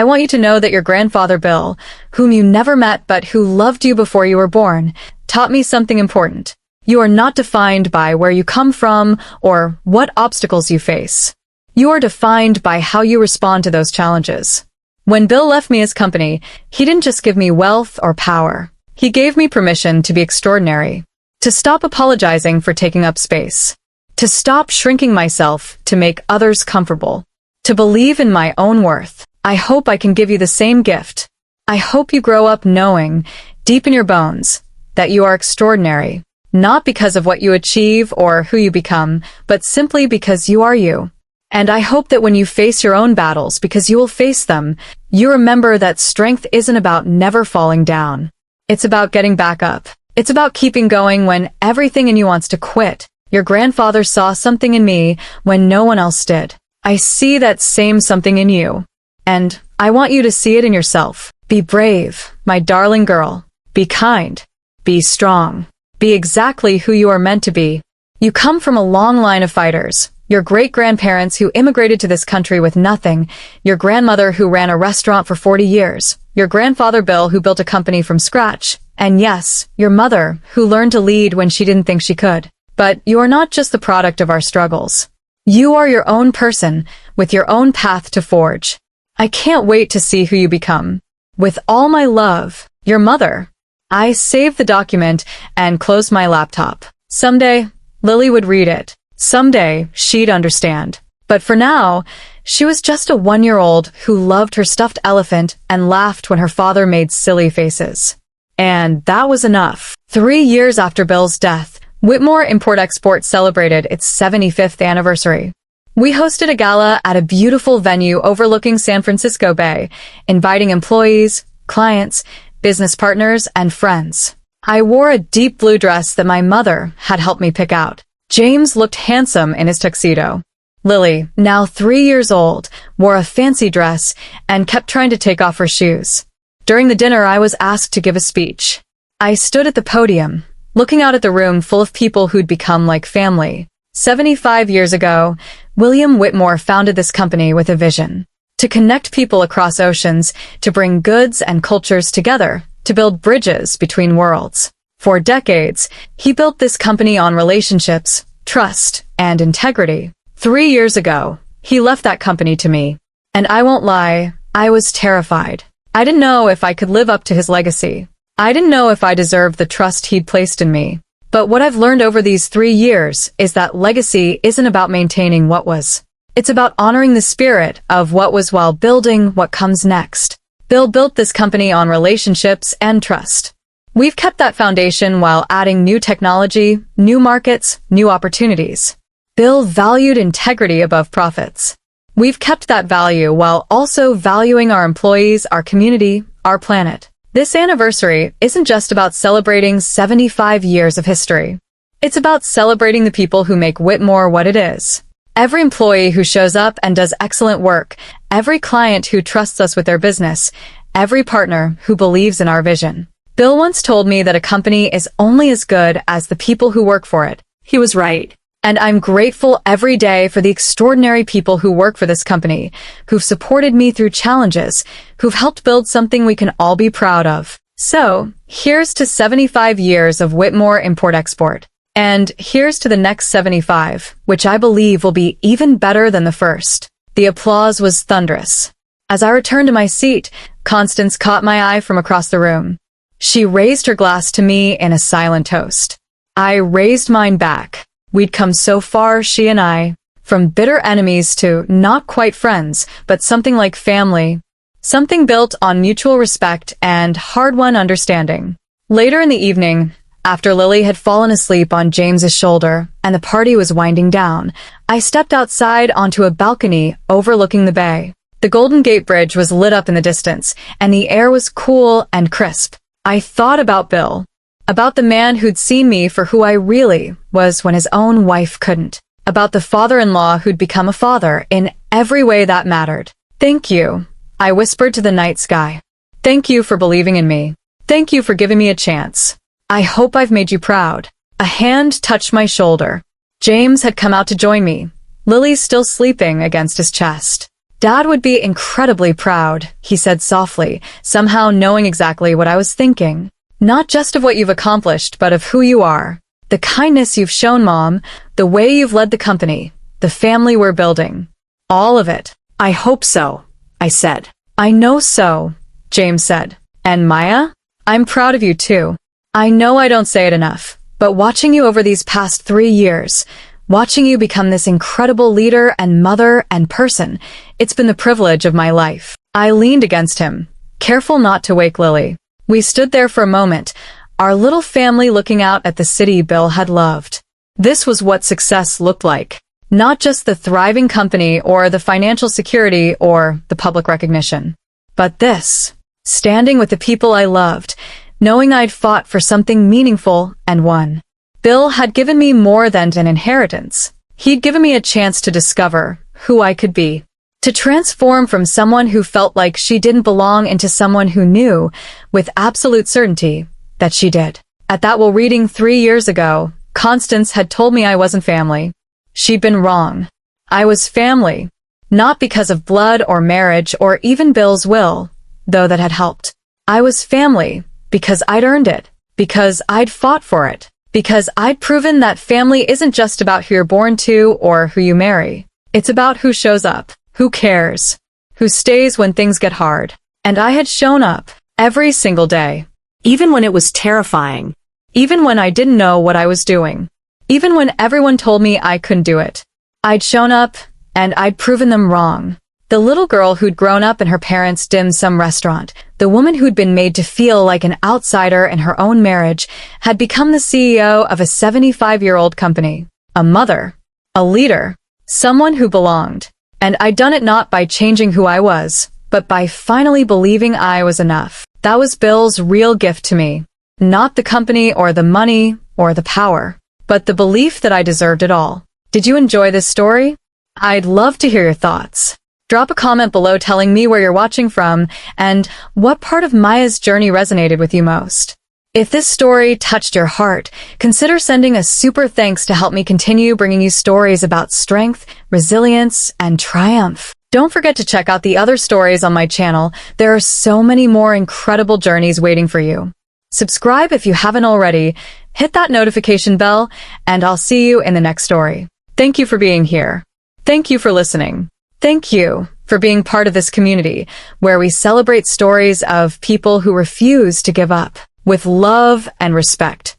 I want you to know that your grandfather Bill, whom you never met but who loved you before you were born, taught me something important. You are not defined by where you come from or what obstacles you face. You are defined by how you respond to those challenges. When Bill left me his company, he didn't just give me wealth or power. He gave me permission to be extraordinary, to stop apologizing for taking up space, to stop shrinking myself to make others comfortable, to believe in my own worth. I hope I can give you the same gift. I hope you grow up knowing, deep in your bones, that you are extraordinary, not because of what you achieve or who you become, but simply because you are you. And I hope that when you face your own battles, because you will face them, you remember that strength isn't about never falling down. It's about getting back up. It's about keeping going when everything in you wants to quit. Your grandfather saw something in me when no one else did. I see that same something in you. And I want you to see it in yourself. Be brave, my darling girl. Be kind. Be strong. Be exactly who you are meant to be. You come from a long line of fighters. Your great-grandparents who immigrated to this country with nothing, your grandmother who ran a restaurant for 40 years, your grandfather Bill who built a company from scratch, and yes, your mother who learned to lead when she didn't think she could. But you are not just the product of our struggles. You are your own person, with your own path to forge. I can't wait to see who you become. With all my love, your mother. I saved the document and closed my laptop. Someday, Lily would read it. Someday, she'd understand. But for now, she was just a 1-year-old who loved her stuffed elephant and laughed when her father made silly faces. And that was enough. 3 years after Bill's death, Whitmore Import-Export celebrated its 75th anniversary. We hosted a gala at a beautiful venue overlooking San Francisco Bay, inviting employees, clients, business partners, and friends. I wore a deep blue dress that my mother had helped me pick out. James looked handsome in his tuxedo. Lily, now 3 years old, wore a fancy dress and kept trying to take off her shoes. During the dinner, I was asked to give a speech. I stood at the podium, looking out at the room full of people who'd become like family. 75 years ago, William Whitmore founded this company with a vision. To connect people across oceans, to bring goods and cultures together, to build bridges between worlds. For decades, he built this company on relationships, trust, and integrity. 3 years ago, he left that company to me. And I won't lie, I was terrified. I didn't know if I could live up to his legacy. I didn't know if I deserved the trust he'd placed in me. But what I've learned over these 3 years is that legacy isn't about maintaining what was. It's about honoring the spirit of what was while building what comes next. Bill built this company on relationships and trust. We've kept that foundation while adding new technology, new markets, new opportunities. Bill valued integrity above profits. We've kept that value while also valuing our employees, our community, our planet. This anniversary isn't just about celebrating 75 years of history. It's about celebrating the people who make Whitmore what it is. Every employee who shows up and does excellent work, every client who trusts us with their business, every partner who believes in our vision. Bill once told me that a company is only as good as the people who work for it. He was right. And I'm grateful every day for the extraordinary people who work for this company, who've supported me through challenges, who've helped build something we can all be proud of. So, here's to 75 years of Whitmore Import-Export. And here's to the next 75, which I believe will be even better than the first. The applause was thunderous. As I returned to my seat, Constance caught my eye from across the room. She raised her glass to me in a silent toast. I raised mine back. We'd come so far, she and I, from bitter enemies to not quite friends, but something like family. Something built on mutual respect and hard-won understanding. Later in the evening, after Lily had fallen asleep on James's shoulder and the party was winding down, I stepped outside onto a balcony overlooking the bay. The Golden Gate Bridge was lit up in the distance, and the air was cool and crisp. I thought about Bill. About the man who'd seen me for who I really was when his own wife couldn't. About the father-in-law who'd become a father in every way that mattered. Thank you, I whispered to the night sky. Thank you for believing in me. Thank you for giving me a chance. I hope I've made you proud. A hand touched my shoulder. James had come out to join me, Lily still sleeping against his chest. Dad would be incredibly proud, he said softly, somehow knowing exactly what I was thinking. Not just of what you've accomplished, but of who you are. The kindness you've shown, Mom, the way you've led the company, the family we're building. All of it. I hope so, I said. I know so, James said. And Maya? I'm proud of you too. I know I don't say it enough, but watching you over these past 3 years, watching you become this incredible leader and mother and person, it's been the privilege of my life. I leaned against him, careful not to wake Lily. We stood there for a moment, our little family looking out at the city Bill had loved. This was what success looked like. Not just the thriving company or the financial security or the public recognition. But this, standing with the people I loved, knowing I'd fought for something meaningful and won. Bill had given me more than an inheritance. He'd given me a chance to discover who I could be. To transform from someone who felt like she didn't belong into someone who knew, with absolute certainty, that she did. At that Will reading 3 years ago, Constance had told me I wasn't family. She'd been wrong. I was family. Not because of blood or marriage or even Bill's will, though that had helped. I was family because I'd earned it, because I'd fought for it, because I'd proven that family isn't just about who you're born to or who you marry. It's about who shows up, who cares, who stays when things get hard. And I had shown up every single day. Even when it was terrifying. Even when I didn't know what I was doing. Even when everyone told me I couldn't do it. I'd shown up, and I'd proven them wrong. The little girl who'd grown up in her parents' dim sum restaurant, the woman who'd been made to feel like an outsider in her own marriage, had become the CEO of a 75-year-old company. A mother. A leader. Someone who belonged. And I'd done it not by changing who I was, but by finally believing I was enough. That was Bill's real gift to me. Not the company or the money or the power, but the belief that I deserved it all. Did you enjoy this story? I'd love to hear your thoughts. Drop a comment below telling me where you're watching from and what part of Maya's journey resonated with you most. If this story touched your heart, consider sending a super thanks to help me continue bringing you stories about strength, resilience, and triumph. Don't forget to check out the other stories on my channel. There are so many more incredible journeys waiting for you. Subscribe if you haven't already, hit that notification bell, and I'll see you in the next story. Thank you for being here. Thank you for listening. Thank you for being part of this community where we celebrate stories of people who refuse to give up with love and respect.